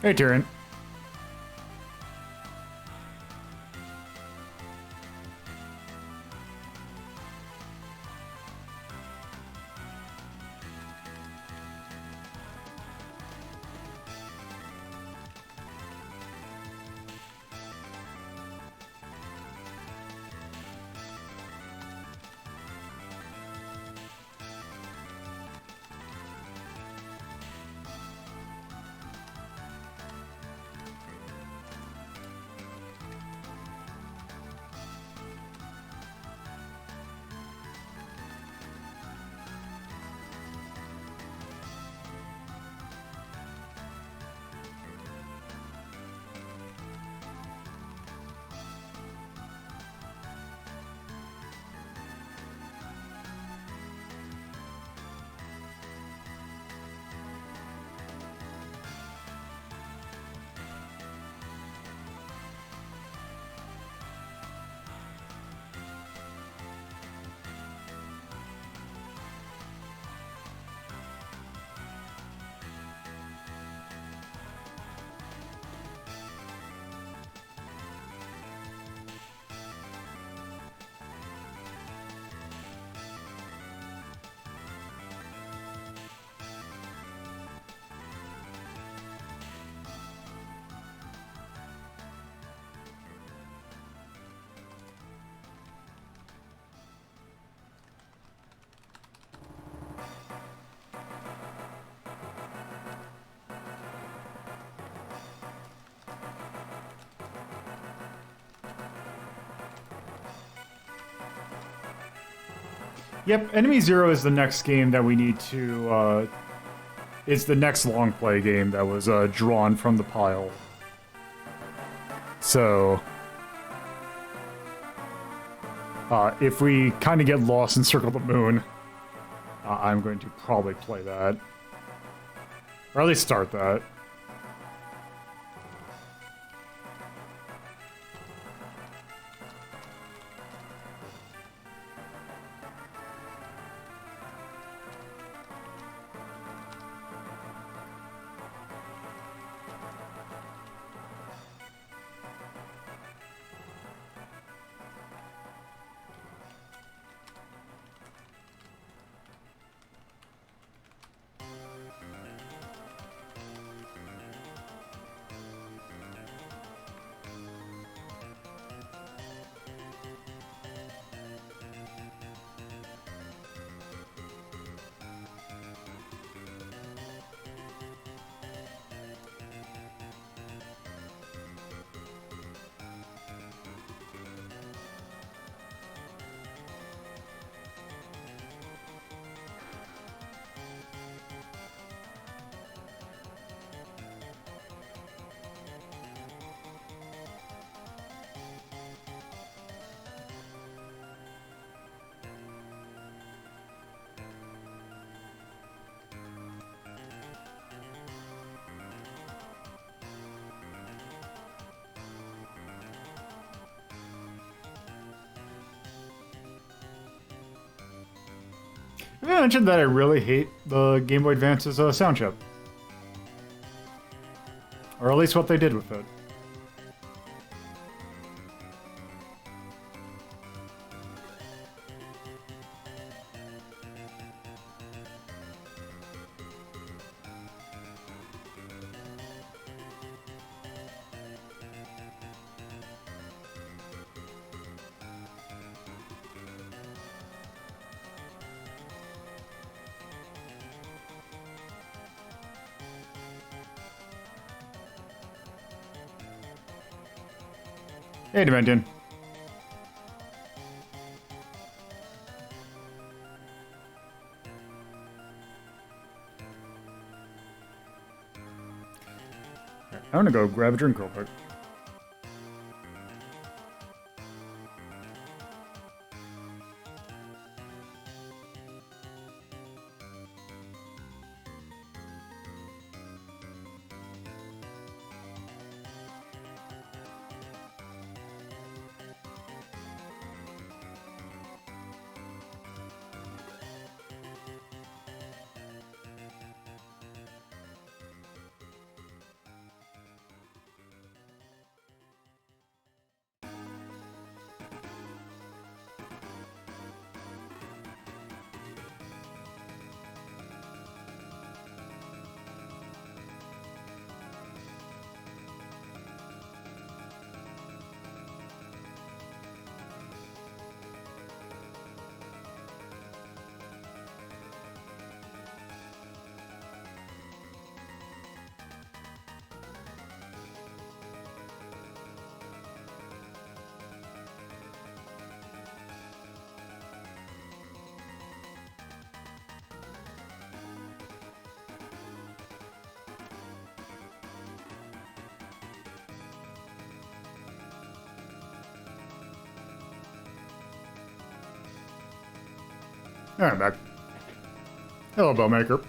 Hey, Tyrion. Yep, Enemy Zero is the next game that we need to, is the next long play game that was, drawn from the pile. So, if we kind of get lost in Circle the Moon, I'm going to probably play that. Or at least start that. I mentioned that I really hate the Game Boy Advance's sound chip. Or at least what they did with it. Hey, Dimension. I'm gonna go grab a drink real quick. Alright, I'm back. Hello, Bowmaker.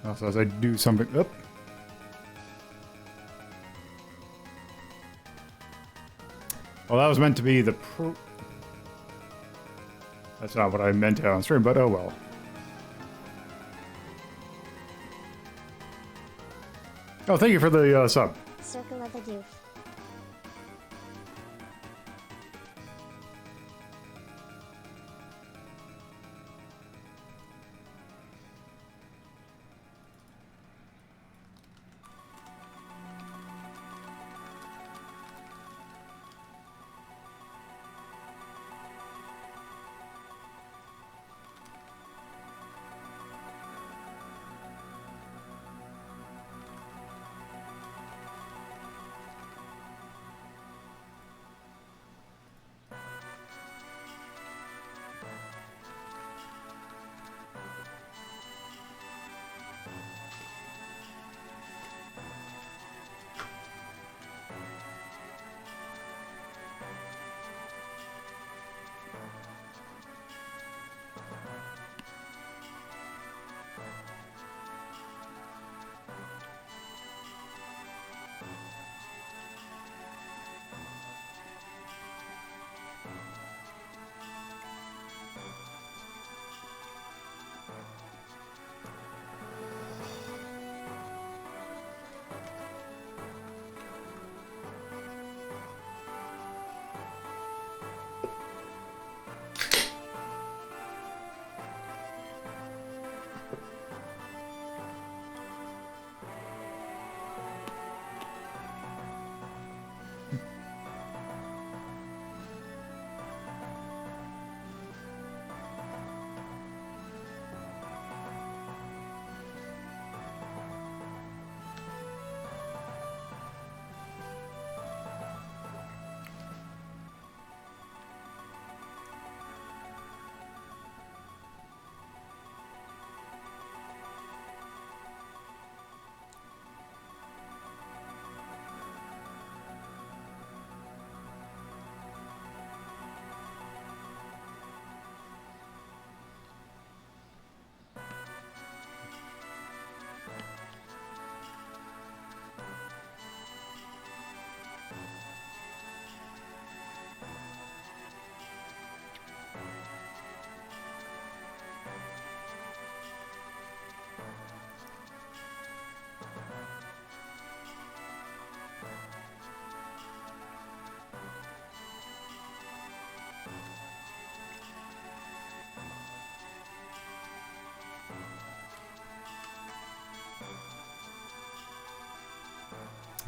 Also, as I do something... Up. Well, that was meant to be the That's not what I meant to have on stream, but oh well. Oh, thank you for the sub. Circle of the Doof.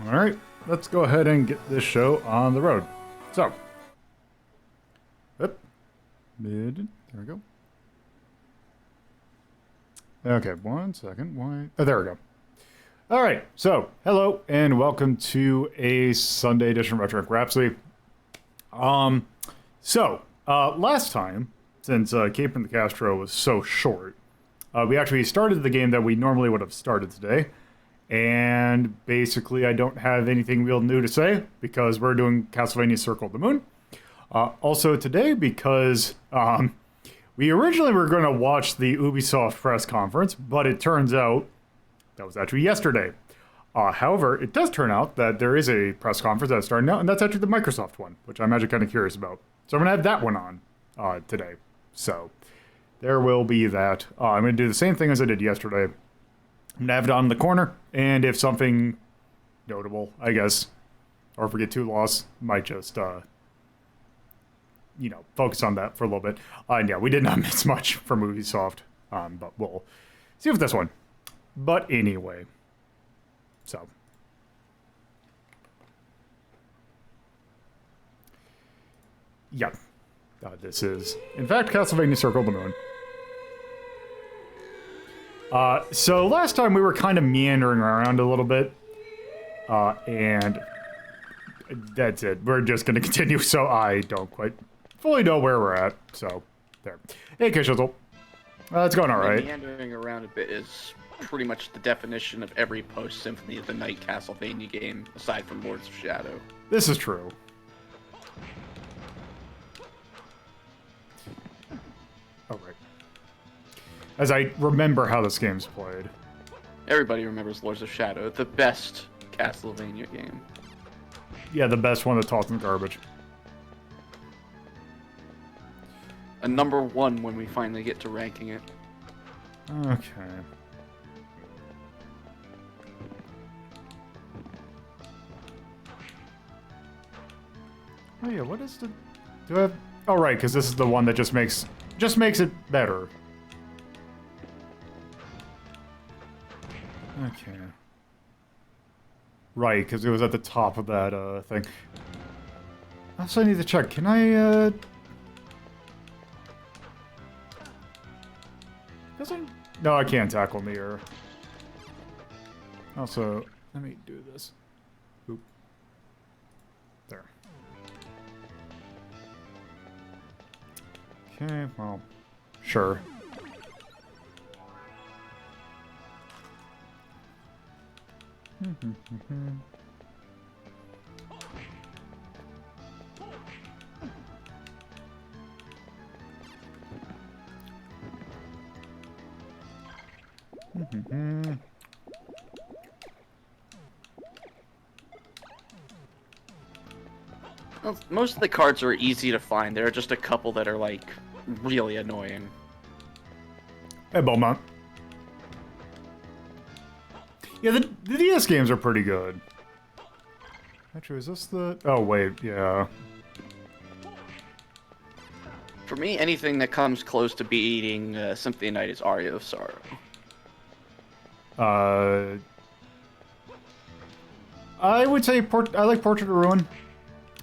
All right, let's go ahead and get this show on the road. So, there we go. Okay, 1 second. Why? Oh, there we go. All right, so hello and welcome to a Sunday edition of Rhapsody. Last time, since Cape and the Castro was so short, we actually started the game that we normally would have started today. And basically, I don't have anything real new to say because we're doing Castlevania Circle of the Moon. Also today, because we originally were going to watch the Ubisoft press conference, but it turns out that was actually yesterday. However, it does turn out that there is a press conference that's starting out, and that's actually the Microsoft one, which I'm actually kind of curious about. So I'm going to have that one on today. So there will be that. I'm going to do the same thing as I did yesterday. I'm going to have it on the corner, and if something notable, I guess, or if we get too lost, might just, focus on that for a little bit. And yeah, we did not miss much from Ubisoft, but we'll see with this one. But anyway, so. Yeah, this is, in fact, Castlevania Circle of the Moon. So last time we were kind of meandering around a little bit, and that's it. We're just going to continue, so I don't quite fully know where we're at, so there. Hey, Kishizzle. It's going all right. Meandering around a bit is pretty much the definition of every post-Symphony of the Night Castlevania game, aside from Lords of Shadow. This is true. Oh, right. As I remember how this game's played. Everybody remembers Lords of Shadow, the best Castlevania game. Yeah, the best one that tossed in the garbage. A number 1 when we finally get to ranking it. Okay. Oh yeah, what is the... Do I have... Oh right, because this is the one that just makes it better. Okay. Right, because it was at the top of that thing. Also, I need to check. Can I Doesn't... No, I can't tackle in the air. Also, let me do this. Boop. There. Okay, well, sure. Well, most of the cards are easy to find. There are just a couple that are, like, really annoying. Hey, Beaumont. Yeah, the DS games are pretty good. Actually, is this the... Oh, wait, yeah. For me, anything that comes close to beating Symphony of the Night is Aria of Sorrow. I would say I like Portrait of Ruin.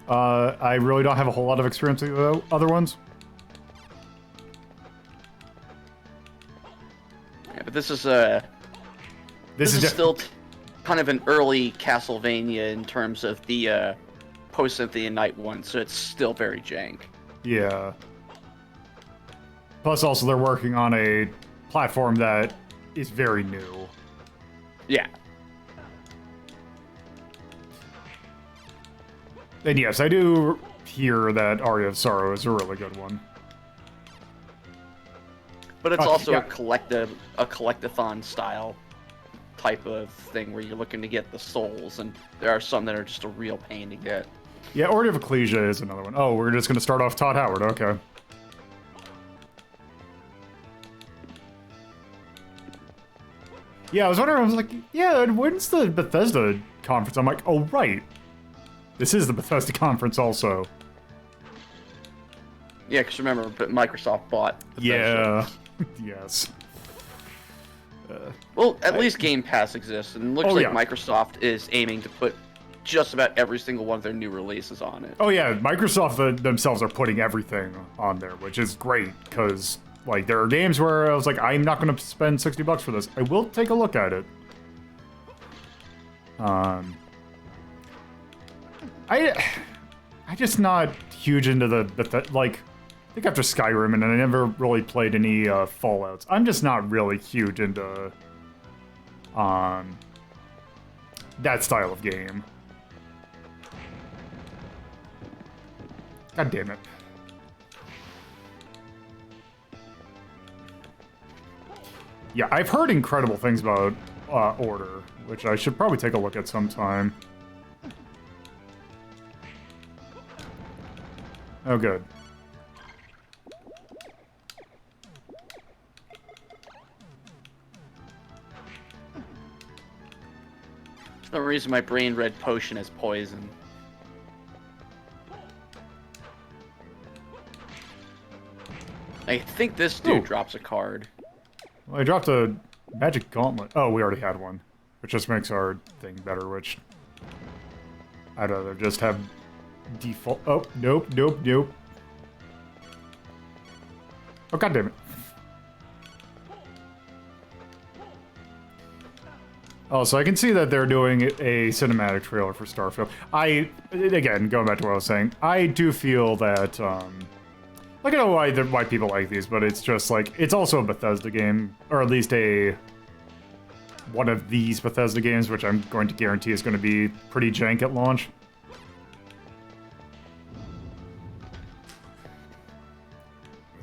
I really don't have a whole lot of experience with the other ones. Yeah, but this is this is still kind of an early Castlevania in terms of the post Symphony of the Night one, so it's still very jank. Yeah. Plus, also, they're working on a platform that is very new. Yeah. And yes, I do hear that Aria of Sorrow is a really good one. But it's also yeah. a collectathon style type of thing where you're looking to get the souls, and there are some that are just a real pain to get. Yeah, Order of Ecclesia is another one. Oh, we're just going to start off Todd Howard, okay. Yeah, I was wondering, I was like, yeah, when's the Bethesda conference? I'm like, oh, right. This is the Bethesda conference also. Yeah, because remember, Microsoft bought Bethesda. Yeah, yes. Well, at least Game Pass exists, and it looks like yeah. Microsoft is aiming to put just about every single one of their new releases on it. Oh yeah, Microsoft themselves are putting everything on there, which is great, because, like, there are games where I was like, I'm not going to spend $60 for this. I will take a look at it. I'm just not huge into the like, I think after Skyrim, and I never really played any Fallouts. I'm just not really huge into that style of game. God damn it. Yeah, I've heard incredible things about Order, which I should probably take a look at sometime. Oh, good. For some reason, my brain read potion as poison. I think this dude drops a card. Well, I dropped a magic gauntlet. Oh, we already had one, which just makes our thing better, which I'd rather just have default. Oh, nope, nope, nope. Oh, God damn it. Oh, so I can see that they're doing a cinematic trailer for Starfield. Again, going back to what I was saying, I do feel that, like, I know why people like these, but it's just, like, it's also a Bethesda game, or at least one of these Bethesda games, which I'm going to guarantee is going to be pretty jank at launch.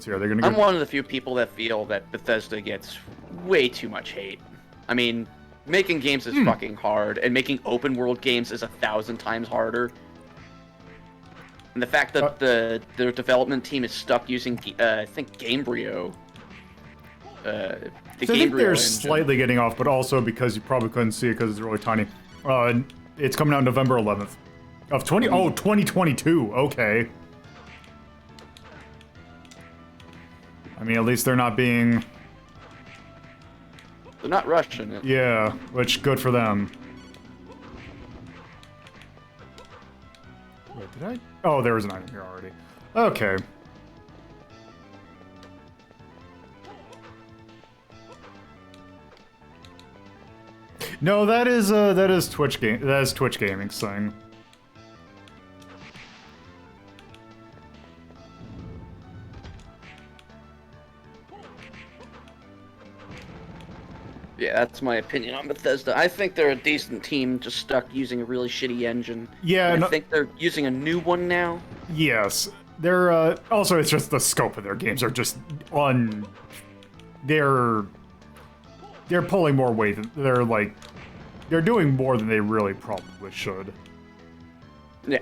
So are they gonna? I'm one of the few people that feel that Bethesda gets way too much hate. I mean, making games is fucking hard, and making open world games is 1,000 times harder. And the fact that their development team is stuck using, I think, Gamebryo. I think they're slightly getting off, but also because you probably couldn't see it because it's really tiny. It's coming out November 11th of 2022. Okay. I mean, at least they're not being... They're not rushing it. Yeah, which, good for them. Wait, did I? Oh, there was an item here already. Okay. No, that is Twitch Gaming's thing. Yeah, that's my opinion on Bethesda. I think they're a decent team, just stuck using a really shitty engine. Yeah, and I think they're using a new one now. Yes, they're also it's just the scope of their games are just they're pulling more weight. They're doing more than they really probably should. Yeah.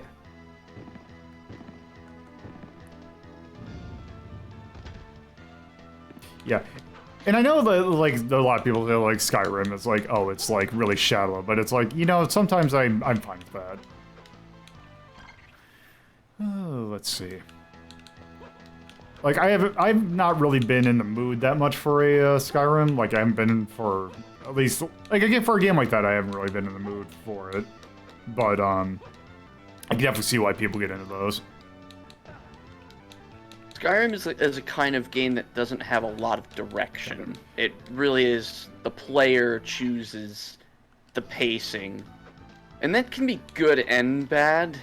Yeah. And I know that, like, a lot of people say, like, Skyrim is like, oh, it's, like, really shallow. But it's like, you know, sometimes I'm fine with that. Oh, let's see. Like, I've not really been in the mood that much for a Skyrim. Like, I haven't been for, at least, like, again, for a game like that, I haven't really been in the mood for it. But, I can definitely see why people get into those. Skyrim is a kind of game that doesn't have a lot of direction. It really is the player chooses the pacing. And that can be good and bad.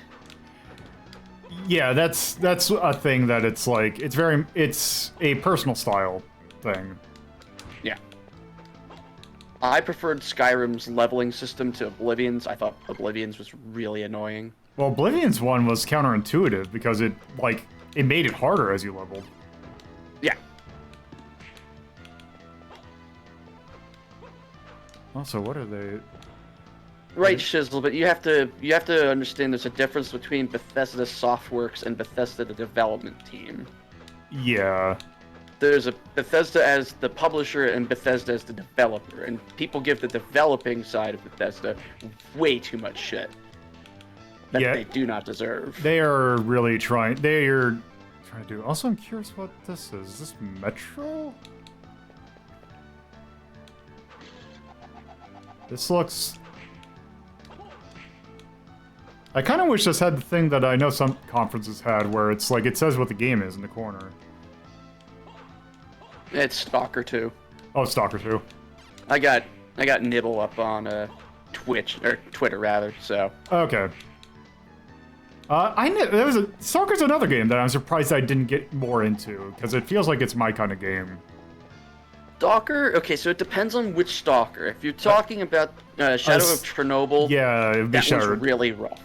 Yeah, that's a thing that it's like, it's a personal style thing. Yeah. I preferred Skyrim's leveling system to Oblivion's. I thought Oblivion's was really annoying. Well, Oblivion's one was counterintuitive because it made it harder as you leveled. Yeah. Also, what are they? Right, Shizzle, but you have to understand there's a difference between Bethesda Softworks and Bethesda the development team. Yeah. There's a Bethesda as the publisher and Bethesda as the developer, and people give the developing side of Bethesda way too much shit that they do not deserve. They are really trying. They are trying to do. Also, I'm curious what this is. Is this Metro? This looks. I kind of wish this had the thing that I know some conferences had, where it's like it says what the game is in the corner. It's Stalker 2. Oh, Stalker 2. I got Nibble up on Twitch or Twitter rather. So. Okay. I knew Stalker's another game that I'm surprised I didn't get more into because it feels like it's my kind of game. Stalker? Okay, so it depends on which Stalker. If you're talking about Shadow of Chernobyl, yeah, it would be that one's really rough.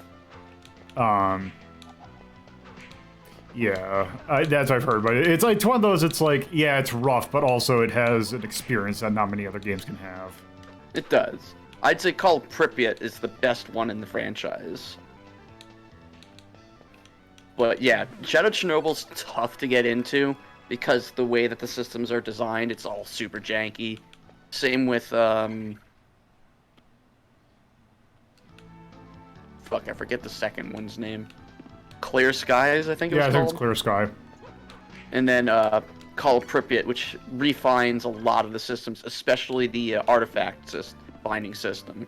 Yeah, that's what I've heard, but it's like one of those. It's like, yeah, it's rough, but also it has an experience that not many other games can have. It does. I'd say Call of Pripyat is the best one in the franchise. But yeah, Shadow of Chernobyl's tough to get into because the way that the systems are designed, it's all super janky. Same with fuck, I forget the second one's name. Clear Skies, I think it was called. Yeah, I think it's Clear Sky. And then Call of Pripyat, which refines a lot of the systems, especially the artifact binding system.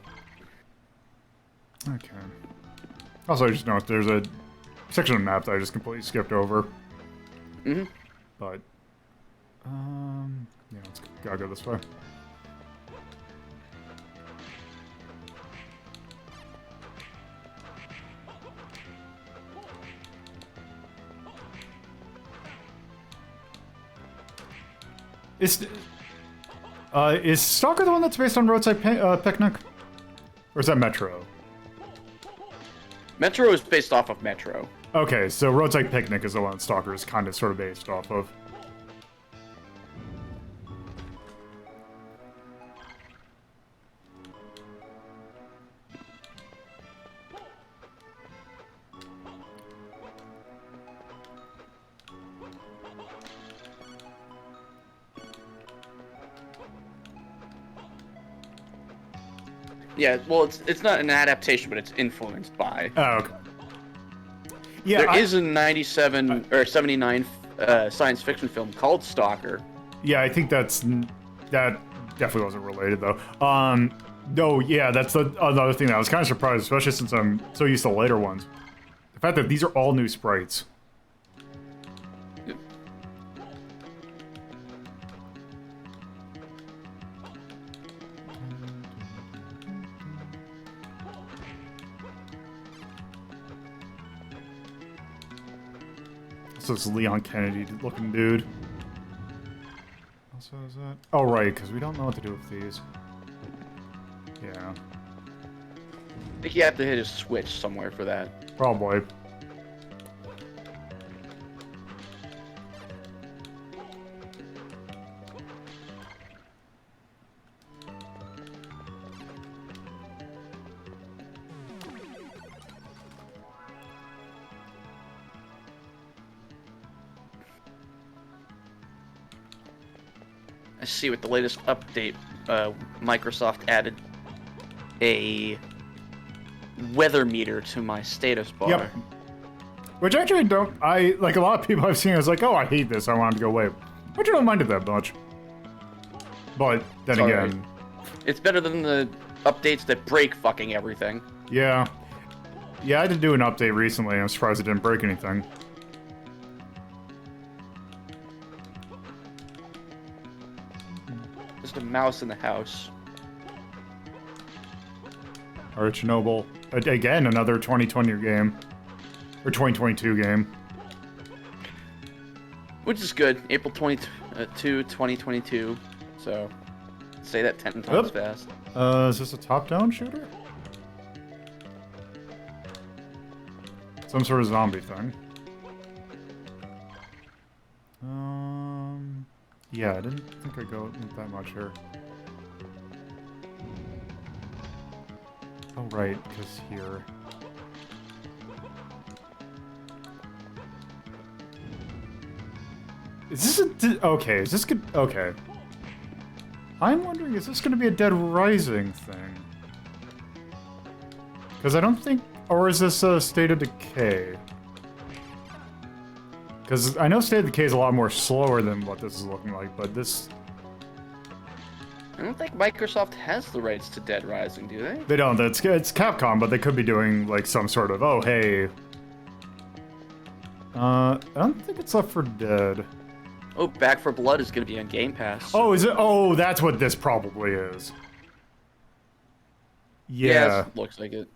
Okay. Also, I just noticed there's a section of the map that I just completely skipped over. Mm-hmm. But, yeah, gotta go this way. Is Stalker the one that's based on Roadside Picnic? Or is that Metro? Metro is based off of Metro. Okay, so Roadside Picnic is the one that Stalker is kind of sort of based off of. Yeah, well, it's not an adaptation, but it's influenced by. Oh, okay. Yeah, There is a 97 or 79 science fiction film called Stalker. Yeah, I think that definitely wasn't related though. No, yeah, that's another thing that I was kind of surprised, especially since I'm so used to later ones. The fact that these are all new sprites. Yep. This is Leon Kennedy looking dude. Also is that? Oh right, because we don't know what to do with these. Yeah. I think you have to hit a switch somewhere for that. Probably. I see with the latest update, Microsoft added a weather meter to my status bar. Yep. Which actually like a lot of people I've seen, I was like, oh, I hate this, I want it to go away. Which I don't mind it that much. But then again... It's better than the updates that break fucking everything. Yeah. Yeah, I had to do an update recently, and I'm surprised it didn't break anything. There's a mouse in the house. Or Chernobyl. Again, another 2020 game. Or 2022 game. Which is good. April 22, 2022. So, say that 10 times fast. Is this a top-down shooter? Some sort of zombie thing. Yeah, I didn't think I'd go that much here. Oh, right, because here. Is this okay, is this good? Okay. I'm wondering, is this going to be a Dead Rising thing? Because I don't think... Or is this a State of Decay? Because I know State of Decay is a lot more slower than what this is looking like, but this... I don't think Microsoft has the rights to Dead Rising, do they? They don't. It's Capcom, but they could be doing, like, some sort of, oh, hey... I don't think it's Left 4 Dead. Oh, Back 4 Blood is going to be on Game Pass. Oh, is it? Oh, that's what this probably is. Yeah. Looks like it.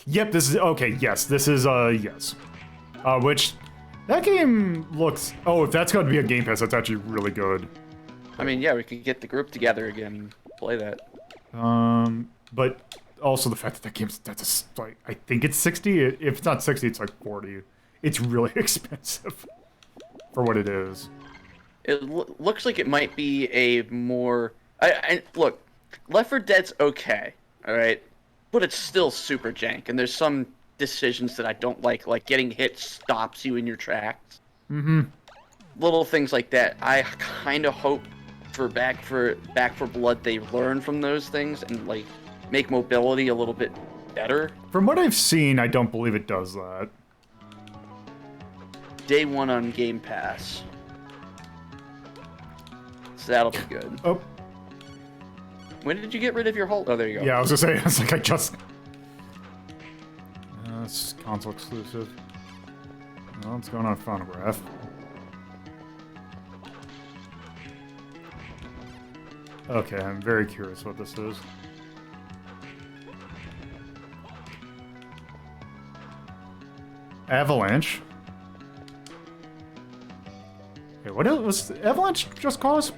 Yep, this is... Okay, yes, this is, yes. Which... That game looks... Oh, if that's going to be a Game Pass, that's actually really good. I mean, yeah, we could get the group together again and play that. But also the fact that that game's... That's like... I think it's 60. If it's not 60, it's like 40. It's really expensive for what it is. It looks like it might be a more... Look, Left 4 Dead's okay, alright? But it's still super jank, and there's some decisions that I don't like getting hit stops you in your tracks. Mm-hmm. Little things like that. I kind of hope for Back 4 Blood they learn from those things and, like, make mobility a little bit better. From what I've seen, I don't believe it does that. Day 1 on Game Pass. So that'll be good. Oh. When did you get rid of your hold? Oh, there you go. Yeah, I was gonna say, it's like I just... it's console exclusive. Well, what's going on Phonograph? Okay, I'm very curious what this is. Avalanche. Okay, what was Avalanche just cause?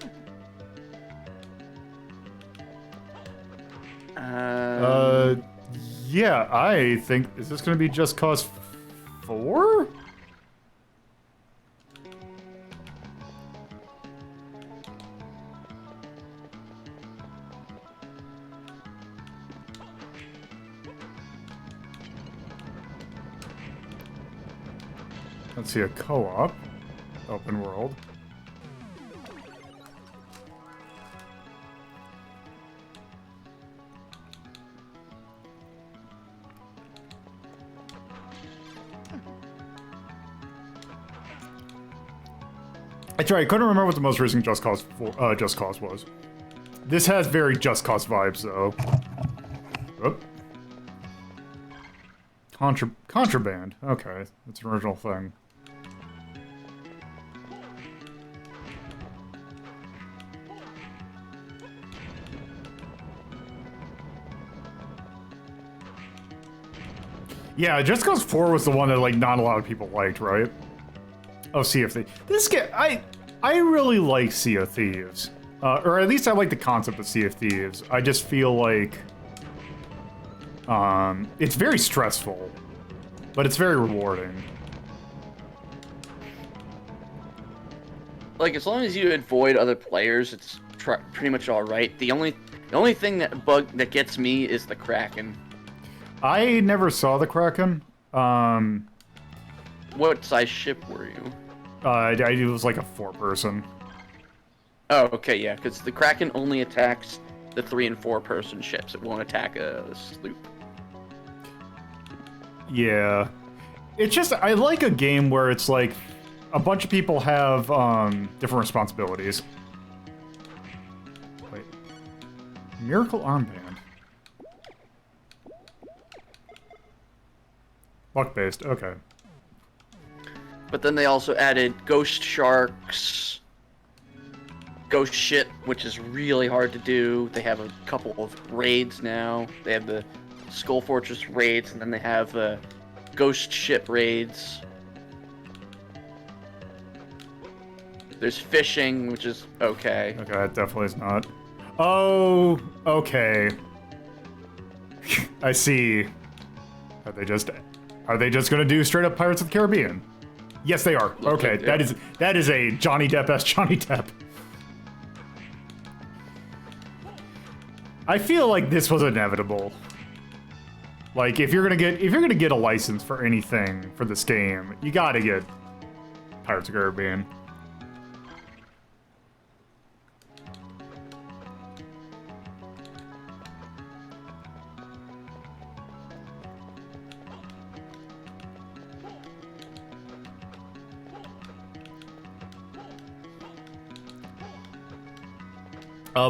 Yeah, I think... Is this going to be Just Cause 4? Let's see, a co-op. Open world. I tried. I couldn't remember what the most recent Just Cause was. This has very Just Cause vibes, though. Oop. Contraband. Okay, that's an original thing. Yeah, Just Cause 4 was the one that, like, not a lot of people liked, right? Oh, Sea of Thieves. This game, I really like Sea of Thieves. Or at least I like the concept of Sea of Thieves. I just feel like... it's very stressful, but it's very rewarding. Like, as long as you avoid other players, it's pretty much alright. The only thing that gets me is the Kraken. I never saw the Kraken. What size ship were you? It was like a 4-person. Oh, okay, yeah, because the Kraken only attacks the 3- and 4-person ships. It won't attack a sloop. Yeah. It's just, I like a game where it's like, a bunch of people have, different responsibilities. Wait. Miracle Armband. Luck-based, okay. But then they also added Ghost Sharks, Ghost Ship, which is really hard to do. They have a couple of raids now. They have the Skull Fortress raids, and then they have Ghost Ship raids. There's fishing, which is okay. Okay, it definitely is not. Oh, okay. I see. Are they just gonna do straight up Pirates of the Caribbean? Yes, they are. Okay, that is a Johnny Depp-esque Johnny Depp. I feel like this was inevitable. Like, if you're gonna get a license for anything for this game, you gotta get Pirates of the Caribbean.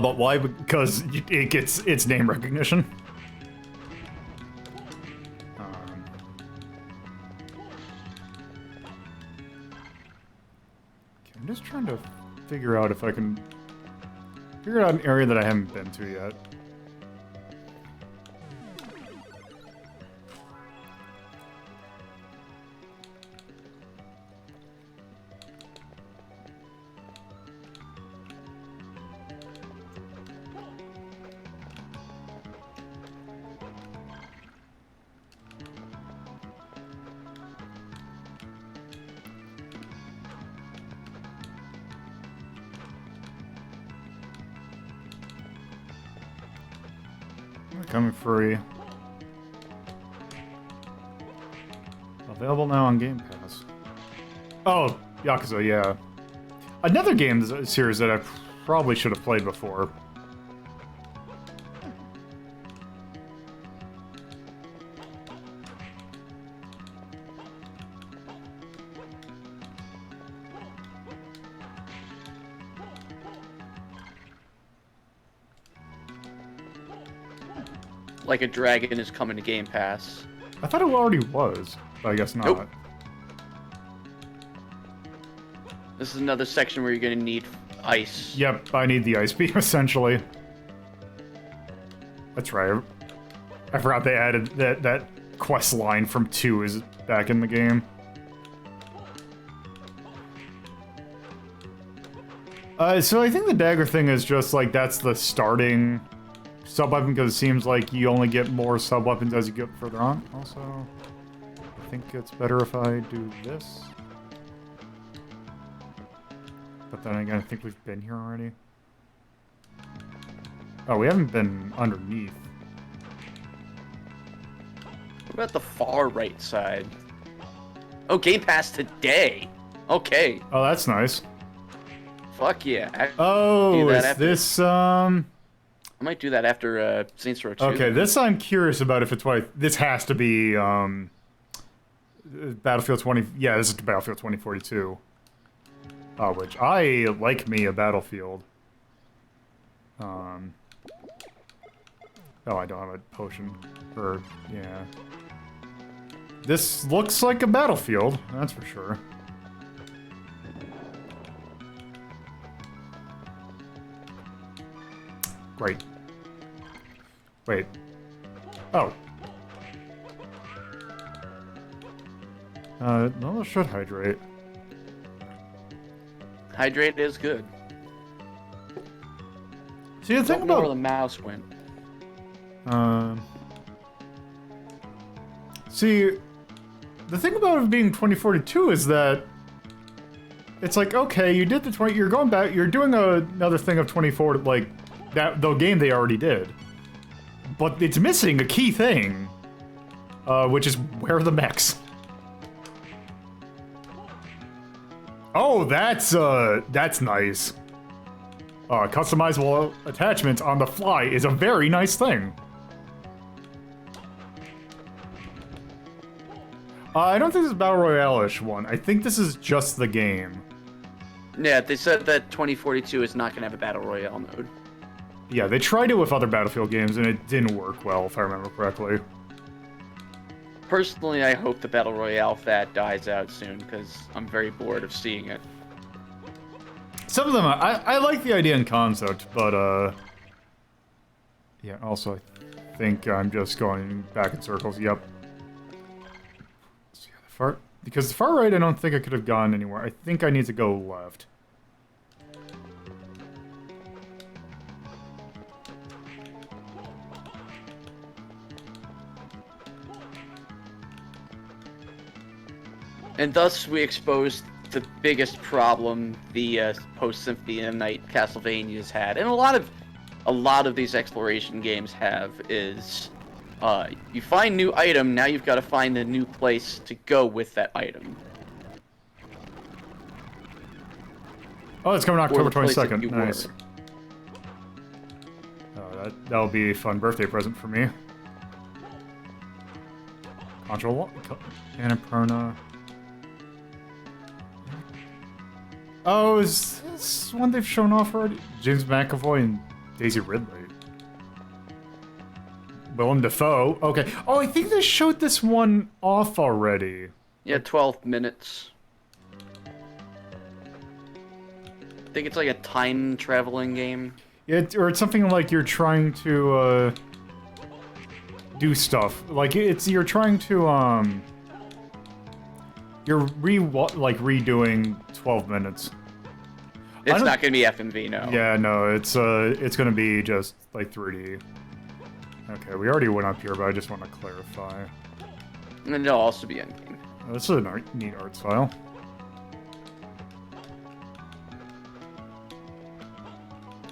But why? Because it gets its name recognition. Okay, I'm just trying to figure out if I can figure out an area that I haven't been to yet. Coming free. Available now on Game Pass. Oh, Yakuza, yeah. Another game series that I probably should have played before. Like a Dragon is coming to Game Pass. I thought it already was, but I guess not. Nope. This is another section where you're gonna need ice. Yep, I need the ice beam, essentially. That's right. I forgot they added that quest line from 2 is back in the game. So I think the dagger thing is just like, that's the starting sub-weapon, because it seems like you only get more sub-weapons as you get further on. Also, I think it's better if I do this. But then again, I think we've been here already. Oh, we haven't been underneath. What about the far right side? Oh, Game Pass today. Okay. Oh, that's nice. Fuck yeah. Oh, is this, I might do that after Saints Row 2. Okay, this I'm curious about if it's why... This has to be, Battlefield 20... Yeah, this is Battlefield 2042. Which I like me a Battlefield. Oh, I don't have a potion. Or, yeah. This looks like a Battlefield, that's for sure. Great. Wait. Oh. No, it should hydrate. Hydrate is good. See, the thing Don't know about... where the mouse went. See, the thing about it being 2042 is that it's like, okay, you did the 20, you're going back, you're doing another thing of 24, like, the game they already did. But it's missing a key thing, which is where are the mechs? Oh, that's nice. Customizable attachments on the fly is a very nice thing. I don't think this is Battle Royale-ish one. I think this is just the game. Yeah, they said that 2042 is not going to have a Battle Royale mode. Yeah, they tried it with other Battlefield games, and it didn't work well, if I remember correctly. Personally, I hope the Battle Royale fad dies out soon, because I'm very bored of seeing it. Some of them, I like the idea and concept, but, yeah, also, I think I'm just going back in circles, yep. Because the far right, I don't think I could have gone anywhere. I think I need to go left. And thus, we exposed the biggest problem the post-Symphony of the Night Castlevanias had, and a lot of these exploration games have, is you find new item, now you've got to find the new place to go with that item. Oh, it's coming October Or the place that 22nd. you Nice. were. That'll be a fun birthday present for me. Control Annapurna. Oh, is this one they've shown off already? James McAvoy and Daisy Ridley. Willem Dafoe. Okay. Oh, I think they showed this one off already. Yeah, 12 minutes. I think it's like a time-traveling game. Yeah, or it's something like you're trying to, do stuff. Like, you're trying to, you're redoing 12 minutes. It's not gonna be FMV, no. Yeah, no, it's gonna be just, like, 3D. Okay, we already went up here, but I just want to clarify. And then it'll also be endgame. Oh, this is a neat art style.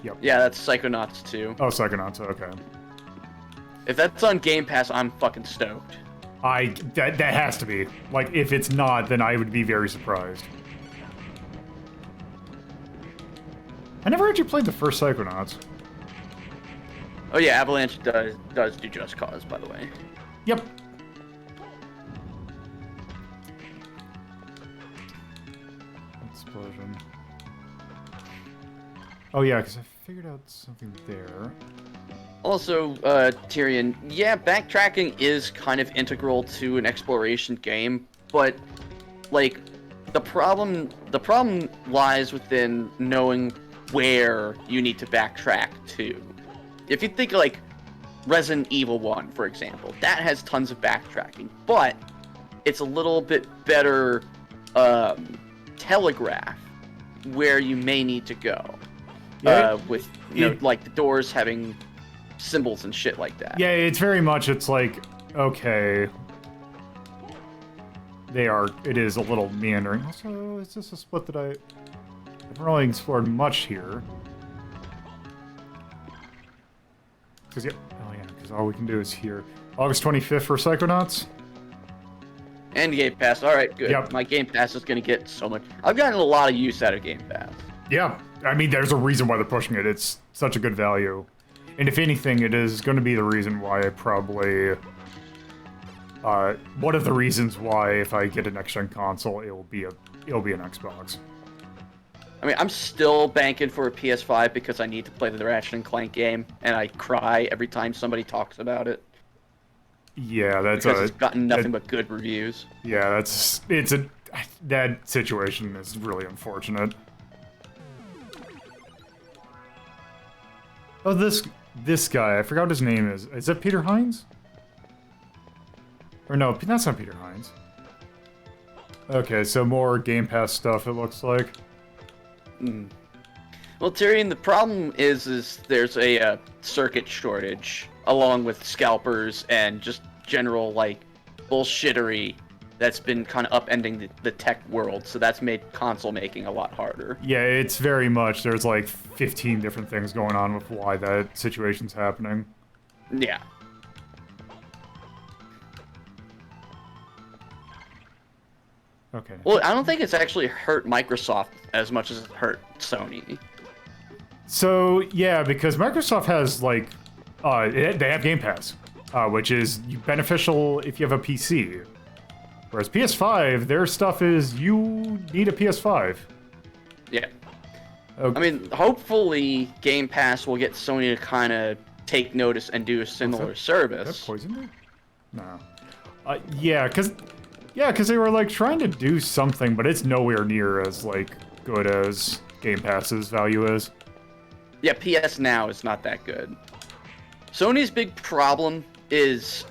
Yep. Yeah, that's Psychonauts 2. Oh, Psychonauts, okay. If that's on Game Pass, I'm fucking stoked. That has to be. Like, if it's not, then I would be very surprised. I never actually played the first Psychonauts. Oh yeah, Avalanche does do Just Cause, by the way. Yep. Explosion. Oh yeah, because I figured out something there. Also, Tyrion, yeah, backtracking is kind of integral to an exploration game, but like the problem lies within knowing where you need to backtrack to. If you think like Resident Evil 1, for example, that has tons of backtracking, but it's a little bit better telegraph where you may need to go. Yeah, with you know, like the doors having symbols and shit like that. Yeah, it's very much, it's like, okay. It is a little meandering. Also, is this a split that I haven't really explored much here? Because, yeah, oh yeah, because all we can do is here. August 25th for Psychonauts? And Game Pass. Alright, good. Yep. My Game Pass is going to get so much. I've gotten a lot of use out of Game Pass. Yeah, I mean, there's a reason why they're pushing it. It's such a good value. And if anything, it is going to be the reason why I probably... one of the reasons why if I get a next-gen console, it'll be an Xbox. I mean, I'm still banking for a PS5 because I need to play the Ratchet and Clank game, and I cry every time somebody talks about it Yeah, because it's gotten nothing but good reviews. Yeah, that situation is really unfortunate. Oh, this guy, I forgot what his name is. Is that Peter Hines? Or no, that's not Peter Hines. Okay, so more Game Pass stuff, it looks like. Well, Tyrion, the problem is there's a circuit shortage, along with scalpers and just general, like, bullshittery that's been kind of upending the tech world, so that's made console making a lot harder. Yeah, it's very much, there's like 15 different things going on with why that situation's happening. Yeah. Okay. Well, I don't think it's actually hurt Microsoft as much as it hurt Sony. So, yeah, because Microsoft has, like, they have Game Pass, which is beneficial if you have a PC. Whereas PS5, their stuff is, you need a PS5. Yeah. Okay. I mean, hopefully Game Pass will get Sony to kind of take notice and do a similar service. Is that poison there? No. Yeah, because they were, like, trying to do something, but it's nowhere near as, like, good as Game Pass's value is. Yeah, PS Now is not that good. Sony's big problem is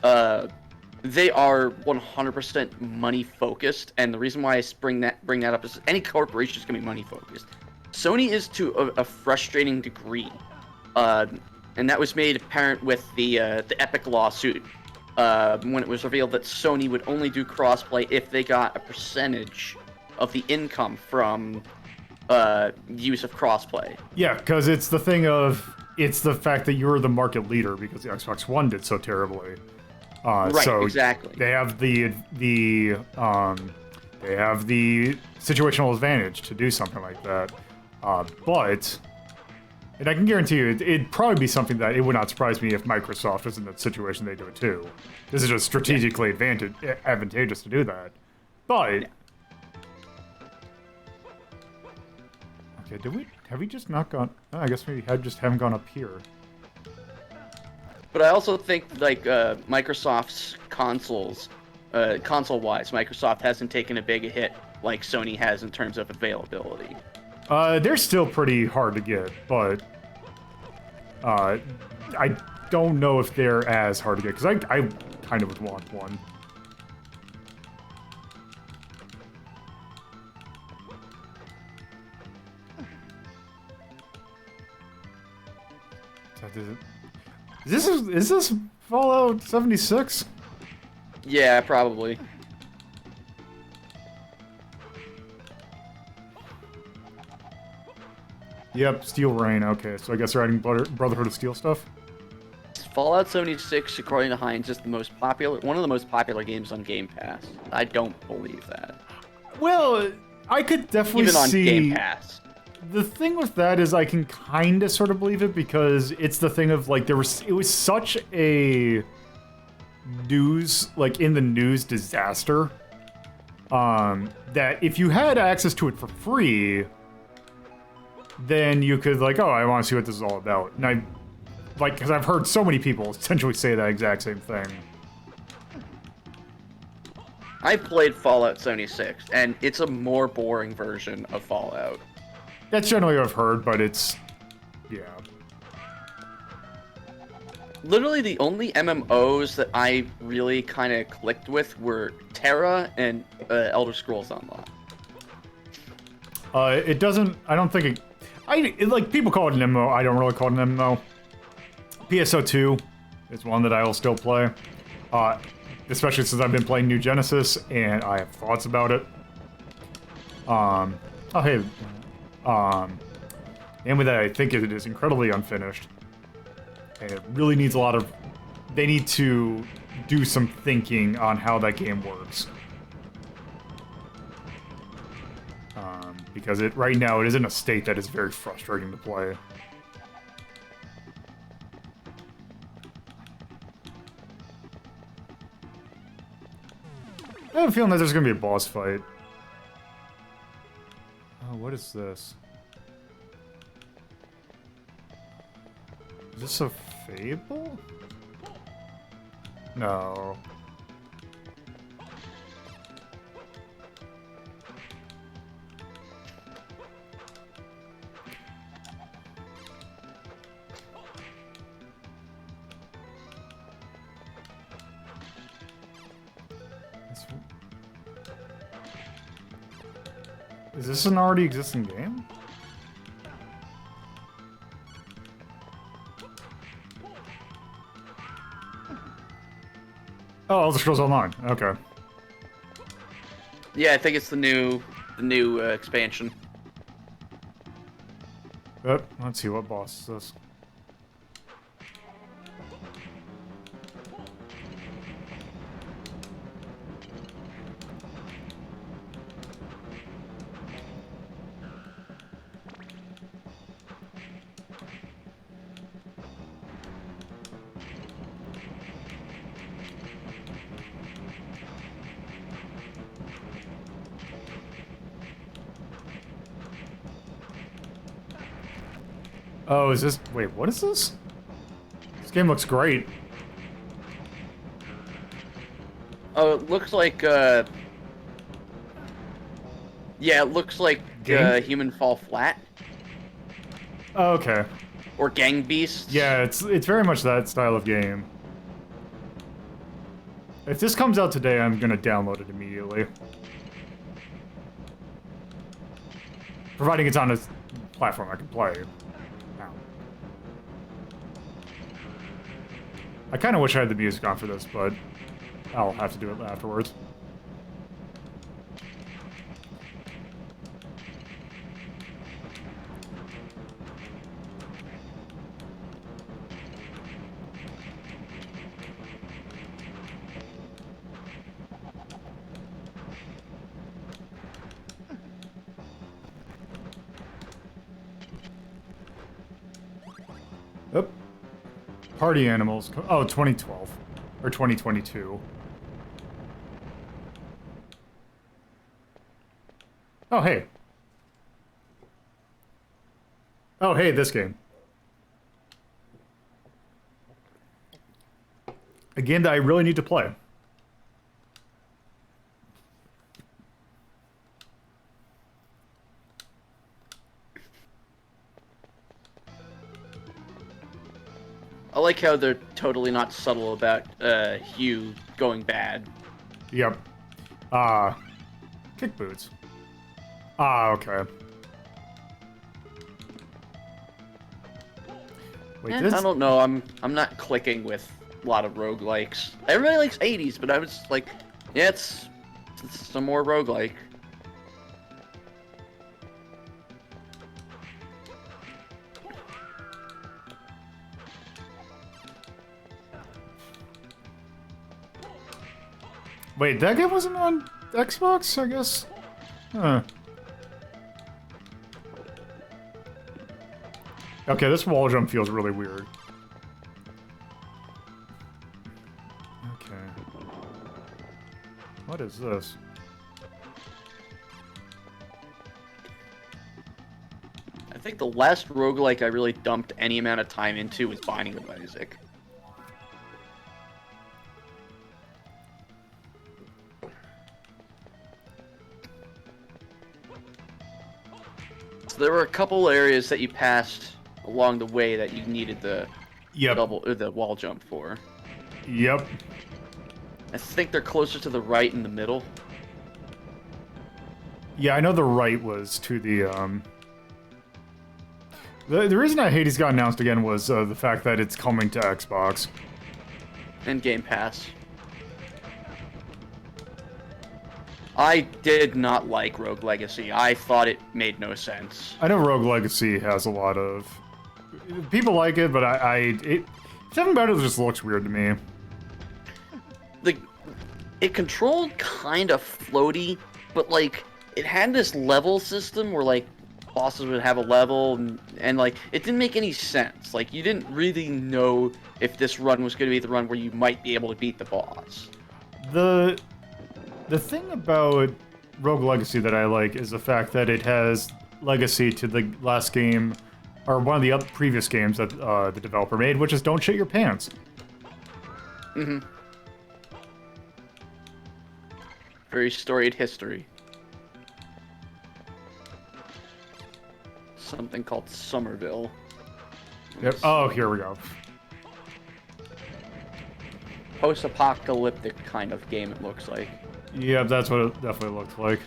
they are 100% money focused, and the reason why I bring that up is any corporation is going to be money focused. Sony is to a frustrating degree, and that was made apparent with the Epic lawsuit when it was revealed that Sony would only do crossplay if they got a percentage of the income from use of crossplay. Yeah, because it's the fact that you're the market leader because the Xbox One did so terribly. Right, so exactly. They have the situational advantage to do something like that. But, and I can guarantee you, it'd probably be something that it would not surprise me if Microsoft was in that situation. They do it too. This is just strategically advantageous to do that. But. Yeah. Okay, have we just not gone... Oh, I guess we haven't gone up here. But I also think, like, Microsoft's consoles, console-wise, Microsoft hasn't taken a big hit like Sony has in terms of availability. They're still pretty hard to get, but... I don't know if they're as hard to get, because I kind of would want one. Is this Fallout 76? Yeah, probably. Yep, Steel Rain. Okay, so I guess they're adding Brotherhood of Steel stuff. Fallout 76, according to Hines, is one of the most popular games on Game Pass. I don't believe that. Well, I could definitely see... Even on see... Game Pass. The thing with that is I can kind of sort of believe it because it's the thing of, like, it was such a in the news disaster, that if you had access to it for free, then you could, like, oh, I want to see what this is all about. And because I've heard so many people essentially say that exact same thing. I played Fallout 76, and it's a more boring version of Fallout. That's generally what I've heard, but it's... yeah. Literally the only MMOs that I really kind of clicked with were Terra and Elder Scrolls Online. It doesn't... I don't think it... like, people call it an MMO. I don't really call it an MMO. PSO2 is one that I will still play. Especially since I've been playing New Genesis, and I have thoughts about it. Oh, hey... and with that, I think it is incredibly unfinished. And it really needs a lot of... They need to do some thinking on how that game works. Because right now, it is in a state that is very frustrating to play. I have a feeling that there's going to be a boss fight. Oh, what is this? Is this a Fable? No. Is this an already existing game? Oh, Elder Scrolls Online. Okay. Yeah, I think it's the new expansion. Let's see what boss is this. Oh, is this... Wait, what is this? This game looks great. Oh, it looks like, yeah, it looks like Human Fall Flat. Oh, okay. Or Gang Beasts. Yeah, it's very much that style of game. If this comes out today, I'm gonna download it immediately. Providing it's on a platform I can play. Now. I kind of wish I had the music on for this, but I'll have to do it afterwards. Oop. Party Animals. Oh, 2012. Or 2022. Oh, hey. Oh, hey, this game. A game that I really need to play. I like how they're totally not subtle about Hugh going bad. Yep. Kick boots. Okay. Wait, Eh, this... I don't know. I'm not clicking with a lot of roguelikes. Everybody likes 80s, but I was like, yeah, it's some more roguelike. Wait, that game wasn't on Xbox, I guess? Huh. Okay, this wall jump feels really weird. Okay. What is this? I think the last roguelike I really dumped any amount of time into was Binding of Isaac. So there were a couple areas that you passed along the way that you needed the the wall jump for. Yep. I think they're closer to the right and the middle. Yeah, I know the right was to the, The reason that Hades got announced again was the fact that it's coming to Xbox. And Game Pass. I did not like Rogue Legacy. I thought it made no sense. I know Rogue Legacy has a lot of... People like it, but something about it just looks weird to me. It controlled kind of floaty, but like it had this level system where like bosses would have a level and like it didn't make any sense. Like you didn't really know if this run was going to be the run where you might be able to beat the boss. The thing about Rogue Legacy that I like is the fact that it has legacy to the last game or one of the previous games that the developer made, which is Don't Shit Your Pants. Mm-hmm. Very storied history. Something called Somerville. Yep. Oh, here we go. Post-apocalyptic kind of game, it looks like. Yeah, that's what it definitely looked like.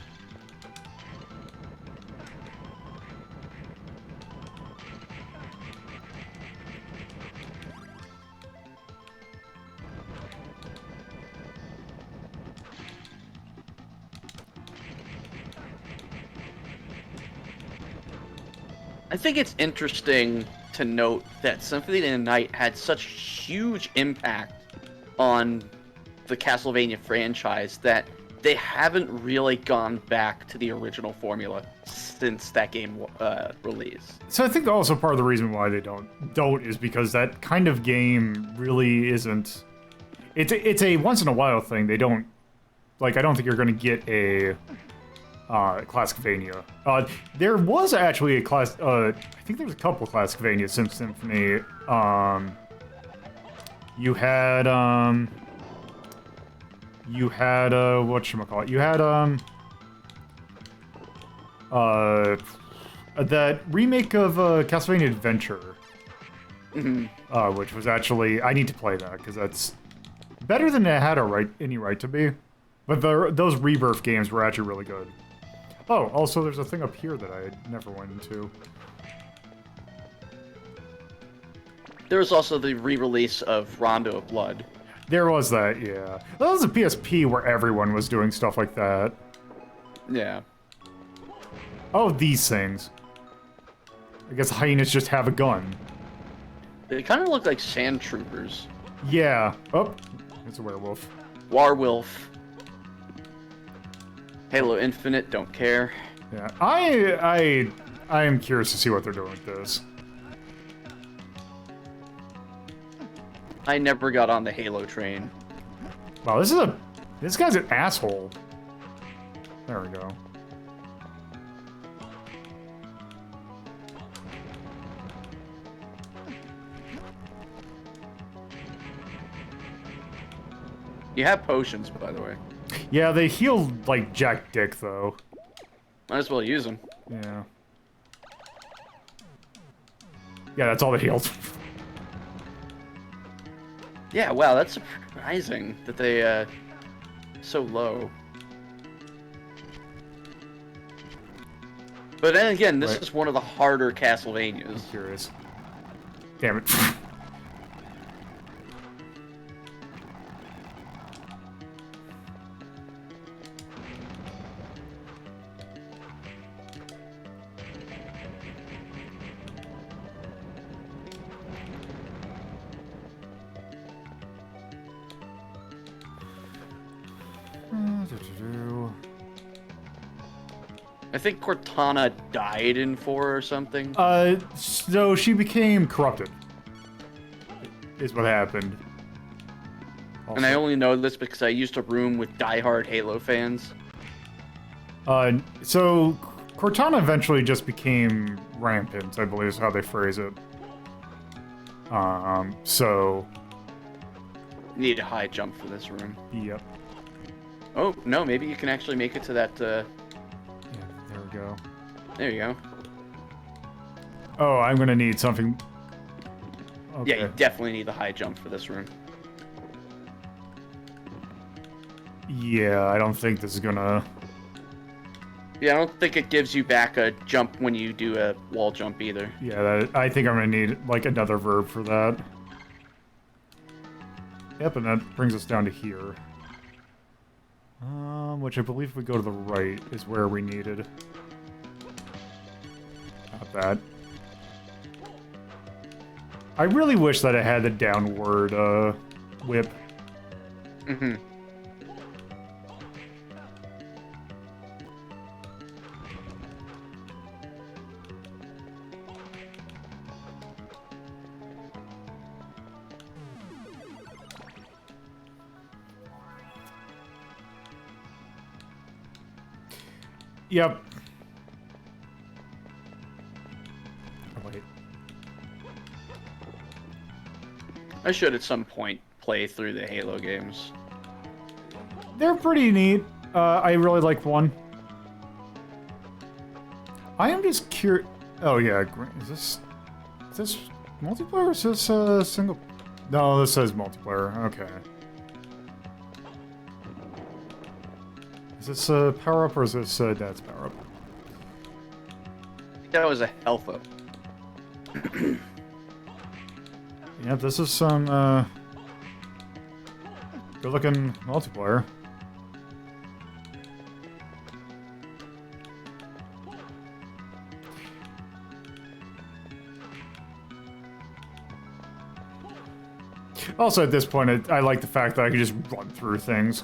I think it's interesting to note that Symphony of the Night had such huge impact on the Castlevania franchise that they haven't really gone back to the original formula since that game released. So I think also part of the reason why they don't is because that kind of game really isn't. It's a once in a while thing. They don't like. I don't think you're going to get a Classicvania. There was actually a class. I think there was a couple of Classicvanias since Symphony. You had whatchamacallit? You had that remake of Castlevania Adventure, which was actually, I need to play that because that's better than it had any right to be. But those Rebirth games were actually really good. Oh, also there's a thing up here that I never went into. There was also the re-release of Rondo of Blood. There was that, yeah. That was a PSP where everyone was doing stuff like that. Yeah. Oh, these things. I guess hyenas just have a gun. They kind of look like sand troopers. Yeah. Oh, it's a werewolf. Warwolf. Halo Infinite, don't care. Yeah, I am curious to see what they're doing with this. I never got on the Halo train. Wow, this guy's an asshole. There we go. You have potions, by the way. Yeah, they heal like Jack Dick though. Might as well use them. Yeah. Yeah, that's all they healed. Yeah, wow, that's surprising that they, so low. But then again, this is one of the harder Castlevanias. I'm curious. Damn it. I think Cortana died in 4 or something. So she became corrupted. Is what happened. Also. And I only know this because I used to room with diehard Halo fans. So Cortana eventually just became rampant, I believe is how they phrase it. So... Need a high jump for this room. Yep. Oh, no, maybe you can actually make it to that, Yeah, there we go. There you go. Oh, I'm gonna need something... Okay. Yeah, you definitely need the high jump for this room. Yeah, I don't think this is gonna... Yeah, I don't think it gives you back a jump when you do a wall jump either. Yeah, I think I'm gonna need, like, another verb for that. Yep, and that brings us down to here. Which I believe if we go to the right is where we needed. Not that. I really wish that it had the downward, whip. Mm-hmm. Yep. Oh, wait. I should at some point play through the Halo games. They're pretty neat. I really like 1. I am just curious. Oh yeah, is this multiplayer or is this single? No, this says multiplayer. Okay. Is this a power up or is this Dad's power up? I think that was a health up. Yeah, this is some good looking multiplayer. Also, at this point, I like the fact that I can just run through things.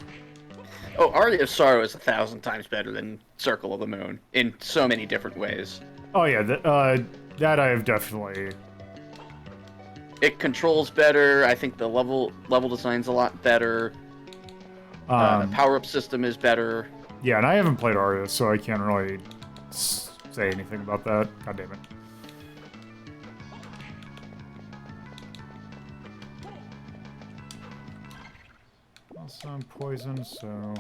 Oh, Aria of Sorrow is 1,000 times better than Circle of the Moon in so many different ways. Oh yeah, that I have definitely. It controls better. I think the level design's a lot better. The power-up system is better. Yeah, and I haven't played Aria, so I can't really say anything about that. God damn it. Also, I'm poisoned, so...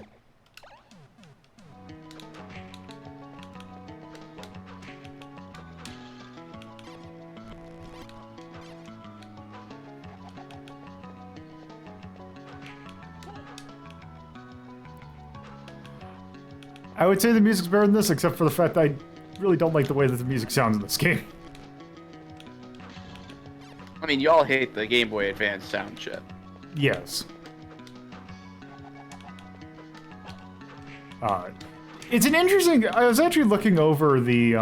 I would say the music's better than this, except for the fact that I really don't like the way that the music sounds in this game. I mean, y'all hate the Game Boy Advance sound shit. Yes. It's an interesting... I was actually looking over the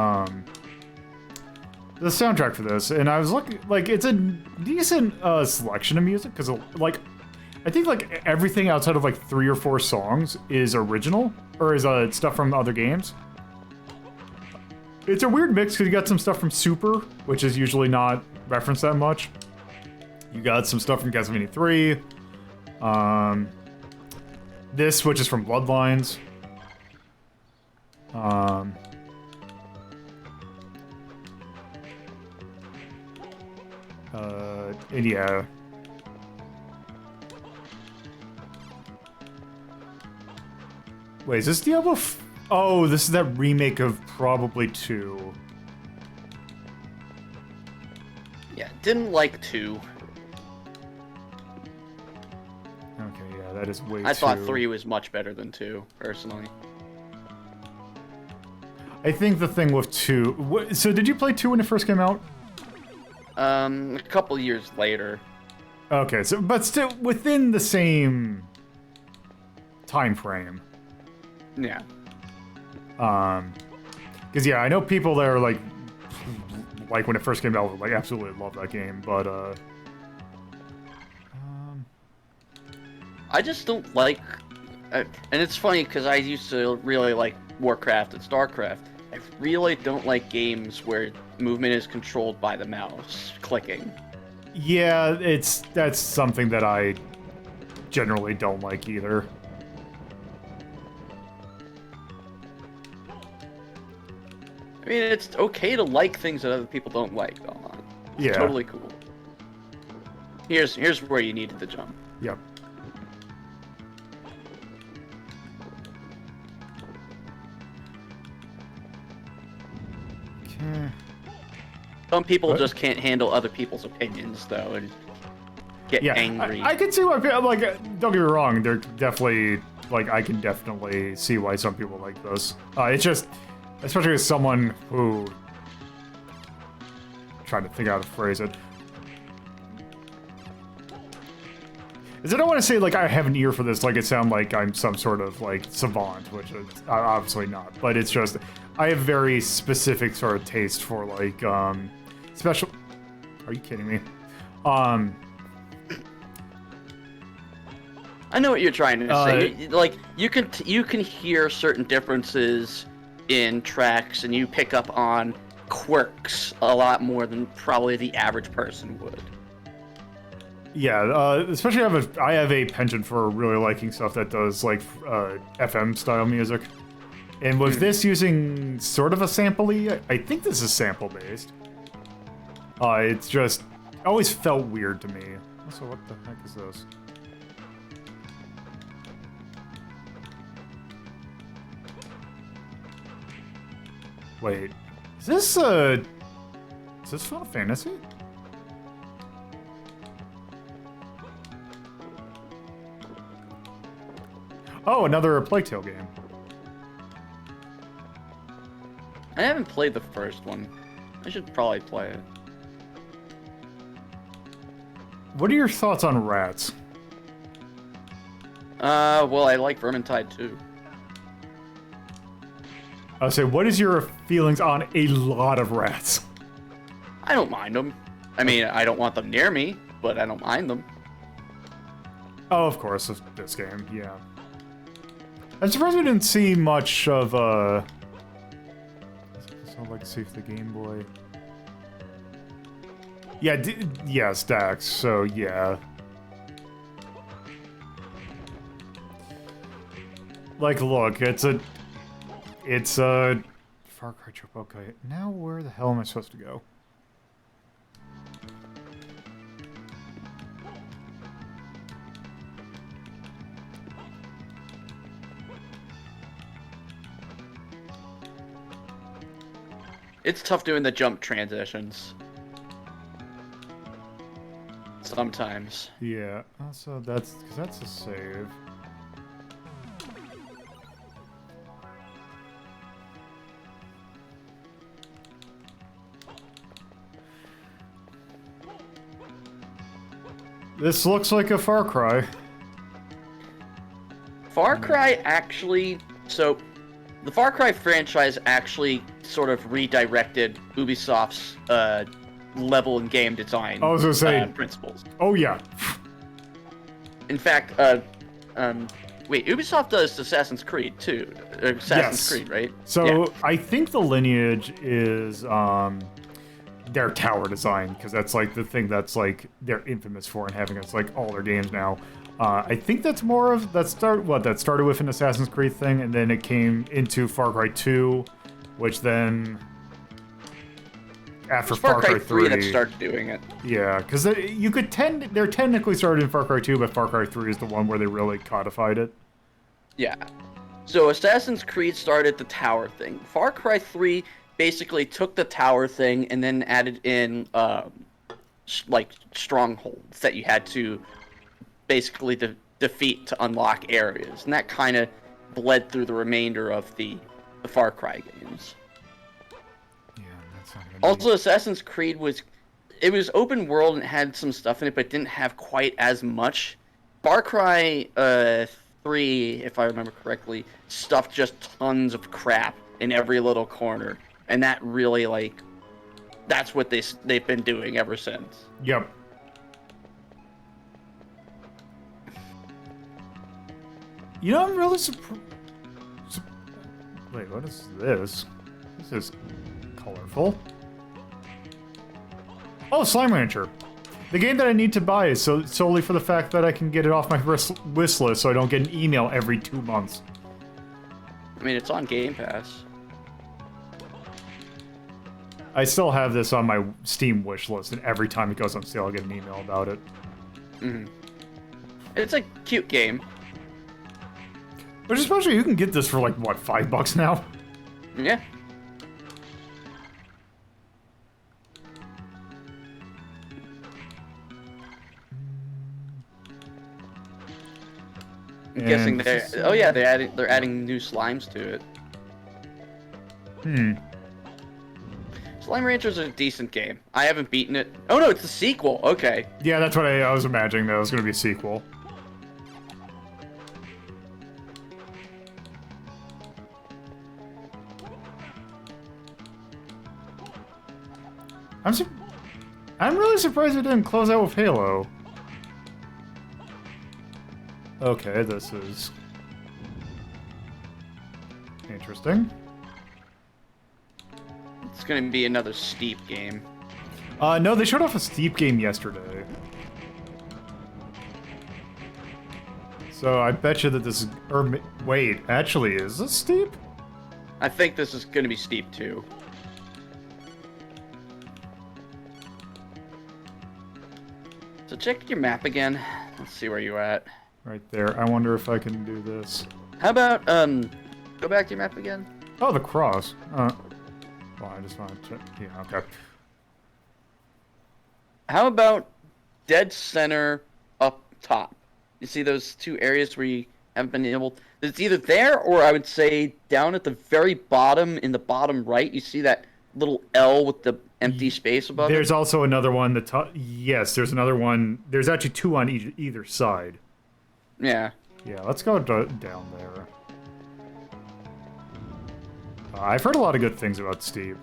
soundtrack for this, and I was looking... Like, it's a decent selection of music, because, like, I think, like, everything outside of, like, 3 or 4 songs is original, or is stuff from other games. It's a weird mix, because you got some stuff from Super, which is usually not referenced that much. You got some stuff from Castlevania 3. This, which is from Bloodlines. And yeah. Wait, is this Diablo oh, this is that remake of probably 2. Yeah, didn't like 2. Okay, yeah, that is way I too... thought 3 was much better than 2, personally. I think the thing with 2... So did you play 2 when it first came out? A couple years later. Okay, so but still within the same time frame. Yeah. Because yeah, I know people that are like when it first came out, like absolutely love that game, but I just don't like, and it's funny because I used to really like Warcraft and Starcraft. I really don't like games where movement is controlled by the mouse clicking. Yeah, that's something that I generally don't like either. I mean, it's okay to like things that other people don't like, though. It's Yeah. totally cool. Here's where you needed the jump. Yep. Okay. Some people just can't handle other people's opinions, though, and get angry. I can see why people, like, don't get me wrong, they're definitely, like, I can definitely see why some people like this. It's just, especially as someone who, trying to figure out how to phrase it. I don't want to say, like, I have an ear for this, like it sound like I'm some sort of, like, savant, which is obviously not, but it's just, I have very specific sort of taste for, like, special... Are you kidding me? I know what you're trying to say. Like, you can hear certain differences in tracks, and you pick up on quirks a lot more than probably the average person would. Yeah, especially I have a penchant for really liking stuff that does like FM style music, and with this using sort of a sample-y, I think this is sample based. It's just always felt weird to me. Also, what the heck is this? Wait, is this Final Fantasy? Oh, another Plague Tale game. I haven't played the first one. I should probably play it. What are your thoughts on rats? Well, I like Vermintide too. I would say, what is your feelings on a lot of rats? I don't mind them. I mean, I don't want them near me, but I don't mind them. Oh, of course, this game, yeah. I'm surprised we didn't see much of, so I'd like to see if the Game Boy... Yeah, yeah, stacks, so yeah. Like, look, it's a Far Cry trip, okay. Now where the hell am I supposed to go? It's tough doing the jump transitions. Sometimes. Yeah, also because that's a save. This looks like a Far Cry. Far Cry actually... So, the Far Cry franchise actually sort of redirected Ubisoft's level and game design I was gonna say, principles. Oh yeah. In fact, wait, Ubisoft does Assassin's Creed too. Assassin's Creed, right? So yeah. I think the lineage is their tower design, because that's like the thing that's like they're infamous for and having it's like all their games now. I think that's more of that started with an Assassin's Creed thing, and then it came into Far Cry 2, which then after Far Cry 3 that started doing it. Yeah, because they're technically started in Far Cry 2, but Far Cry 3 is the one where they really codified it. Yeah. So Assassin's Creed started the tower thing. Far Cry 3 basically took the tower thing and then added in like strongholds that you had to basically defeat to unlock areas, and that kind of bled through the remainder of the Far Cry games. Yeah, that's not gonna Also, Assassin's Creed was open world and had some stuff in it, but didn't have quite as much. Far Cry 3, if I remember correctly, stuffed just tons of crap in every little corner, and that really that's what they've been doing ever since. Yep. You know, I'm really surprised. Wait, what is this? This is colorful. Oh, Slime Rancher. The game that I need to buy is solely for the fact that I can get it off my wish list so I don't get an email every 2 months. I mean, it's on Game Pass. I still have this on my Steam wish list, and every time it goes on sale, I get an email about it. Mm-hmm. It's a cute game. But especially, you can get this for like, what, $5 now? Yeah. I'm guessing they're adding new slimes to it. Slime Rancher's a decent game. I haven't beaten it. Oh no, it's a sequel. Okay. Yeah, that's what I was imagining, that it was going to be a sequel. I'm really surprised it didn't close out with Halo. Okay, this is interesting. It's gonna be another Steep game. No, they showed off a Steep game yesterday. So I bet you that this is... wait, actually, is this Steep? I think this is gonna be Steep too. So check your map again. Let's see where you're at. Right there. I wonder if I can do this. How about, go back to your map again? Oh, the cross. Well, I just want to check. Yeah, okay. How about dead center up top? You see those two areas where you haven't been able... It's either there or I would say down at the very bottom, in the bottom right, you see that little L with the empty space above There's it? also another one. Yes, there's another one. There's actually two on either side. Yeah. Yeah, let's go down there. I've heard a lot of good things about Steve.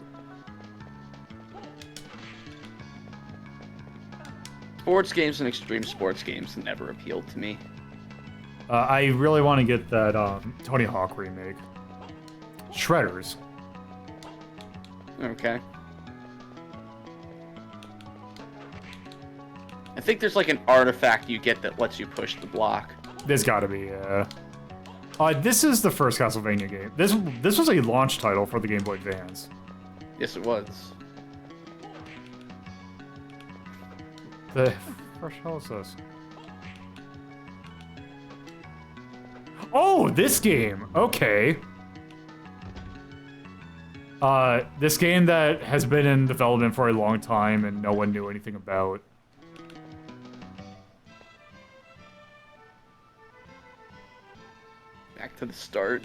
Sports games and extreme sports games never appealed to me. I really want to get that Tony Hawk remake. Shredders. Okay. I think there's like an artifact you get that lets you push the block. There's gotta be, this is the first Castlevania game. This was a launch title for the Game Boy Advance. Yes, it was. The fresh hell is this? Oh, this game! Okay. This game that has been in development for a long time and no one knew anything about. Back to the start.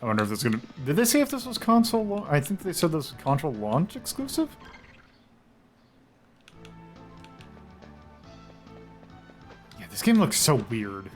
I wonder if this is gonna... Did they say if this was console... I think they said this was console launch exclusive? Yeah, this game looks so weird.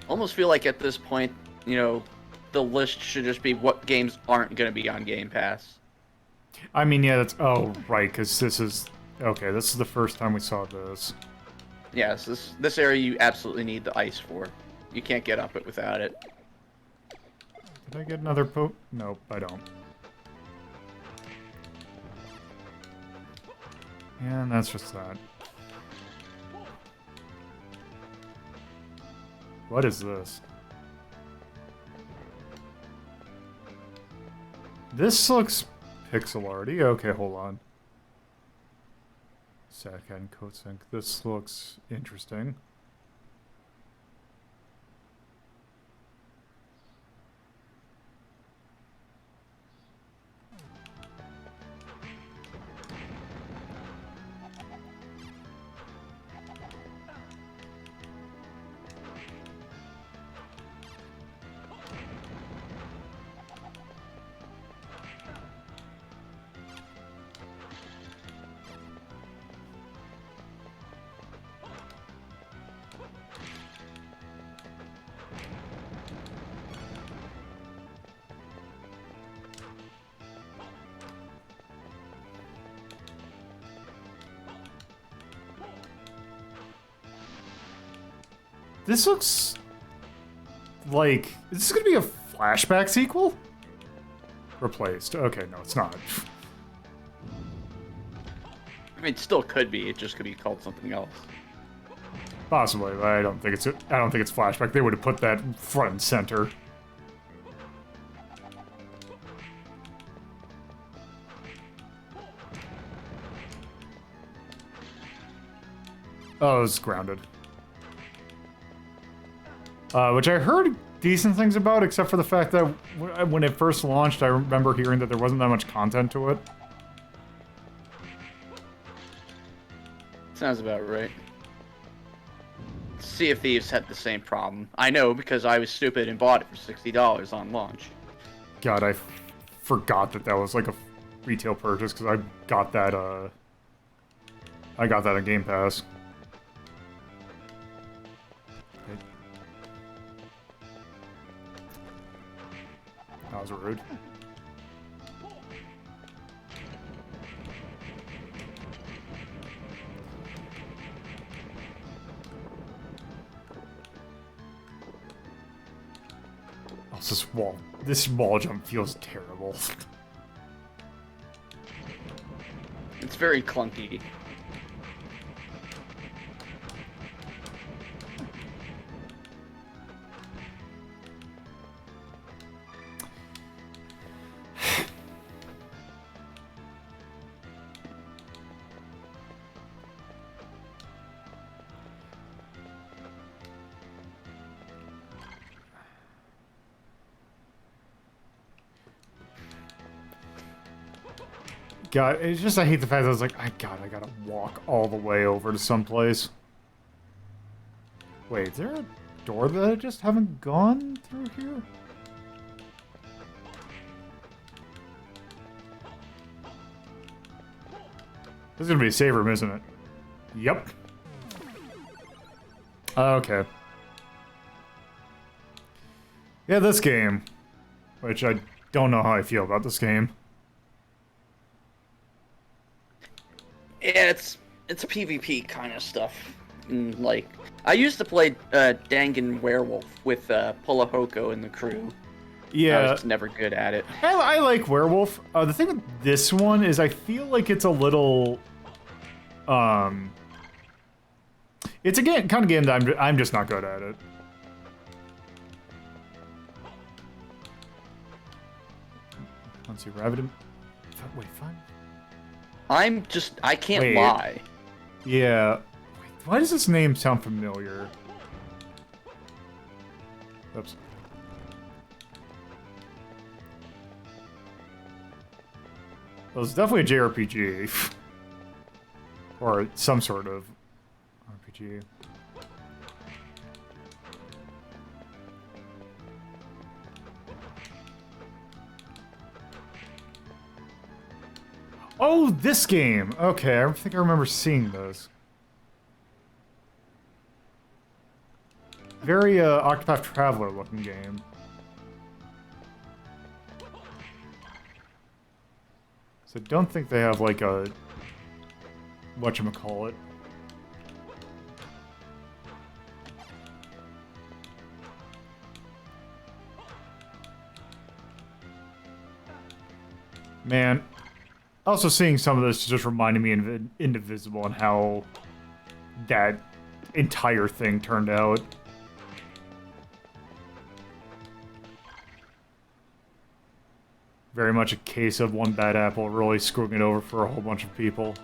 Almost feel like at this point, you know, the list should just be what games aren't going to be on Game Pass. I mean, yeah, that's... Oh, right, because this is... Okay, this is the first time we saw this. Yes, this area you absolutely need the ice for. You can't get up it without it. Did I get another poke? Nope, I don't. And that's just that. What is this? This looks pixel arty. Okay, hold on. Second coat sync. This looks interesting. This looks like... Is this going to be a flashback sequel? Replaced. Okay, no, it's not. I mean, it still could be. It just could be called something else. Possibly, but I don't think it's flashback. They would have put that front and center. Oh, it's grounded. Which I heard decent things about, except for the fact that when it first launched, I remember hearing that there wasn't that much content to it. Sounds about right. Sea of Thieves had the same problem. I know because I was stupid and bought it for $60 on launch. God, I forgot that was like a retail purchase because I got that on Game Pass. That was rude. This wall jump feels terrible. It's very clunky. God, it's just I hate the fact that I was like, I gotta walk all the way over to someplace. Wait, is there a door that I just haven't gone through here? This is gonna be a save room, isn't it? Yep. Okay. Yeah, this game. Which I don't know how I feel about this game. Yeah, it's PvP kind of stuff. Like, I used to play Dangan Werewolf with Polahoko and the crew. Yeah. I was just never good at it. I like Werewolf. The thing with this one is I feel like it's a little... It's a kind of game that I'm just not good at it. Let's see, Rabbit... Wait, fine. I can't lie. Yeah. Wait, why does this name sound familiar? Oops. Well, it's definitely a JRPG. Or some sort of RPG. Oh, this game! Okay, I think I remember seeing this. Very, Octopath Traveler looking game. So I don't think they have, like, a... whatchamacallit. Man. Also seeing some of this just reminded me of Indivisible and how that entire thing turned out. Very much a case of one bad apple really screwing it over for a whole bunch of people.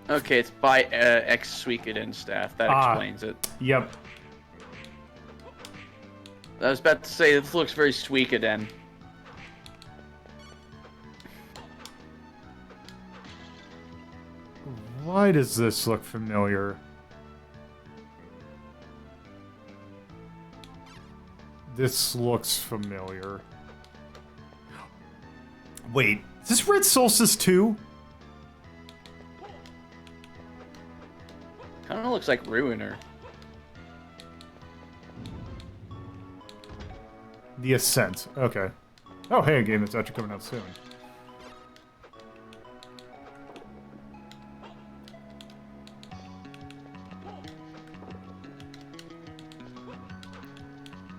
Okay, it's by ex-Suikoden staff. That explains it. Yep. I was about to say, this looks very Suikoden. Why does this look familiar? This looks familiar. Wait, is this Red Solstice 2? Kind of looks like Ruiner. The Ascent. Okay. Oh, hey, a game that's actually coming out soon.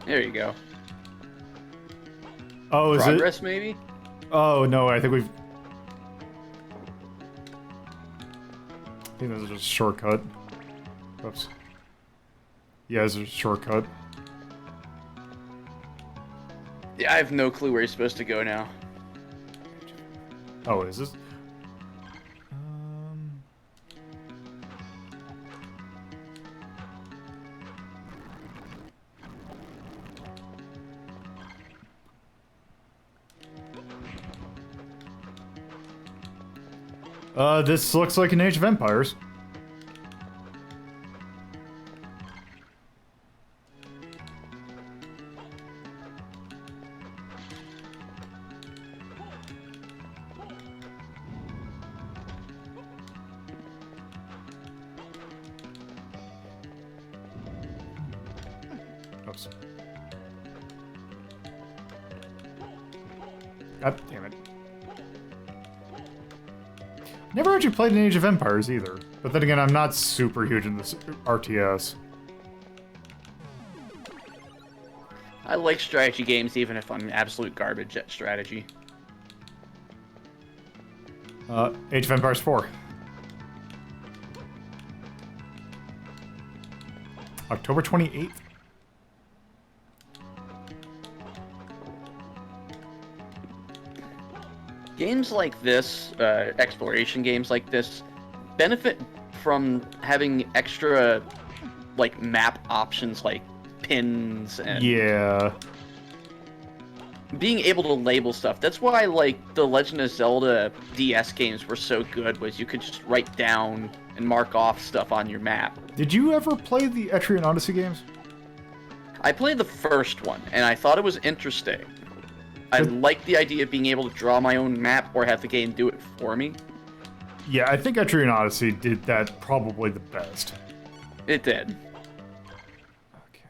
There you go. Oh, is Progress, maybe? Oh, no, I think we've... I think this is just a shortcut. Oops. Yeah, this is a shortcut. Yeah, I have no clue where you're supposed to go now. Oh, is this? This looks like an Age of Empires. Oops. God damn it. Never actually played an Age of Empires either. But then again, I'm not super huge in this RTS. I like strategy games even if I'm absolute garbage at strategy. Age of Empires 4. October 28th. Games like this, exploration games like this, benefit from having extra, like, map options like pins and Yeah. being able to label stuff. That's why, like, the Legend of Zelda DS games were so good, was you could just write down and mark off stuff on your map. Did you ever play the Etrian Odyssey games? I played the first one, and I thought it was interesting. I liked the idea of being able to draw my own map or have the game do it for me. Yeah, I think Etrian Odyssey did that probably the best. It did. Okay.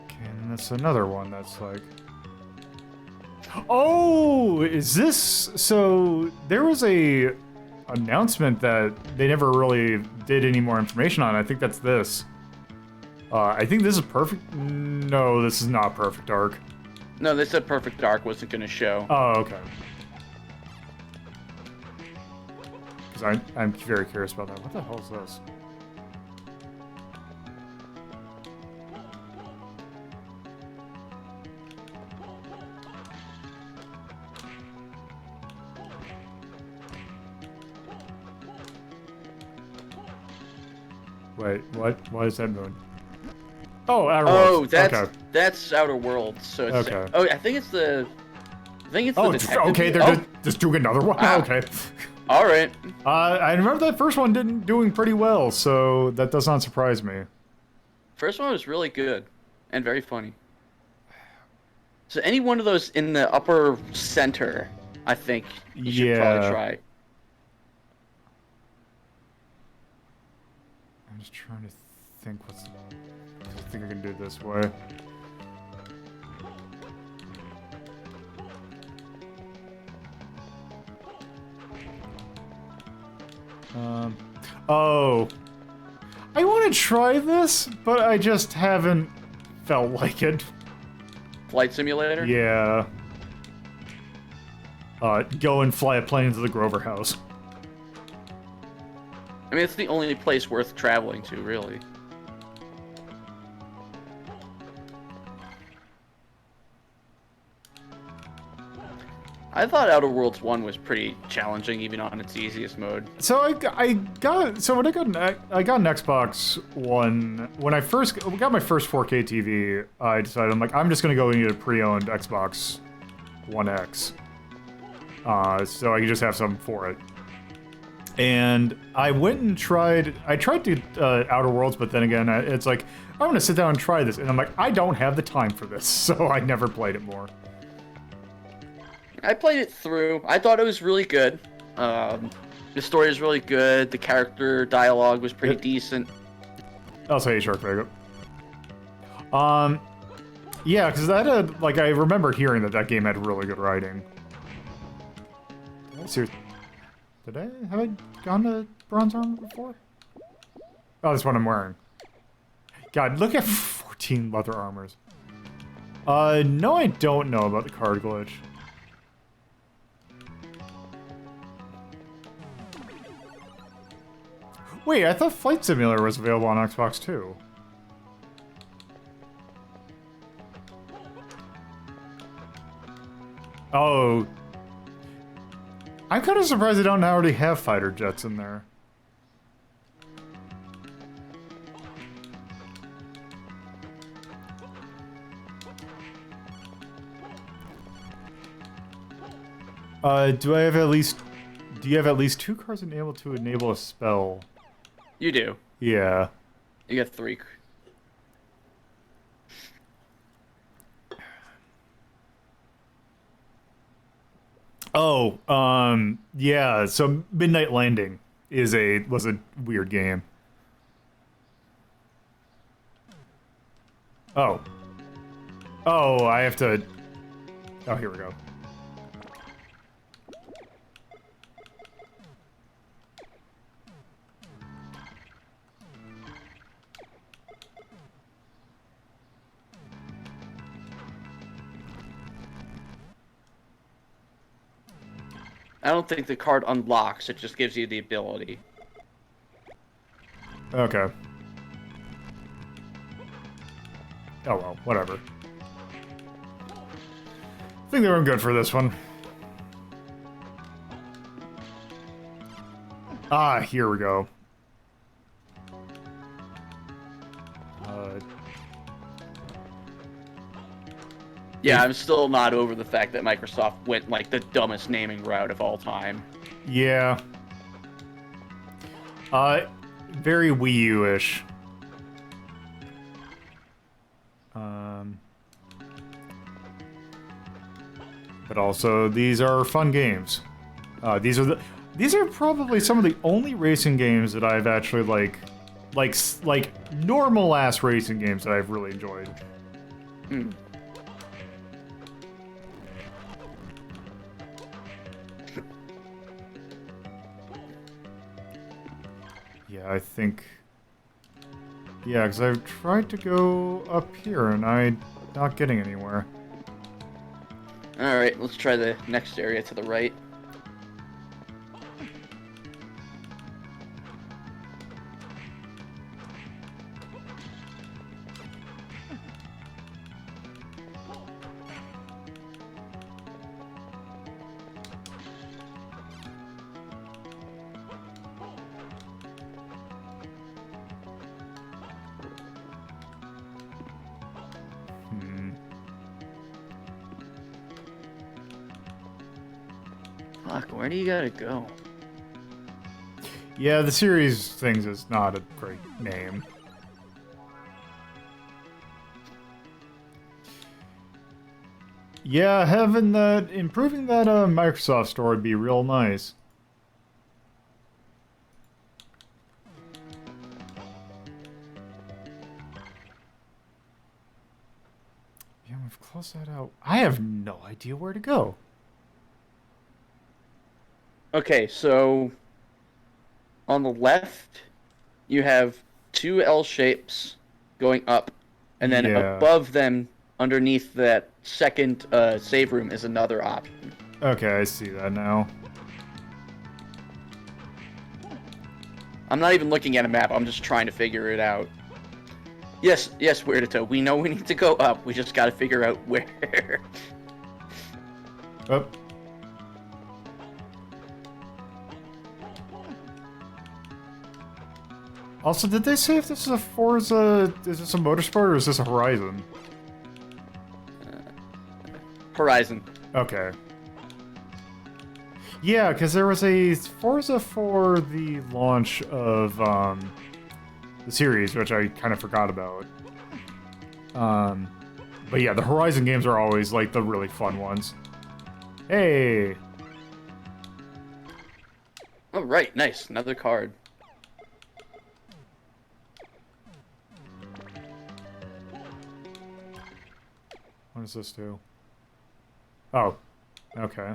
Okay, and that's another one that's like... Oh, is this... So, there was a announcement that they never really did any more information on. I think that's this. I think this is Perfect... No, this is not Perfect Dark. No, they said Perfect Dark wasn't going to show. Oh, okay. Because I'm very curious about that. What the hell is this? Wait, what? Why is that moon? Oh, Outer Worlds. Oh, that's Outer Worlds. So it's Okay. Oh, I think it's the detective. Okay, they're just doing another one. Wow. Okay. All right. I remember that first one doing pretty well, so that does not surprise me. First one was really good and very funny. So any one of those in the upper center, I think you should probably try. I'm just trying to think I think I can do it this way. Oh. I want to try this, but I just haven't felt like it. Flight Simulator? Yeah. Go and fly a plane into the Grover house. I mean, it's the only place worth traveling to, really. I thought Outer Worlds 1 was pretty challenging, even on its easiest mode. So when I got an Xbox One, when I first got my first 4K TV, I decided I'm just gonna go and get a pre-owned Xbox One X, so I can just have something for it. And I went and tried to Outer Worlds, but then again, it's like I'm gonna sit down and try this, and I'm like, I don't have the time for this, so I never played it more. I played it through. I thought it was really good. The story is really good. The character dialogue was pretty decent. I'll say Shark Vega. Yeah, because that had, like, I remember hearing that game had really good writing. Have I gone to bronze armor before? Oh, that's what I'm wearing. God, look at 14 leather armors. No, I don't know about the card glitch. Wait, I thought Flight Simulator was available on Xbox too. Oh. I'm kind of surprised they don't already have fighter jets in there. Do you have at least 2 cards enabled to enable a spell? You do. Yeah. You got 3. Oh, yeah, so Midnight Landing was a weird game. Oh. Oh, I have to... Oh, here we go. I don't think the card unlocks. It just gives you the ability. Okay. Oh well, whatever. I think they were good for this one. Ah, here we go. Yeah, I'm still not over the fact that Microsoft went like the dumbest naming route of all time. Yeah. Very Wii U-ish. But also, these are fun games. These are probably some of the only racing games that I've actually like normal ass racing games that I've really enjoyed. Hmm. Yeah, I think... Yeah, because I've tried to go up here, and I'm not getting anywhere. Alright, let's try the next area to the right. Fuck, where do you gotta go? Yeah, the series things is not a great name. Yeah, improving that Microsoft store would be real nice. Yeah, we've closed that out. I have no idea where to go. Okay, so on the left, you have two L shapes going up, and then Yeah. above them, underneath that second save room, is another option. Okay, I see that now. I'm not even looking at a map, I'm just trying to figure it out. Yes, Weirdito, we know we need to go up, we just gotta figure out where. Oh. Also, did they say if this is a Forza, is this a Motorsport or is this a Horizon? Horizon. Okay. Yeah, because there was a Forza for the launch of the series, which I kind of forgot about. But yeah, the Horizon games are always like the really fun ones. Hey! Oh, right, nice, another card. What does this do? Oh, okay.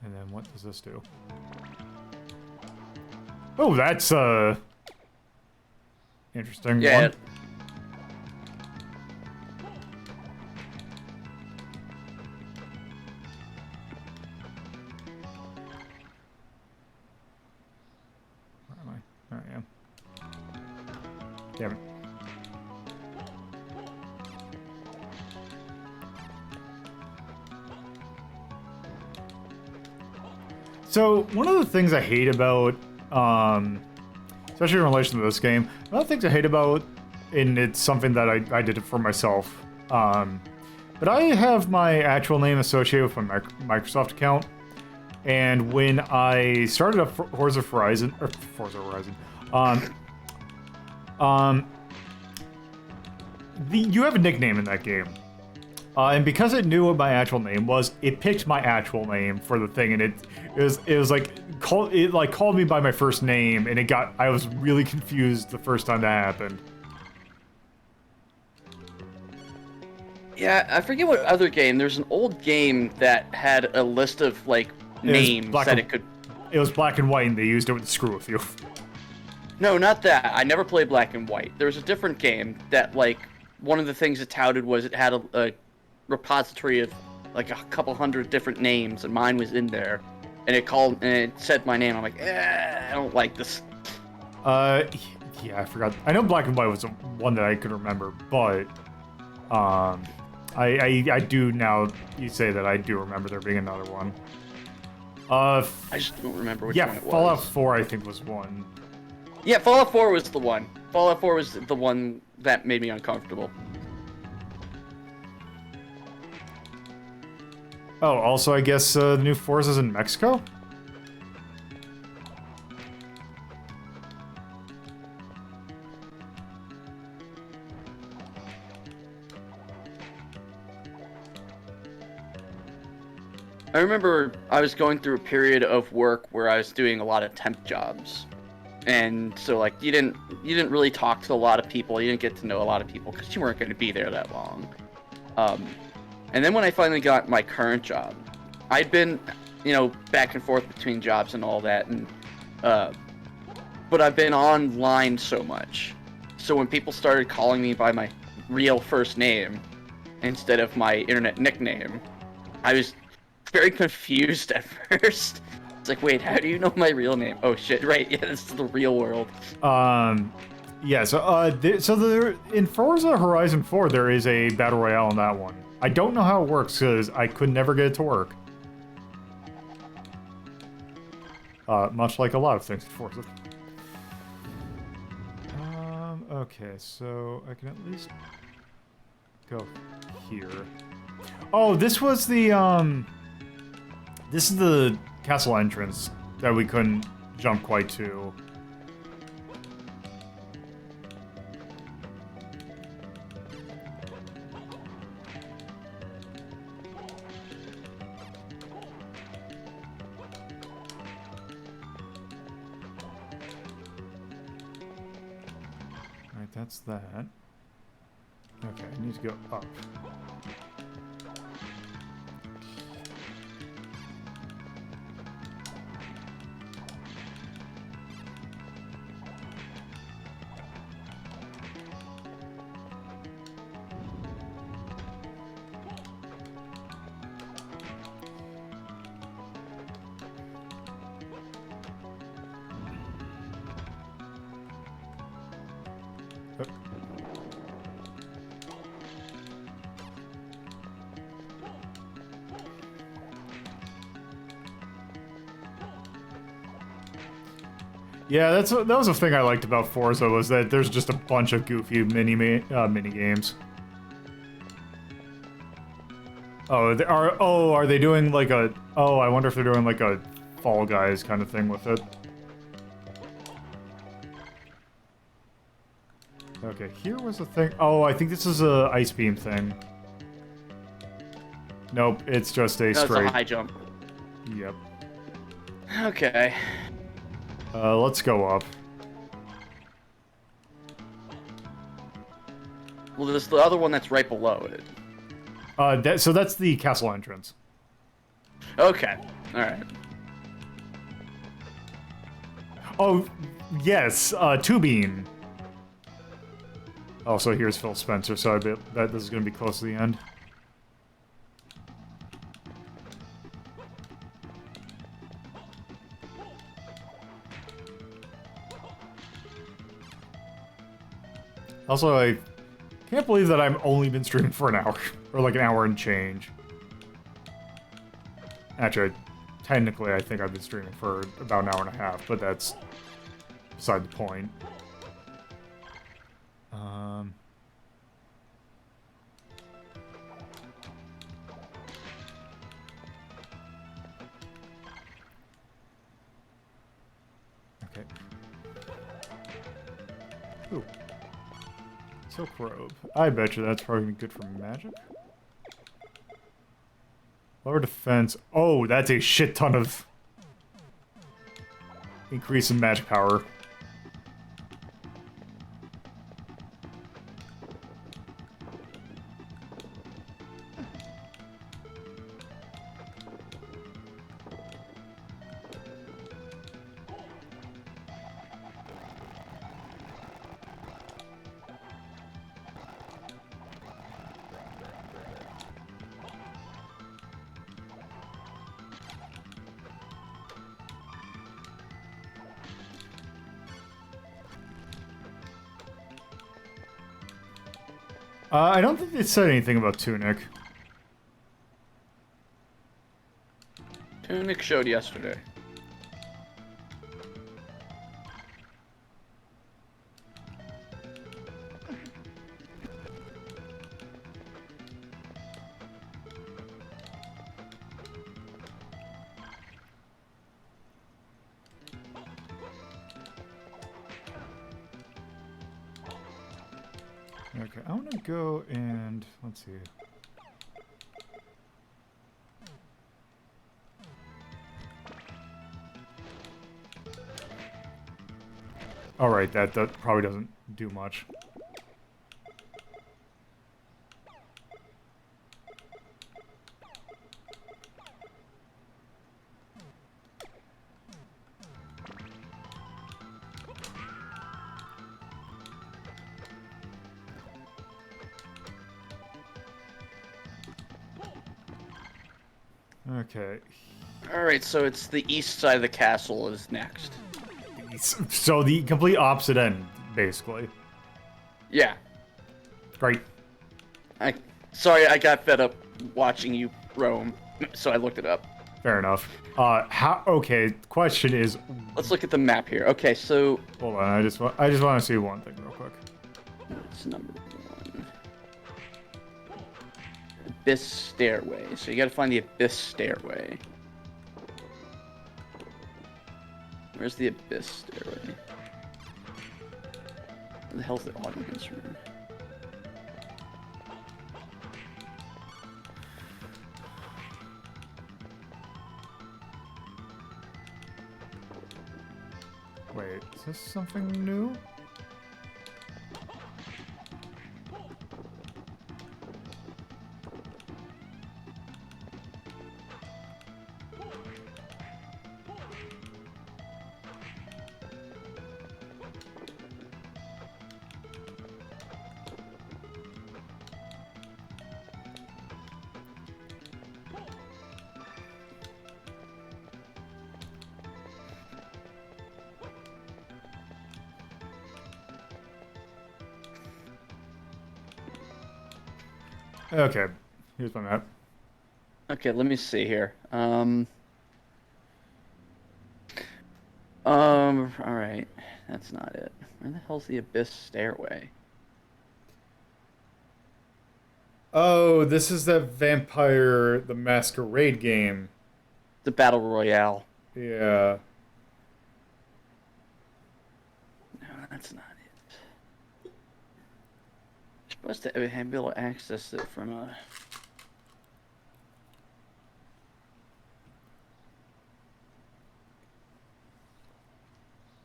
And then what does this do? Oh, that's interesting Yeah. one. Where am I? There I am. Damn it. So, one of the things I hate about, especially in relation to this game, one of the things I hate about, and it's something that I did it for myself, but I have my actual name associated with my Microsoft account, and when I started up Forza Horizon, you have a nickname in that game. And because it knew what my actual name was, it picked my actual name for the thing, and it was like called me by my first name, and I was really confused the first time that happened. Yeah, I forget what other game. There's an old game that had a list of like names that it could. It was black and white, and they used it to screw with you. No, not that. I never played Black and White. There was a different game that like one of the things it touted was it had repository of like a couple hundred different names, and mine was in there, and it said my name. I'm like, I don't like this. Yeah, I forgot. I know Black and White was the one that I could remember, but I do now. You say that, I do remember there being another one. I just don't remember which one it was. Fallout 4 I think was one. Yeah, Fallout 4 was the one. Fallout 4 was the one that made me uncomfortable. Oh, also I guess the new Forza's in Mexico? I remember I was going through a period of work where I was doing a lot of temp jobs. And so like you didn't really talk to a lot of people, you didn't get to know a lot of people because you weren't going to be there that long. And then when I finally got my current job, I'd been, back and forth between jobs and all that, and but I've been online so much. So when people started calling me by my real first name instead of my internet nickname, I was very confused at first. It's like, wait, how do you know my real name? Oh shit, right, yeah, this is the real world. Yeah, so in Forza Horizon 4, there is a Battle Royale in that one. I don't know how it works, because I could never get it to work. Much like a lot of things in Forza. Okay, so I can at least go here. Oh, this was the, this is the castle entrance that we couldn't jump quite to. Alright, that's that. Okay, I need to go up. Yeah, that was a thing I liked about Forza, was that there's just a bunch of goofy mini games. Oh, are they doing like a? Oh, I wonder if they're doing like a Fall Guys kind of thing with it. Okay, here was a thing. Oh, I think this is a ice beam thing. Nope, it's just a straight. That's a high jump. Yep. Okay. Let's go up. Well, there's the other one that's right below it. So that's the castle entrance. Okay. All right. Oh, yes, Tubing. Also, here's Phil Spencer, so I bet that this is going to be close to the end. Also, I can't believe that I've only been streaming for an hour, or like an hour and change. Actually, technically, I think I've been streaming for about an hour and a half, but that's beside the point. Okay. Ooh. Silk robe. I bet you that's probably gonna be good for magic. Lower defense. Oh, that's a shit ton of increase in magic power. I don't think they said anything about Tunic. Tunic showed yesterday. Okay, I want to go and let's see. All right, that probably doesn't do much. Okay. Alright, so it's the east side of the castle is next. So the complete opposite end, basically. Yeah. Great. Sorry, I got fed up watching you roam, so I looked it up. Fair enough. Okay, question is... Let's look at the map here. Okay, so... Hold on, I just want to see one thing real quick. It's number 1. Abyss Stairway. So you gotta find the Abyss Stairway. Where's the Abyss Stairway? Where the hell's the audience room? Wait, is this something new? Okay, here's my map. Okay, let me see here. Alright. That's not it. Where the hell's the Abyss Stairway? Oh, this is that Vampire the Masquerade game. The Battle Royale. Yeah. No, that's not it. You're supposed to be able to access it from a...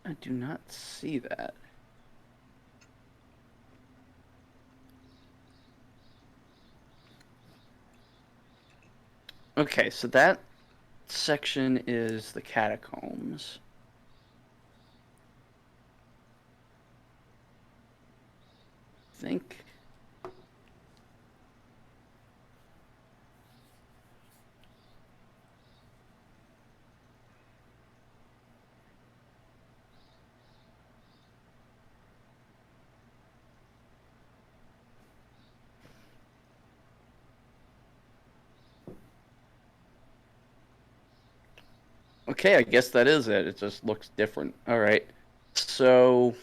I do not see that. Okay, so that section is the catacombs. I think. Okay, I guess that is it. It just looks different. All right. So,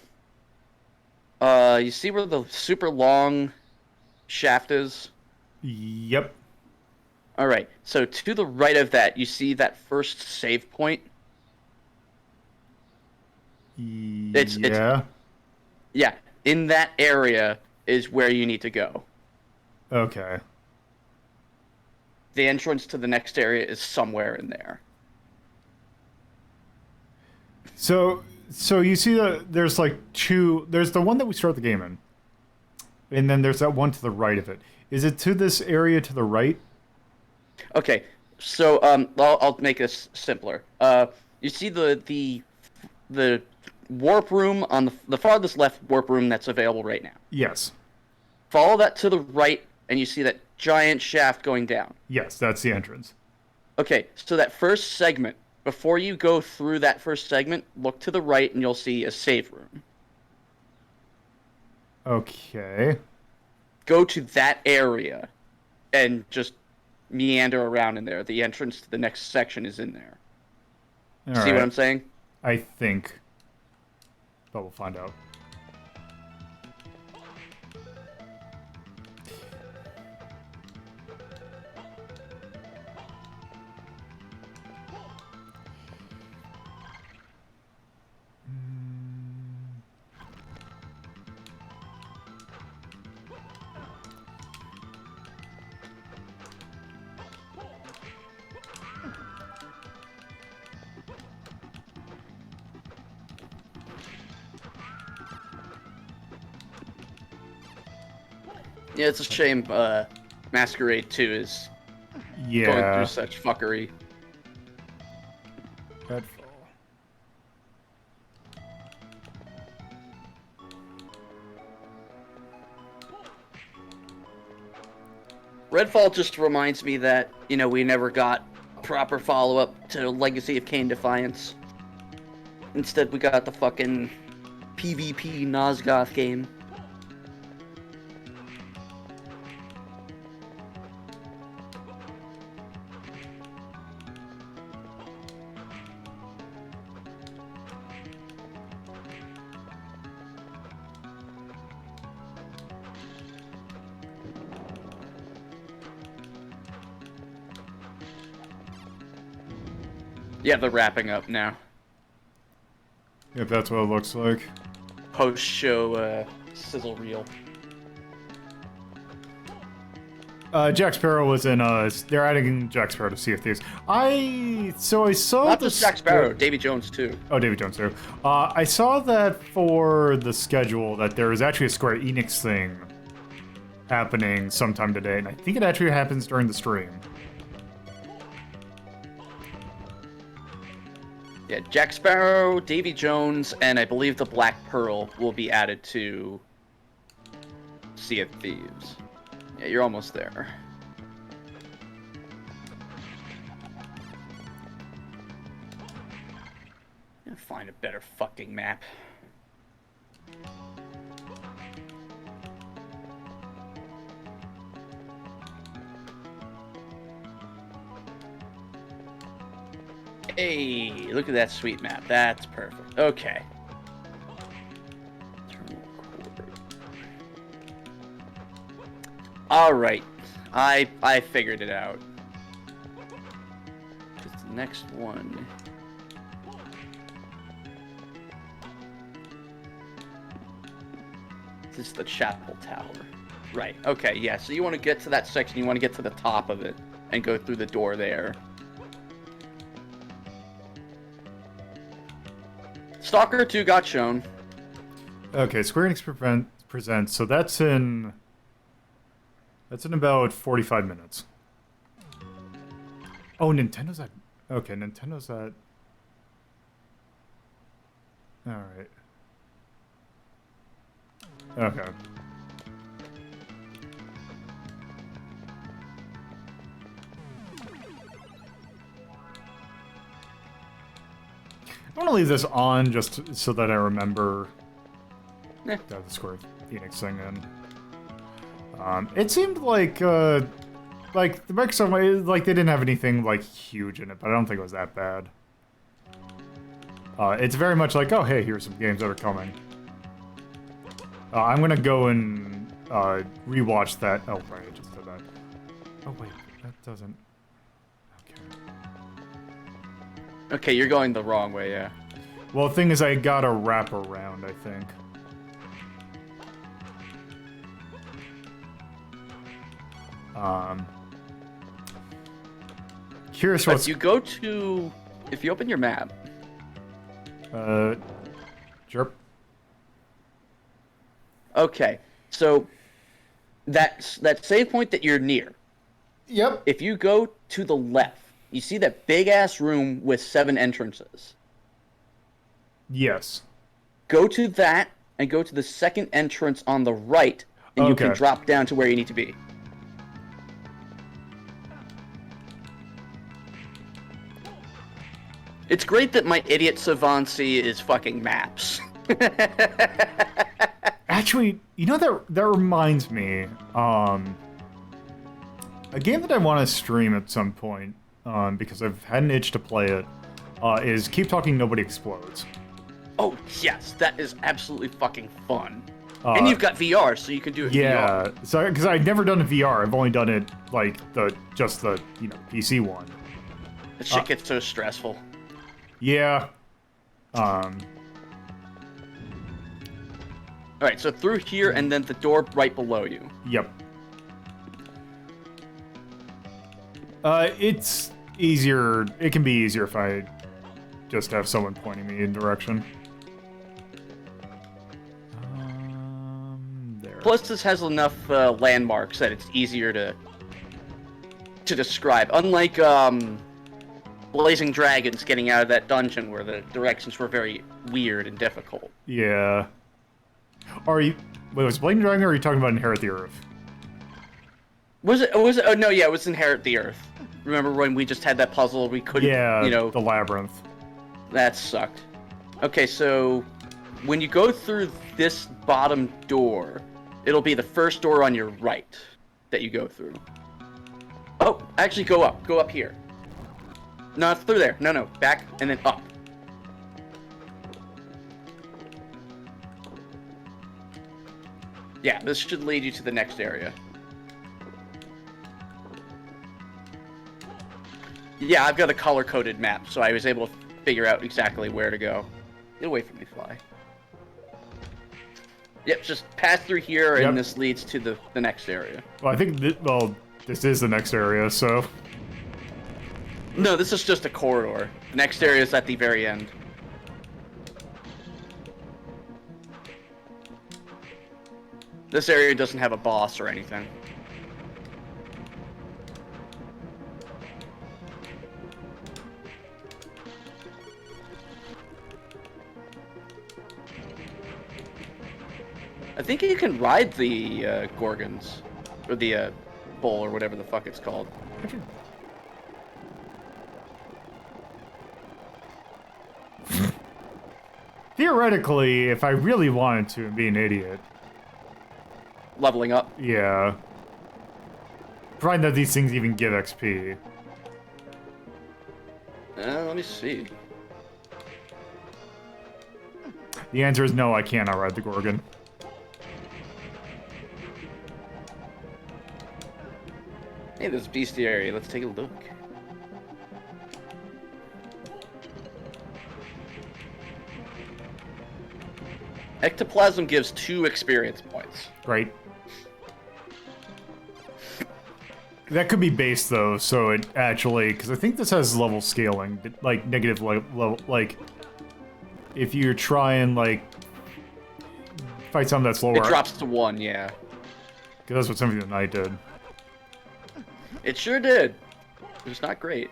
you see where the super long shaft is? Yep. All right. So to the right of that, you see that first save point? It's yeah. In that area is where you need to go. Okay. The entrance to the next area is somewhere in there. So you see that there's like two. There's the one that we start the game in, and then there's that one to the right of it. Is it to this area to the right? Okay, so I'll make this simpler. You see the warp room on the farthest left warp room that's available right now. Yes. Follow that to the right, and you see that giant shaft going down. Yes, that's the entrance. Okay, so that first segment. Before you go through that first segment, look to the right and you'll see a save room. Okay. go to that area and just meander around in there. The entrance to the next section is in there. All See right. what I'm saying? I think. But we'll find out. Yeah, it's a shame Masquerade 2 is going Yeah. through such fuckery. Redfall. Redfall just reminds me that, we never got a proper follow-up to Legacy of Kain Defiance. Instead, we got the fucking PvP Nosgoth game. Yeah, they're wrapping up now. If that's what it looks like. Post-show sizzle reel. Jack Sparrow was in. They're adding Jack Sparrow to Sea of Thieves. I saw Not the just Jack Sparrow, Davy Jones too. Oh, David Jones too. I saw that for the schedule that there is actually a Square Enix thing happening sometime today, and I think it actually happens during the stream. Yeah, Jack Sparrow, Davy Jones, and I believe the Black Pearl will be added to Sea of Thieves. Yeah, you're almost there. Find a better fucking map. Hey, look at that sweet map. That's perfect. Okay. All right, I figured it out. Just the next one. This is the Chapel Tower. Right. Okay. Yeah. So you want to get to that section. You want to get to the top of it and go through the door there. Stalker 2 got shown. Okay, Square Enix presents. So that's in about 45 minutes. Oh, Nintendo's at. Okay, Nintendo's at. All right. Okay. I want to leave this on just so that I remember the Square Enix thing in. It seemed like the Microsoft, like they didn't have anything like huge in it, but I don't think it was that bad. It's very much like, oh hey, here's some games that are coming. I'm gonna go and rewatch that. Oh right, I just did that. Oh wait, that doesn't. Okay, you're going the wrong way, yeah. Well, the thing is, I gotta wrap around, I think. Curious But what's... you go to... If you open your map... Sure. Okay, so... That save point that you're near... Yep. If you go to the left, you see that big-ass room with 7 entrances. Yes. Go to that, and go to the second entrance on the right, and you can drop down to where you need to be. It's great that my idiot savancy is fucking maps. Actually, you know, that reminds me. A game that I want to stream at some point, because I've had an itch to play it, is Keep Talking Nobody Explodes. Oh, yes, that is absolutely fucking fun. And you've got VR, so you can do it in VR. Yeah, so because I've never done it VR, I've only done it like just the PC one. That shit gets so stressful. Yeah. Alright, so through here and then the door right below you. Yep. It's easier. It can be easier if I just have someone pointing me in direction. There. Plus, this has enough landmarks that it's easier to describe. Unlike Blazing Dragons getting out of that dungeon where the directions were very weird and difficult. Yeah. Wait, was Blazing Dragon, or are you talking about Inherit the Earth? Was it? Oh no, yeah, it was Inherit the Earth. Remember when we just had that puzzle we couldn't, the labyrinth. That sucked. Okay, so when you go through this bottom door, it'll be the first door on your right that you go through. Oh, actually go up. Go up here. No, it's through there. No, back and then up. Yeah, this should lead you to the next area. Yeah, I've got a color-coded map, so I was able to figure out exactly where to go. Get away from me, fly. Yep, just pass through here, and this leads to the next area. Well, I think, this is the next area, so... No, this is just a corridor. The next area is at the very end. This area doesn't have a boss or anything. I think you can ride the Gorgons. Or the bull, or whatever the fuck it's called. Theoretically, if I really wanted to and be an idiot... Leveling up. Yeah. Provided that these things even give XP. Let me see. The answer is no, I cannot ride the Gorgon. Hey, there's bestiary. Let's take a look. Ectoplasm gives 2 experience points. Right. That could be base, though, so it actually... Because I think this has level scaling. Like, negative level... Like, if you try and, like... Fight something that's lower... It drops to 1, yeah. Because that's what Symphony of the Night did. It sure did. It was not great.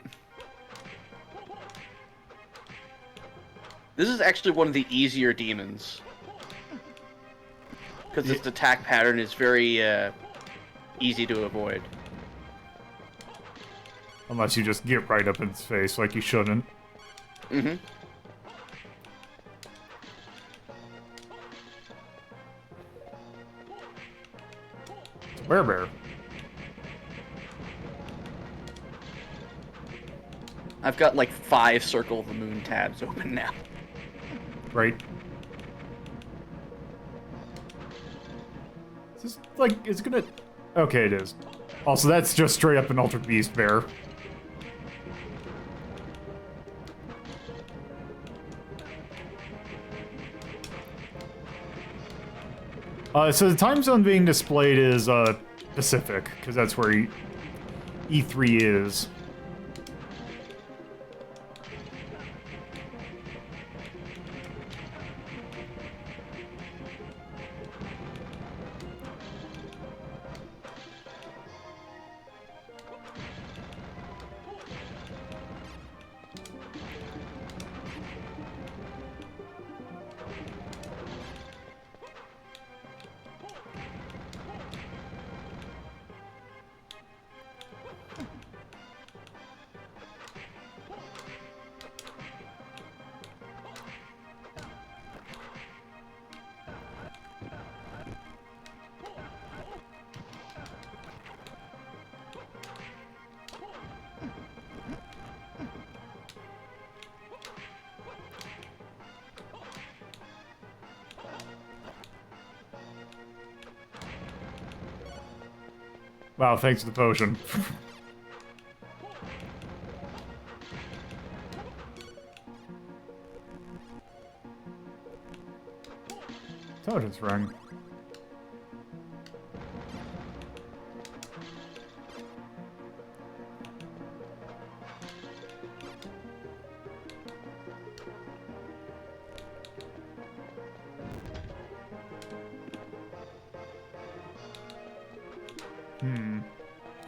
This is actually one of the easier demons. Because its attack pattern is very easy to avoid. Unless you just get right up in its face like you shouldn't. Mm-hmm. Bear. I've got like 5 Circle of the Moon tabs open now. Right. Is this, like, is it gonna... Okay, it is. Also, that's just straight up an Ultra Beast Bear. So the time zone being displayed is Pacific, because that's where E3 is. Wow, thanks to the potion. Intelligence ring.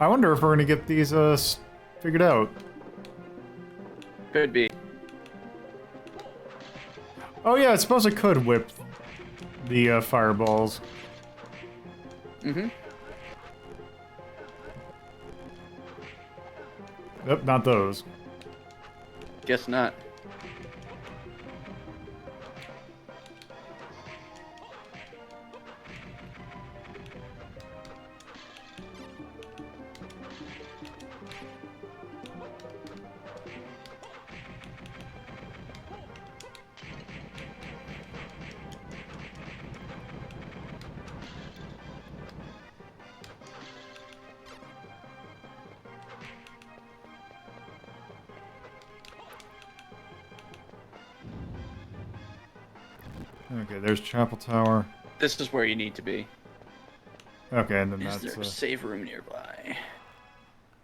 I wonder if we're gonna get these figured out. Could be. Oh yeah, I suppose I could whip the fireballs. Mm-hmm. Nope, not those. Guess not. Okay, there's Chapel Tower. This is where you need to be. Okay, and then Is that's there a save room nearby?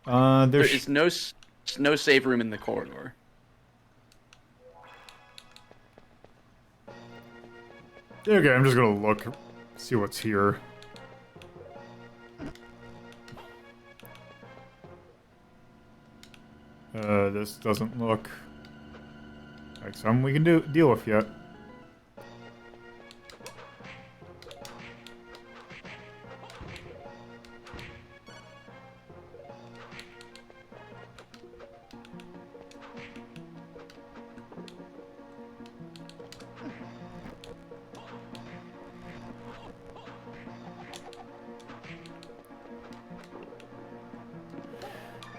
There there's is no save room in the corridor. okay. I'm just gonna look, see what's here. This doesn't look like something we can deal with yet.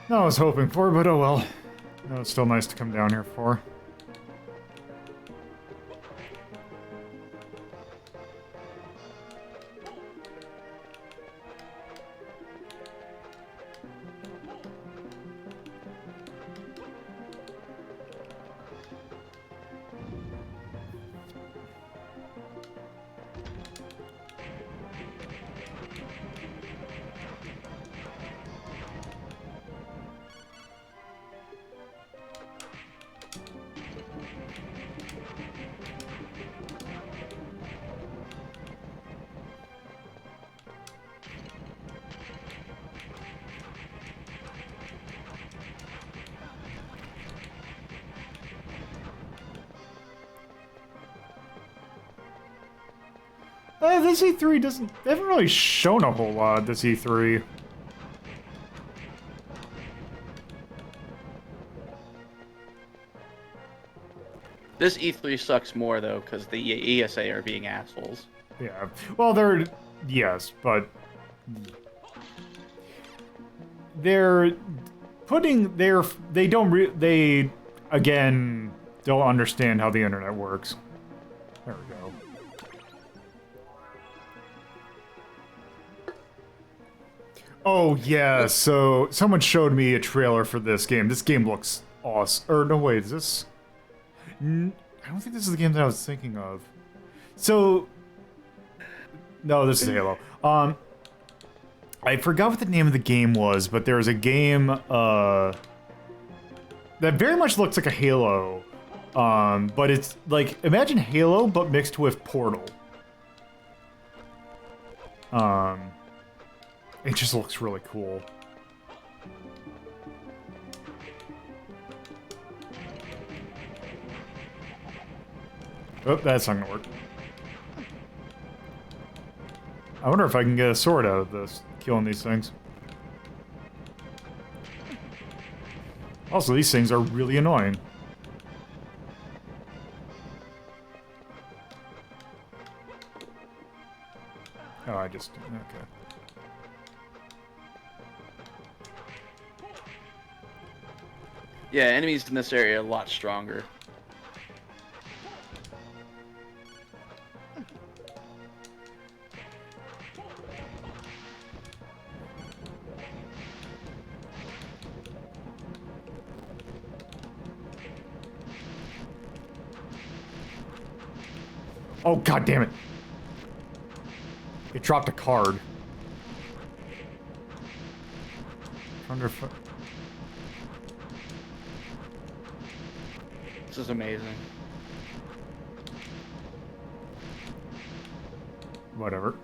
No, I was hoping for, but oh well. No, it's still nice to come down here for. This E3 doesn't... They haven't really shown a whole lot, this E3. This E3 sucks more, though, because the ESA are being assholes. Yeah. Well, they're... Yes, but... They're putting their... They don't... They, again, don't understand how the internet works. There we go. Oh, yeah, so someone showed me a trailer for this game. This game looks awesome. Or, no, wait, is this... I don't think this is the game that I was thinking of. So... No, this is Halo. I forgot what the name of the game was, but there was a game, that very much looks like a Halo. But it's, like, imagine Halo, but mixed with Portal. It just looks really cool. Oh, that's not gonna work. I wonder if I can get a sword out of this, killing these things. Also, these things are really annoying. Oh, I just... Okay. Yeah, enemies in this area are a lot stronger. Oh, god damn it. It dropped a card. This is amazing. Whatever.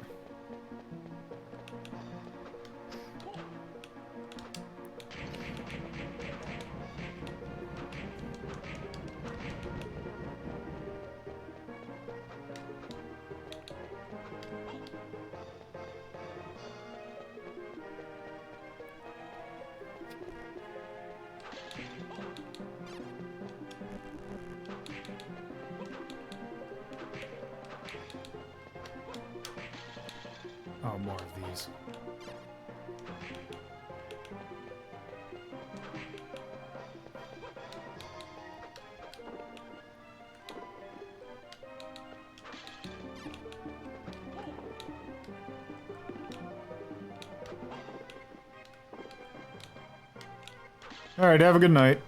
Oh, more of these. All right, have a good night.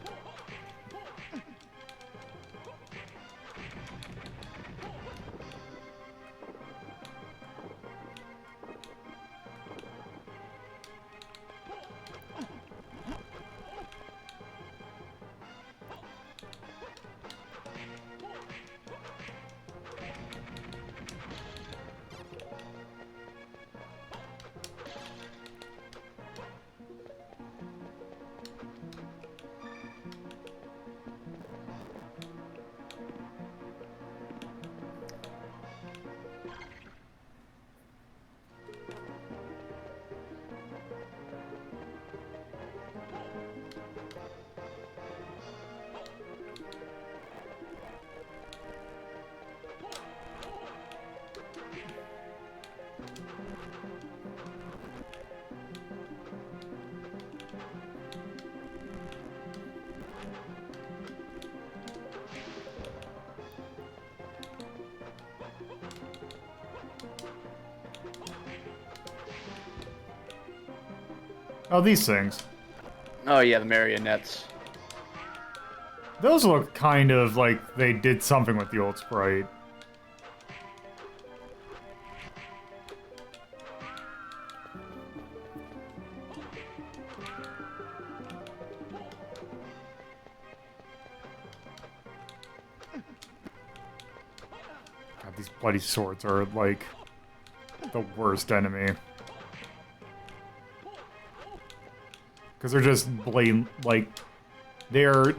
Oh, these things. Oh yeah, the marionettes. Those look kind of like they did something with the old sprite. God, these bloody swords are like the worst enemy. Because they're just blatant, like, they're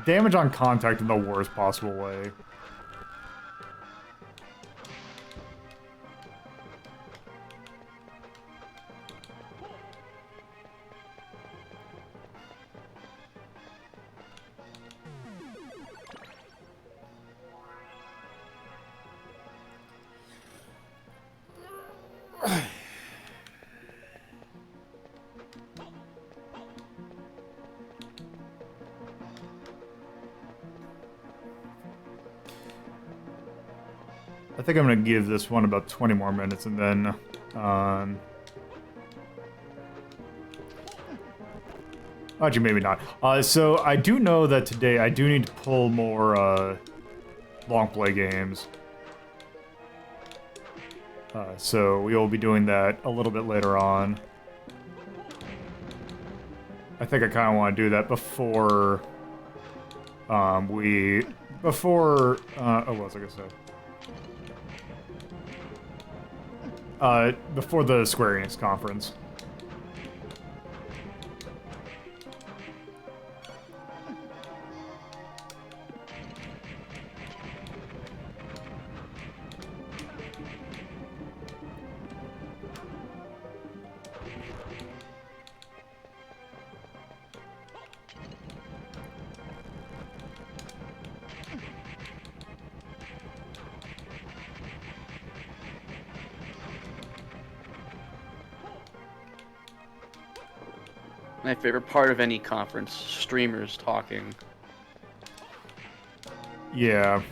damage on contact in the worst possible way. I think I'm gonna give this one about 20 more minutes and then, actually, maybe not. So I do know that today I do need to pull more, long play games. So we will be doing that a little bit later on. I think I kind of want to do that before, oh, what was I gonna say? Before the Square Enix conference. My favorite part of any conference, streamers talking. Yeah.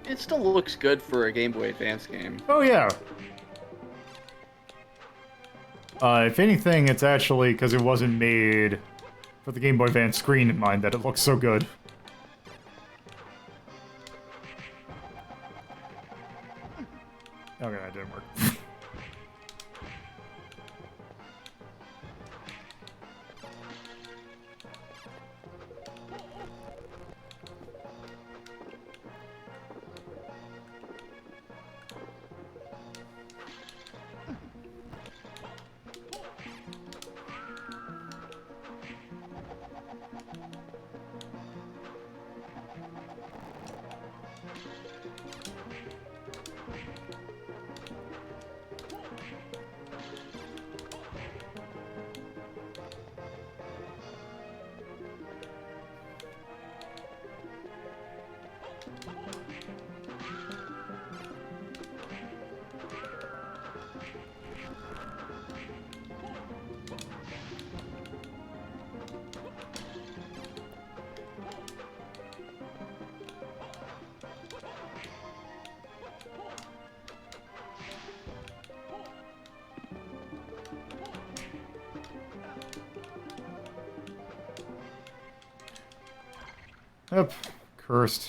It still looks good for a Game Boy Advance game. Oh, yeah. If anything, it's actually because it wasn't made for the Game Boy Advance screen in mind that it looks so good. Okay, that didn't work. Yep, cursed.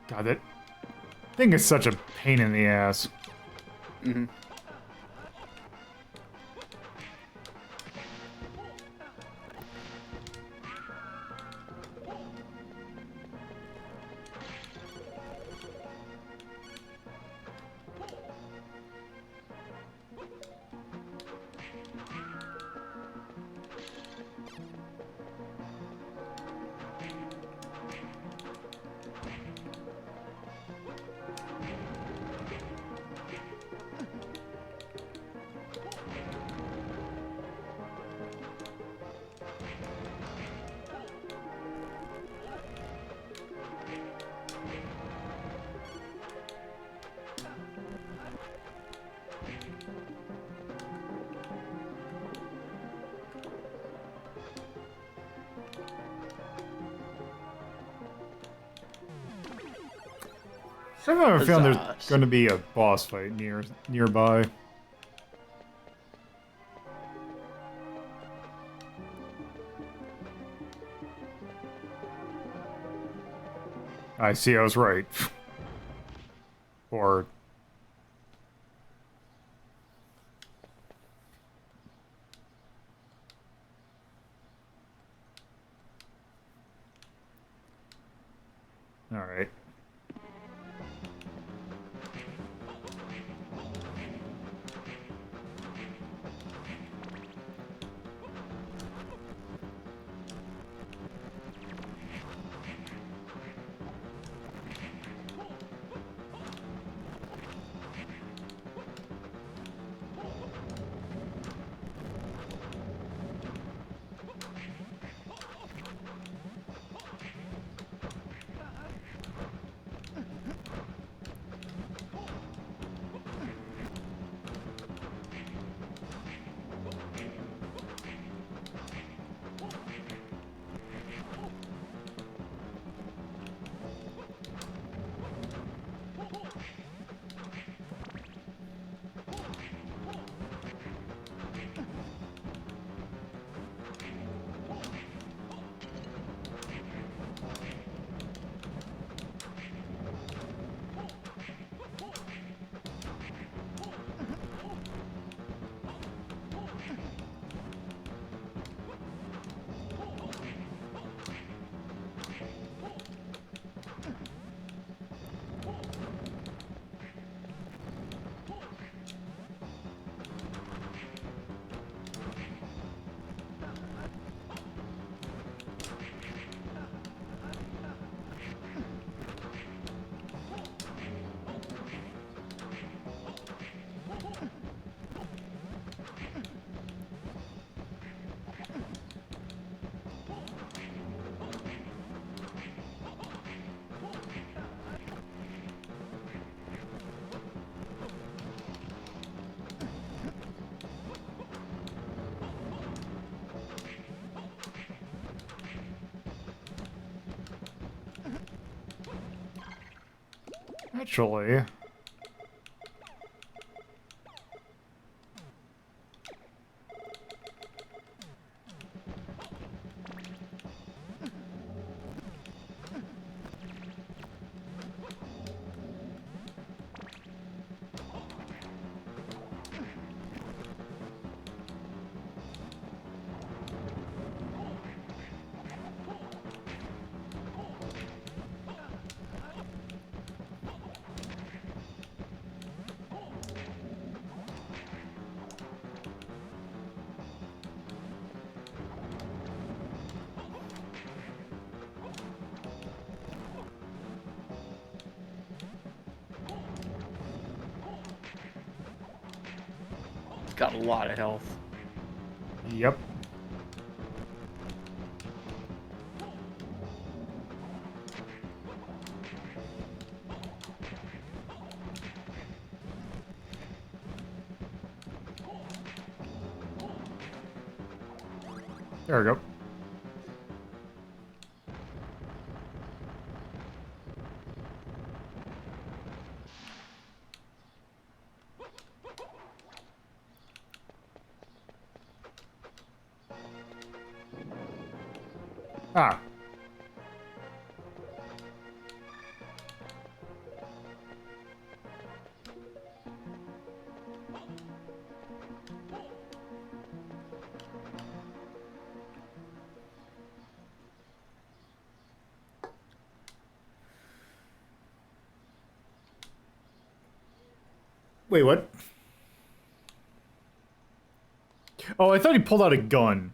God, that thing is such a pain in the ass. Mm-hmm. Somehow I found Huzzah. there's going to be a boss fight nearby. I see, I was right. Or... Alright. Actually... Got a lot of health. Yep. There we go. Ah. Wait, what? Oh, I thought he pulled out a gun.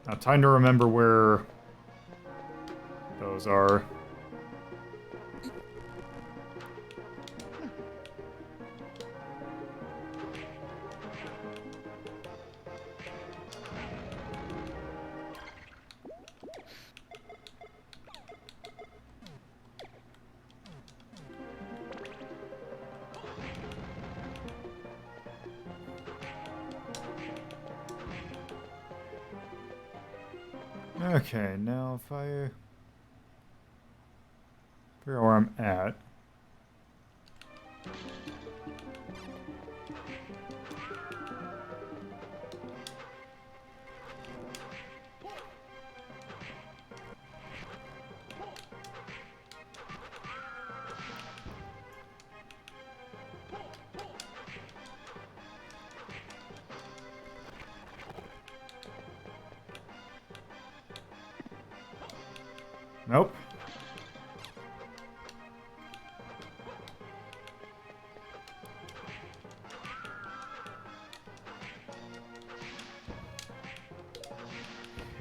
Now, time to remember where those are. Okay, now if I figure out where I'm at. Nope.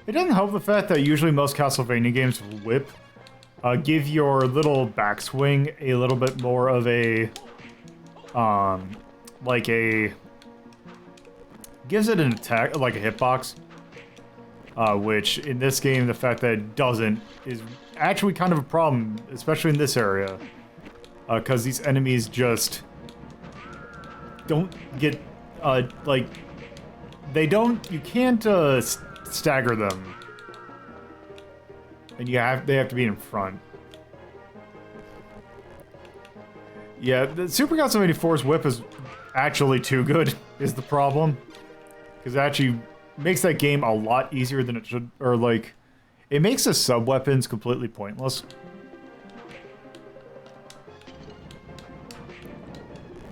It doesn't help the fact that usually most Castlevania games with whip give your little backswing a little bit more of a, like a, gives it an attack, like a hitbox. Which in this game, the fact that it doesn't is actually kind of a problem, especially in this area. Because these enemies just don't get, like, they don't, you can't stagger them. And they have to be in front. Yeah, the Super Castlevania 4's whip is actually too good, is the problem. Because it actually makes that game a lot easier than it should, or like, it makes the sub-weapons completely pointless.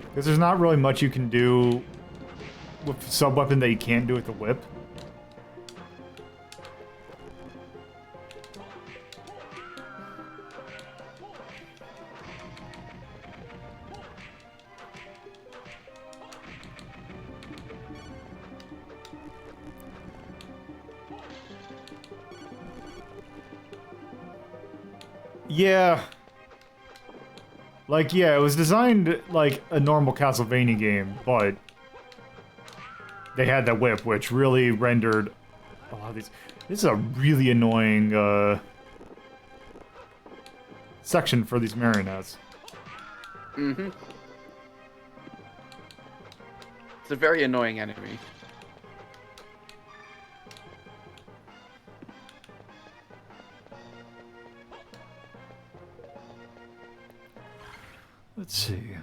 Because there's not really much you can do with sub-weapon that you can't do with the whip. Yeah. Like, yeah, it was designed like a normal Castlevania game, but they had that whip, which really rendered a lot of these. This is a really annoying section for these marionettes. Mm-hmm. It's a very annoying enemy. Let's see.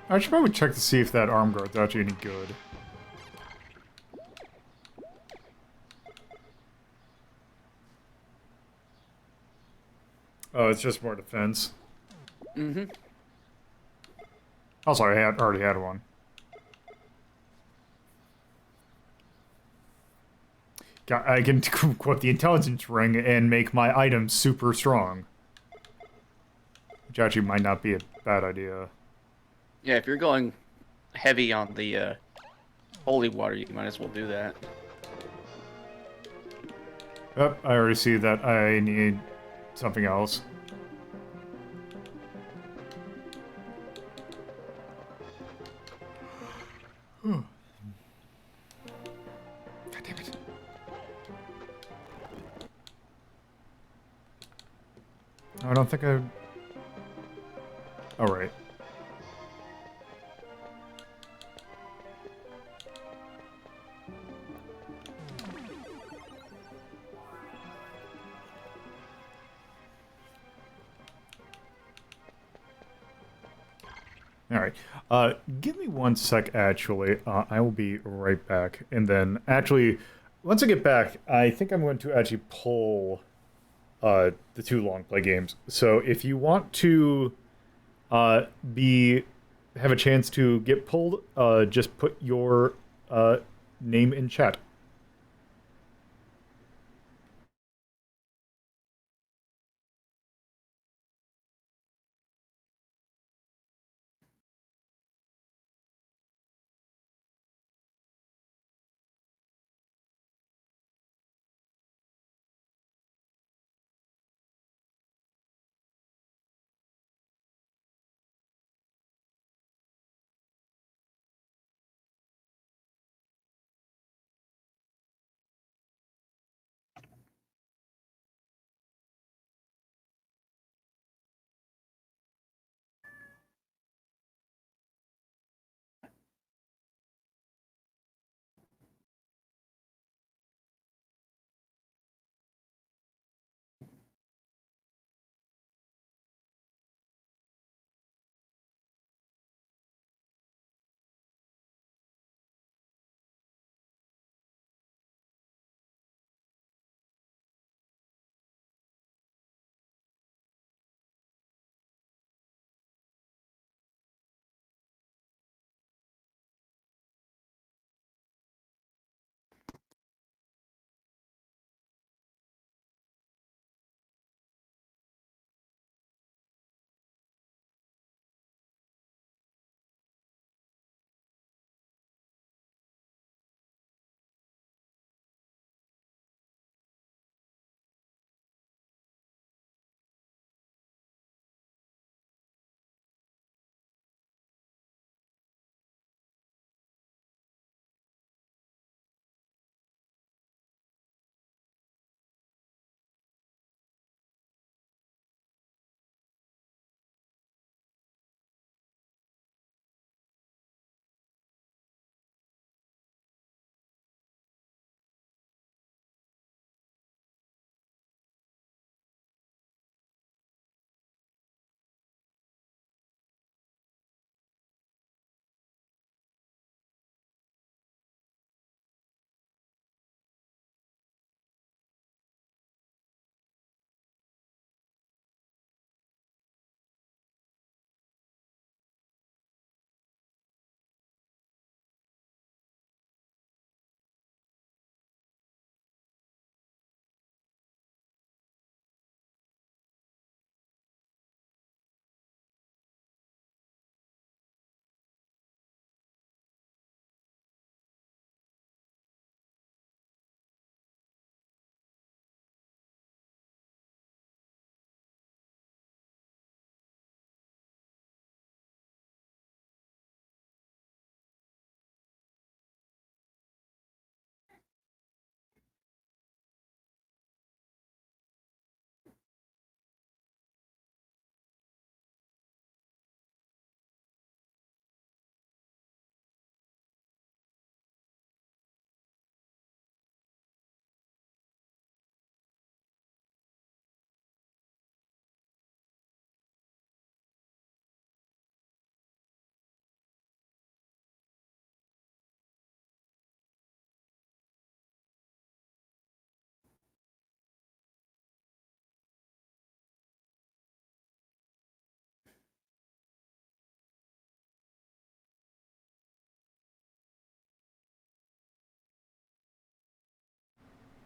I should probably check to see if that arm guard's actually any good. Oh, it's just more defense. Mm-hmm. Also, I already had one. I can equip the intelligence ring and make my items super strong. Which actually might not be a bad idea. Yeah, if you're going heavy on the holy water, you might as well do that. Yep, I already see that I need something else. God damn it. I don't think I... Oh, right. Alright. Give me one sec, actually. I will be right back. And then, actually, once I get back, I think I'm going to actually pull the two long play games. So if you want to be have a chance to get pulled, just put your name in chat.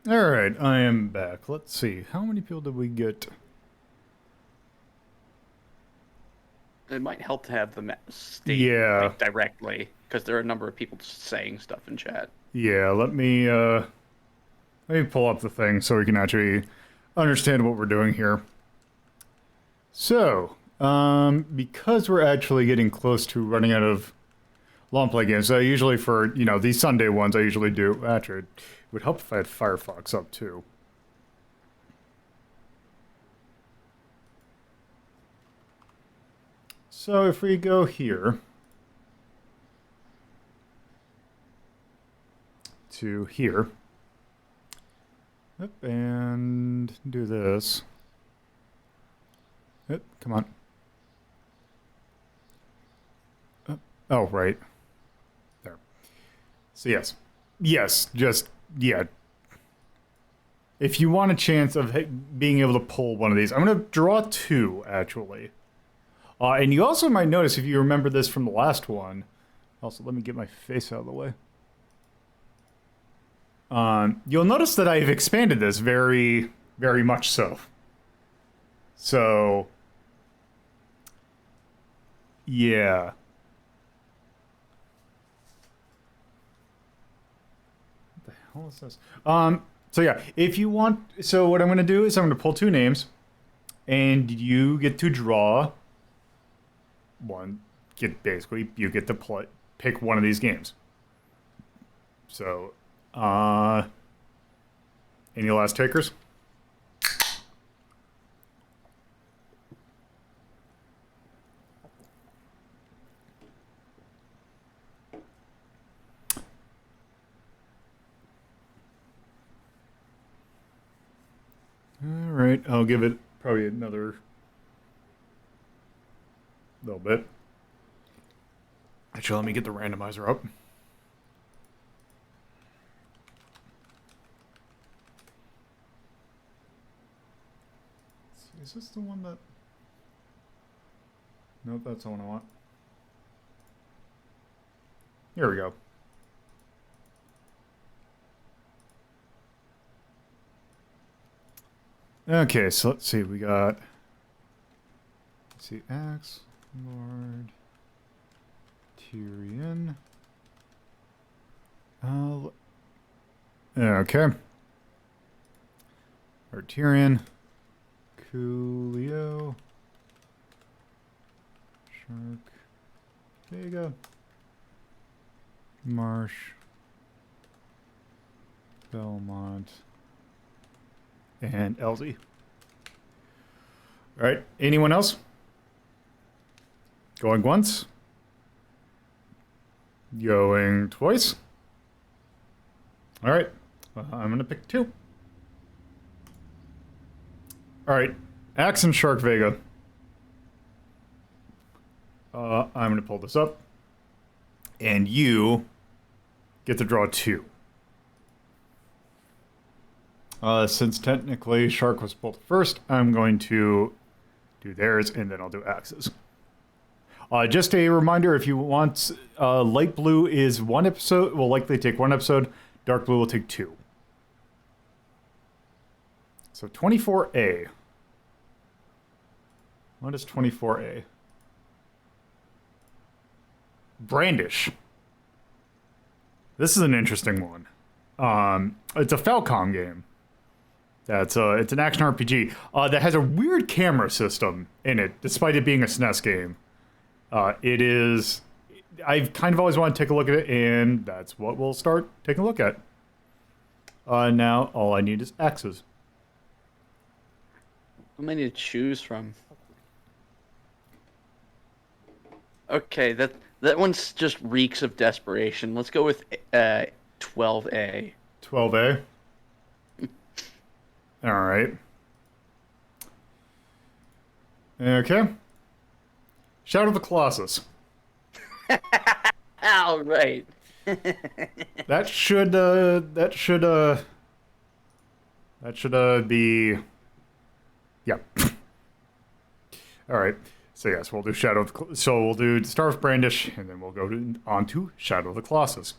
Alright, I am back. Let's see. How many people did we get? It might help to have them state Yeah. like directly, because there are a number of people just saying stuff in chat. Yeah, let me pull up the thing so we can actually understand what we're doing here. So, because we're actually getting close to running out of long play games, I usually for, these Sunday ones, I usually do. Actually, it would help if I had Firefox up too. So if we go here to here, yep, and do this. Yep, come on. Oh, right. There. So yes. Yes, just, yeah. If you want a chance of being able to pull one of these, I'm going to draw two, actually. And you also might notice, if you remember this from the last one, also let me get my face out of the way. You'll notice that I've expanded this very, very much so. So, yeah. What the hell is this? So yeah, if you want, so what I'm going to do is I'm going to pull two names, and you get to draw one. Basically, you get to pick one of these games. So, any last takers? All right, I'll give it probably another little bit. Actually, let me get the randomizer up. Is this the one that... Nope, that's the one I want. Here we go. Okay, so let's see, we got... Let's see, Axe, Lord, Tyrion. Okay. Or Tyrion, Coolio, Shark, Vega, Marsh, Belmont, and Elsie. All right, anyone else? Going once? Going twice? All right, I'm gonna pick two. All right, Axe and Shark Vega. I'm gonna pull this up, and you get to draw two. Since technically Shark was pulled first, I'm going to do theirs, and then I'll do Axe's. Just a reminder, if you want, light blue is one episode, will likely take one episode, dark blue will take two. So 24A. What is 24A? Brandish. This is an interesting one. It's a Falcom game. It's an action RPG that has a weird camera system in it, despite it being a SNES game. It is... I've kind of always wanted to take a look at it, and that's what we'll start taking a look at. Now, all I need is axes. How many to choose from? Okay, that one's just reeks of desperation. Let's go with 12A. 12A? Alright. Okay. Shadow of the Colossus. All right. That should be... Yeah. Alright. So yes, we'll do so we'll do Star of Brandish, and then we'll go on to Shadow of the Colossus.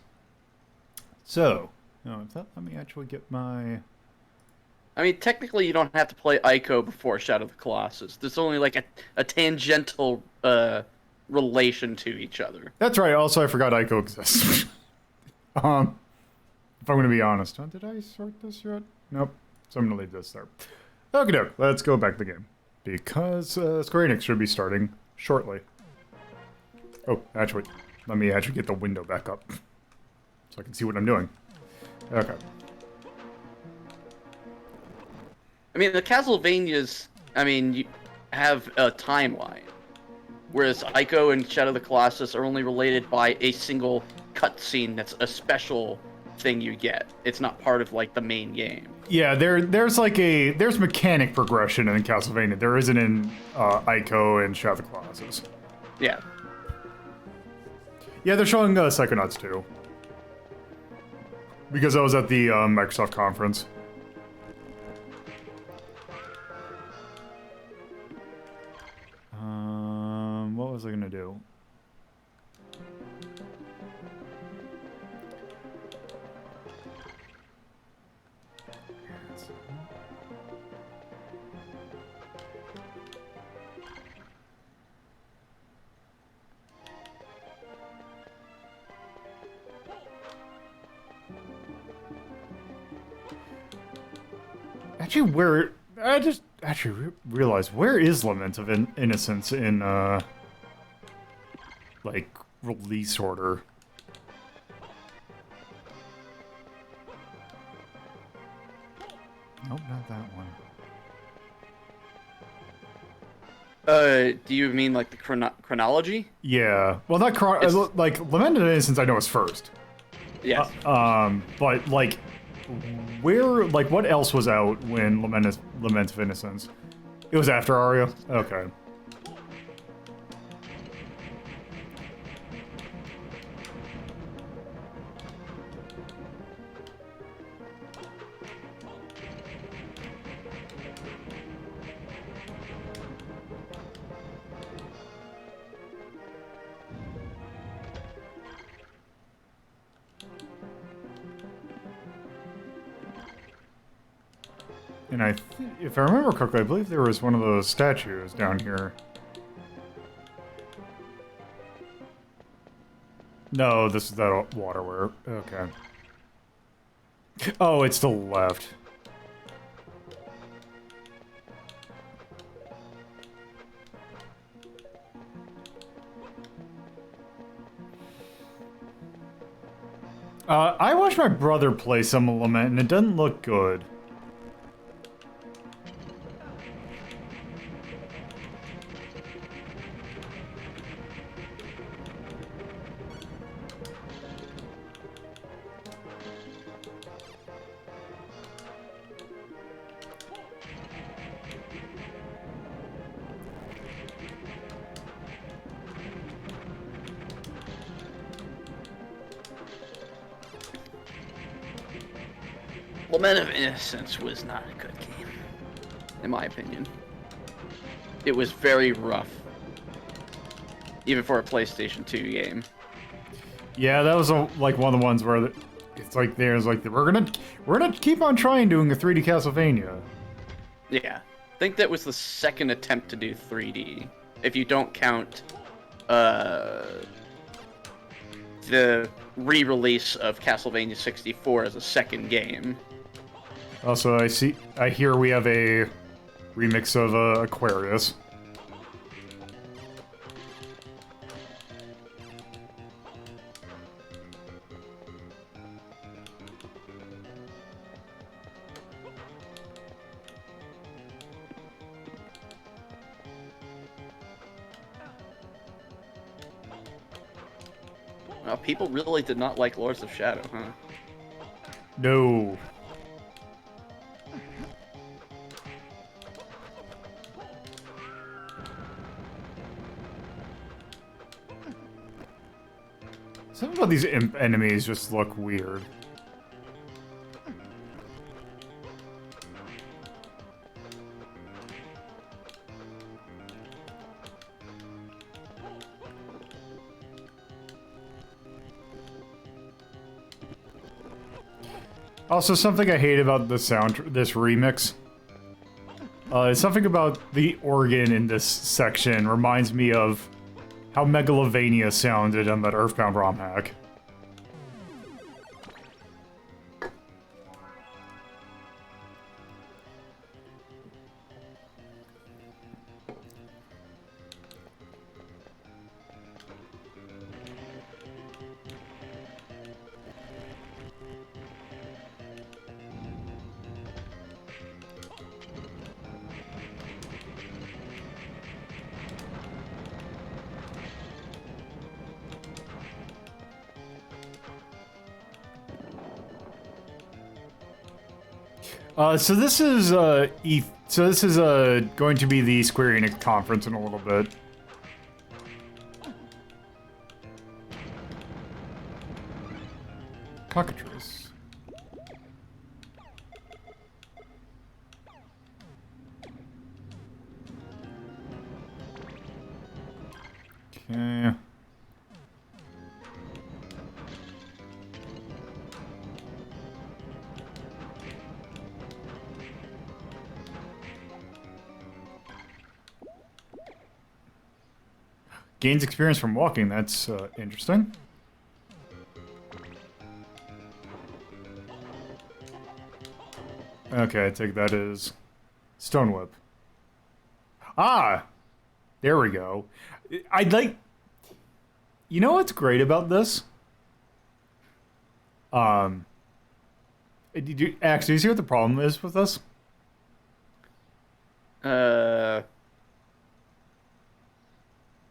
So, let me actually get my... I mean, technically, you don't have to play Ico before Shadow of the Colossus. There's only like a tangential relation to each other. That's right. Also, I forgot Ico exists. um, if I'm going to be honest. Did I sort this yet? Nope. So I'm going to leave this there. Okay, doke. Let's go back to the game. Because Square Enix should be starting shortly. Oh, actually, let me actually get the window back up. So I can see what I'm doing. Okay. I mean, the Castlevanias, I mean, you have a timeline. Whereas Ico and Shadow of the Colossus are only related by a single cutscene that's a special thing you get. It's not part of, like, the main game. Yeah, there's mechanic progression in Castlevania. There isn't in Ico and Shadow of the Colossus. Yeah. Yeah, they're showing Psychonauts too. Because I was at the Microsoft conference. What was I gonna do? Actually, I just actually realized, where is Lament of Innocence in, like, release order? Nope, not that one. Do you mean, like, the chronology? Yeah. Well, not like, Lament of Innocence I know is first. Yes. But, like, what else was out when Lament of Innocence? It was after Aria? Okay. And if I remember correctly, I believe there was one of those statues down here. No, this is that waterware. Okay. Oh, it's to the left. I watched my brother play some Lament, and it doesn't look good. Lament of Innocence was not a good game, in my opinion. It was very rough, even for a PlayStation 2 game. Yeah, that was like one of the ones where it's like we're gonna keep on trying doing a 3D Castlevania. Yeah, I think that was the second attempt to do 3D, if you don't count the re-release of Castlevania 64 as a second game. Also, I hear we have a remix of Aquarius. Well, people really did not like Lords of Shadow, huh? No. Some of these imp enemies just look weird. Also, something I hate about this remix. Something about the organ in this section reminds me of how Megalovania sounded on that Earthbound ROM hack. So this is going to be the Square Enix conference in a little bit. Cockatrice. Okay. Gains experience from walking, that's interesting. Okay, I take that as Stone Whip. Ah! There we go. I'd like... You know what's great about this? Actually, do you see what the problem is with this?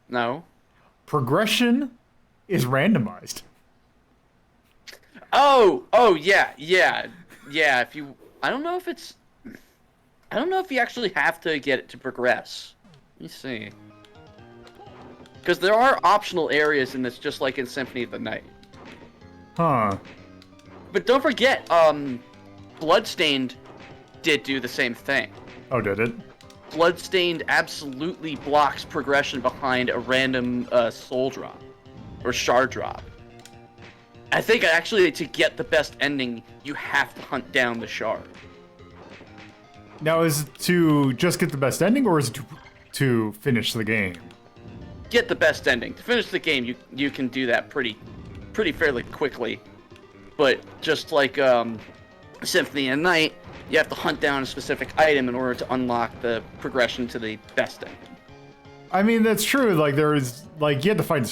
No. Progression is randomized. Oh, yeah. If you, I don't know if you actually have to get it to progress. Let me see. Because there are optional areas in this, just like in Symphony of the Night. Huh. But don't forget, Bloodstained did do the same thing. Oh, did it? Bloodstained absolutely blocks progression behind a random soul drop or shard drop. I think actually to get the best ending, you have to hunt down the shard. Now, is it to just get the best ending, or is it to finish the game? Get the best ending. To finish the game, you can do that pretty fairly quickly. But just like Symphony of the Night, you have to hunt down a specific item in order to unlock the progression to the best ending. I mean, that's true. Like, you had to fight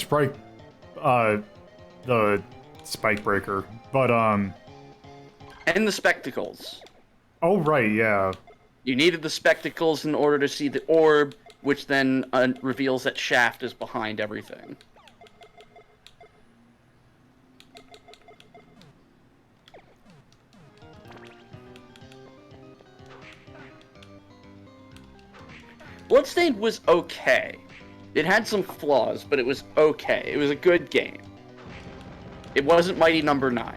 the spike breaker, but And the spectacles. Oh, right, yeah. You needed the spectacles in order to see the orb, which then reveals that Shaft is behind everything. Bloodstained was okay. It had some flaws, but it was okay. It was a good game. It wasn't Mighty Number 9.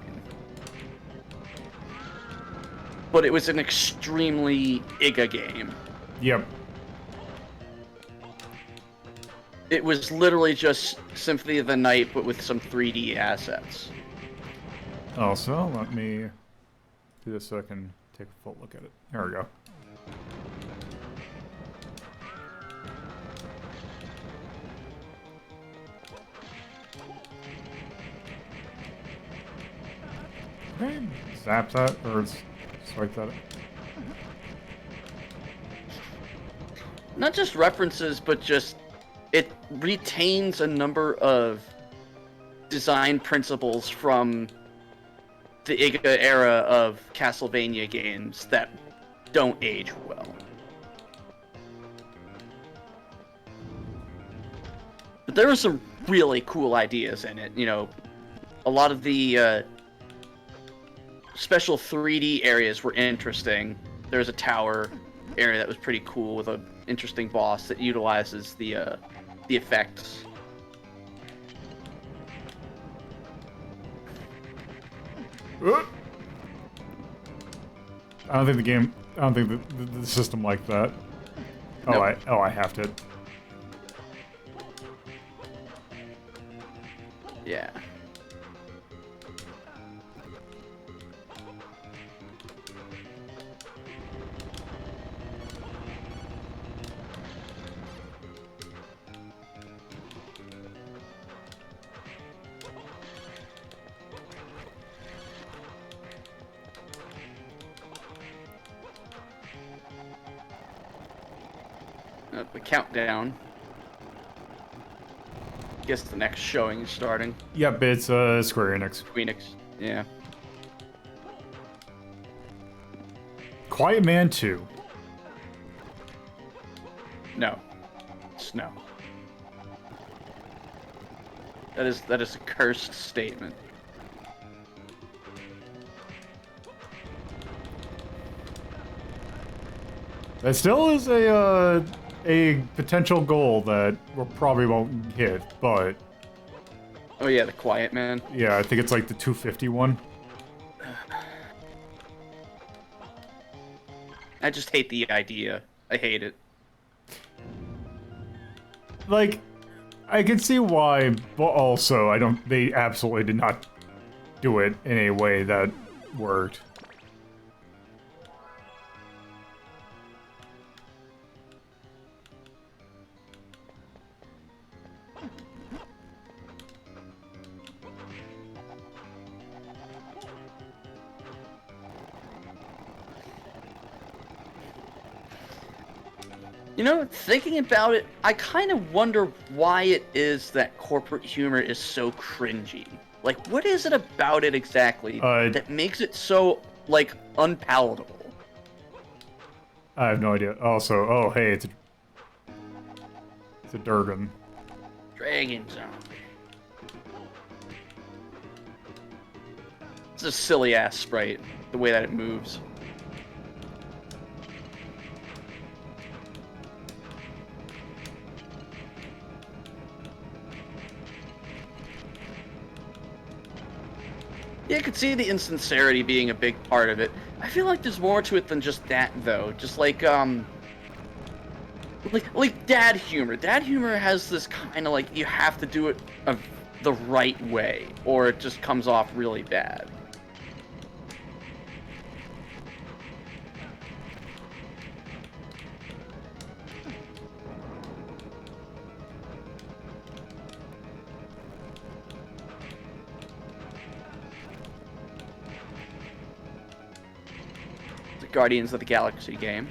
But it was an extremely IGA game. Yep. It was literally just Symphony of the Night, but with some 3D assets. Also, let me do this so I can take a full look at it. There we go. Okay, zap that, or swipe that. Not just references, but just it retains a number of design principles from the IGA era of Castlevania games that don't age well. But there were some really cool ideas in it. You know, a lot of the special 3D areas were interesting. There's a tower area that was pretty cool with an interesting boss that utilizes the effects. I don't think the system like that. Nope. I have to. Yeah. The countdown. Guess the next showing is starting. Yep, it's Square Enix. Phoenix. Yeah. Quiet Man 2. No. Snow. That is a cursed statement. That still is a potential goal that we probably won't hit, but Oh yeah, the Quiet Man. yeah, I think it's like the 250 one. I just hate the idea. I hate it. Like, I can see why, but also I don't. They absolutely did not do it in a way that worked. You know, thinking about it, I kind of wonder why it is that corporate humor is so cringy. Like, what is it about it exactly that makes it so, like, unpalatable? I have no idea. Also, oh hey, it's a Durgan. Dragon Zone. It's a silly ass sprite, the way that it moves. Yeah, I could see the insincerity being a big part of it. I feel like there's more to it than just that, though. Just like dad humor. Dad humor has this kind of like you have to do it the right way, or it just comes off really bad. Guardians of the Galaxy game.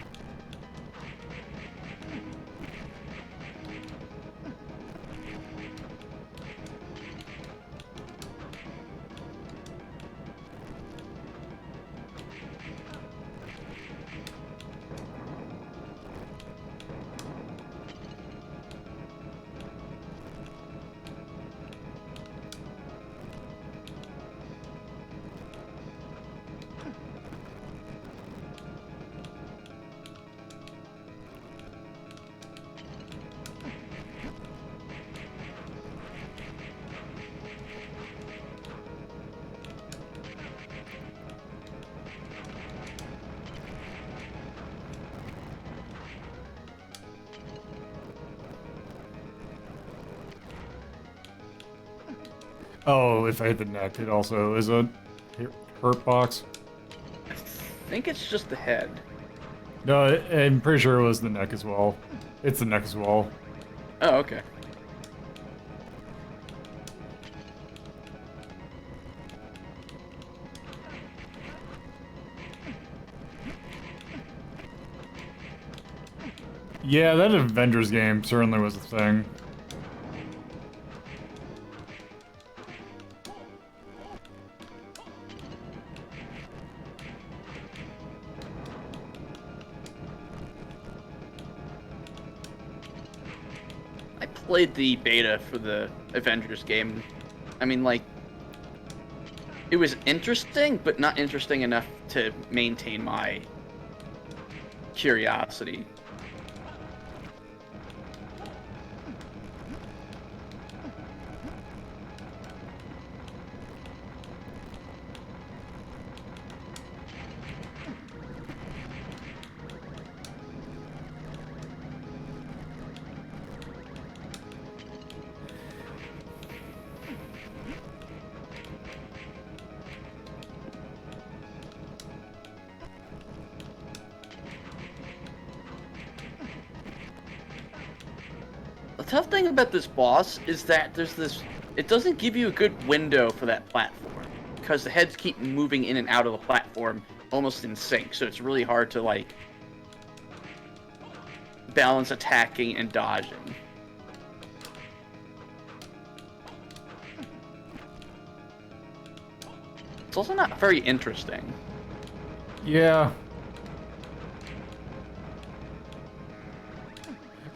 Oh, if I hit the neck, it also is a hurt box. I think it's just the head. No, I'm pretty sure it was the neck as well. It's the neck as well. Oh, okay. Yeah, that Avengers game certainly was a thing. I played the beta for the Avengers game. I mean, like, it was interesting, but not interesting enough to maintain my curiosity. The tough thing about this boss is that it doesn't give you a good window for that platform, because the heads keep moving in and out of the platform almost in sync, so it's really hard to, like, balance attacking and dodging. It's also not very interesting. Yeah.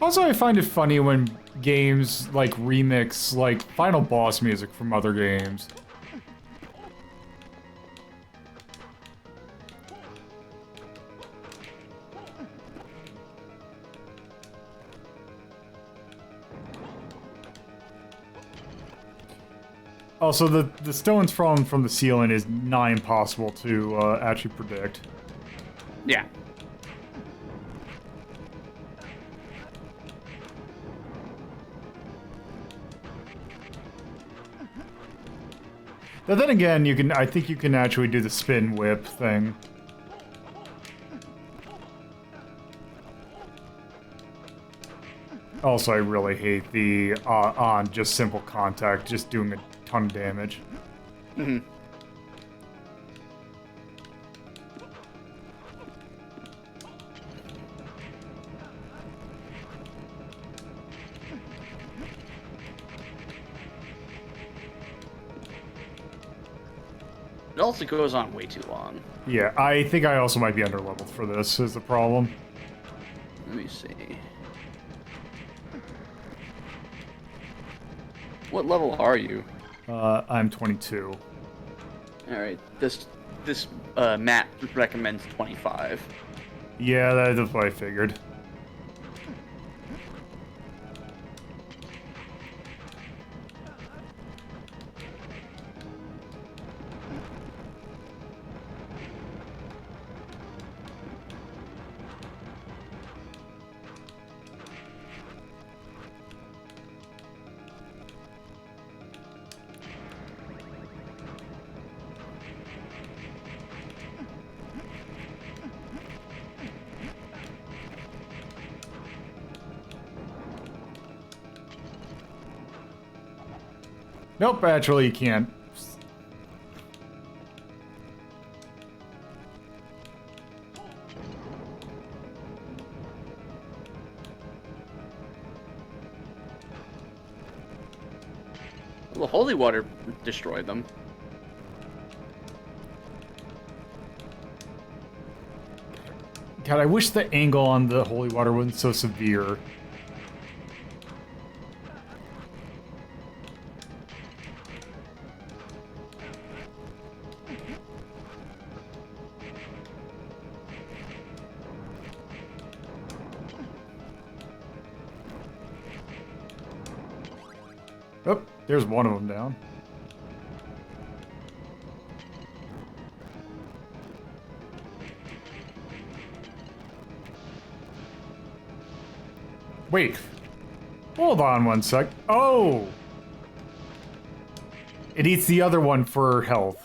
Also, I find it funny when games, like, remix, like, final boss music from other games. Also, the stones falling from the ceiling is nigh impossible to actually predict. Yeah. But then again, I think you can actually do the spin whip thing. Also, I really hate the on just simple contact, just doing a ton of damage. Mm-hmm. It also goes on way too long. Yeah, I think I also might be underleveled for this, is the problem. Let me see. What level are you? I'm 22. Alright, this map recommends 25. Yeah, that's what I figured. Nope, actually you can't. Well, the holy water destroyed them. God, I wish the angle on the holy water wasn't so severe. Oh, there's one of them down. Wait. Hold on one sec. Oh! It eats the other one for health.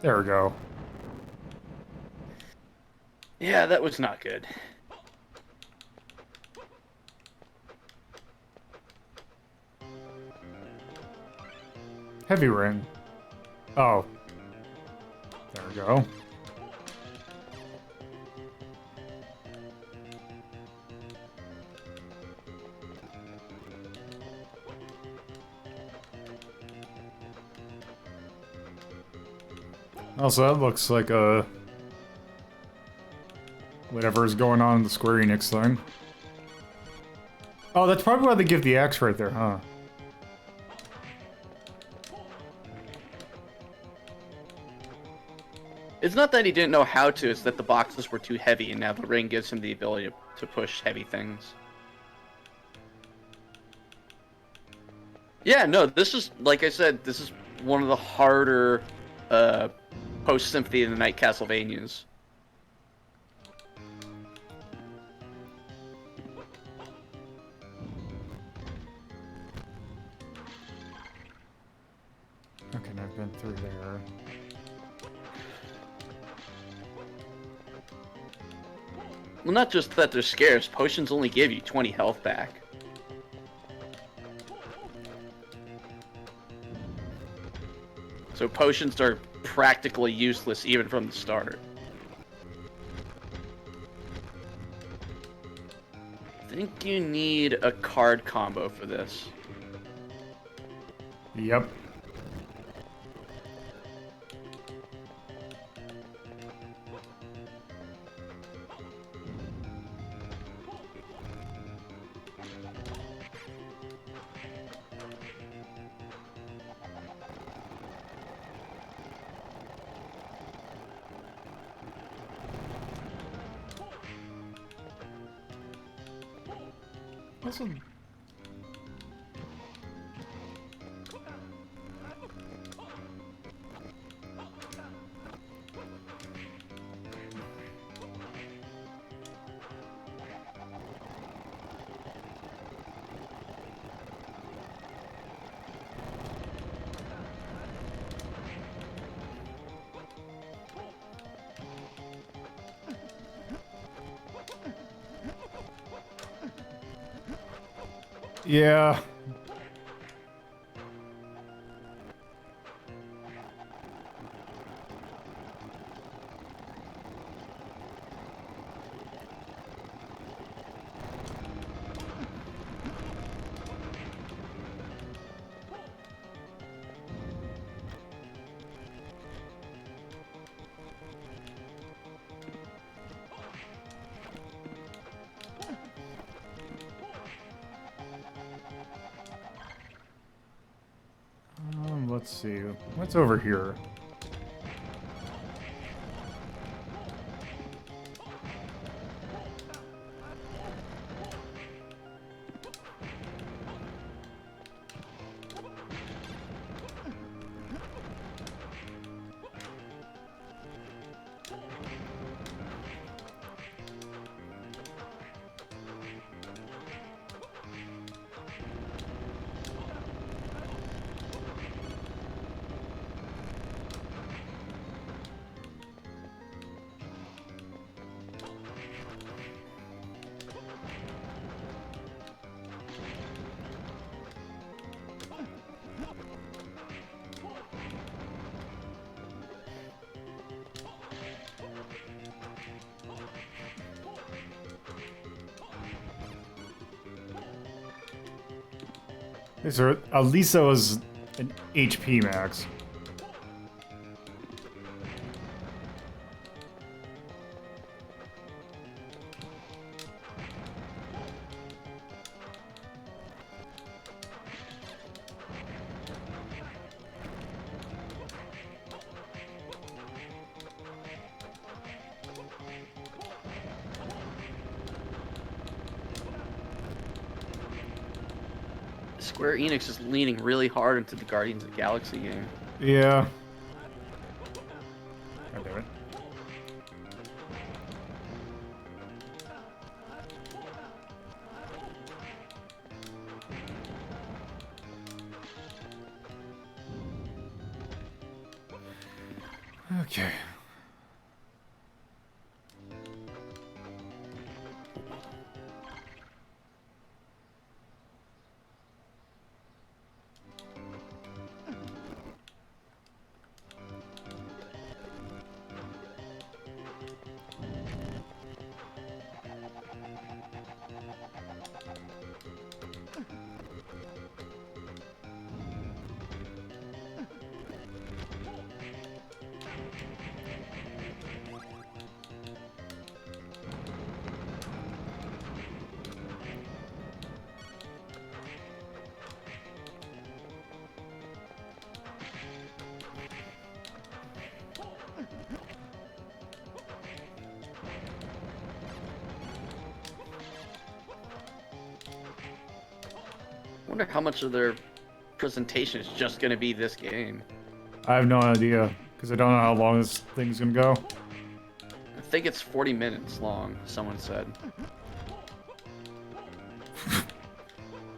There we go. Yeah, that was not good. Heavy ring. Oh. There we go. Also, that looks like a... whatever is going on in the Square Enix thing. Oh, that's probably why they give the axe right there, huh? It's not that he didn't know how to, it's that the boxes were too heavy, and now the ring gives him the ability to push heavy things. Yeah, no, this is, like I said, this is one of the harder post-Symphony of the Night Castlevanias. Okay, I've been through there. Well, not just that they're scarce, potions only give you 20 health back. So potions are practically useless even from the start. I think you need a card combo for this. Yep. Awesome. Yeah. Let's see. What's over here? So at least that was an HP max. Square Enix is leaning really hard into the Guardians of the Galaxy game. Yeah. God damn it. Okay. wonder how much of their presentation is just going to be this game. I have no idea, because I don't know how long this thing's gonna go. I think it's 40 minutes long, someone said.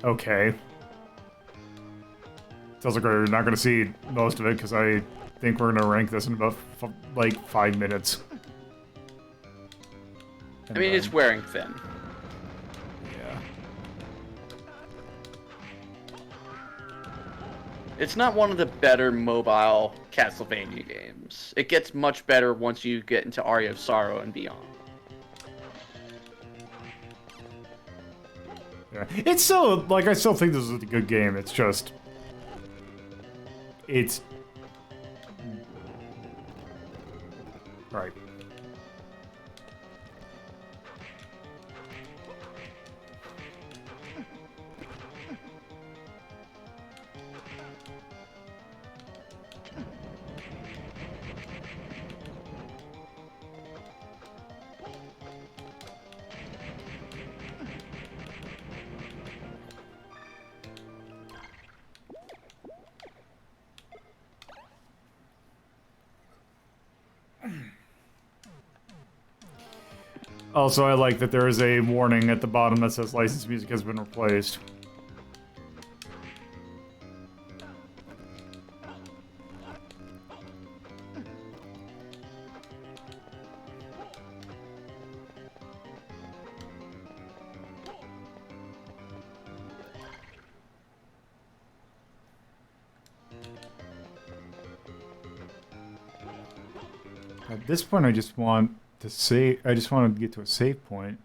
Okay. Sounds like we're not gonna see most of it, because I think we're gonna rank this in about, like, 5 minutes. I mean, it's wearing thin. Yeah. It's not one of the better mobile Castlevania games. It gets much better once you get into Aria of Sorrow and beyond. Yeah. It's still, like, I still think this is a good game. It's just... It's... Right. Also, I like that there is a warning at the bottom that says licensed music has been replaced. At this point, I just want to save. I just want to get to a save point.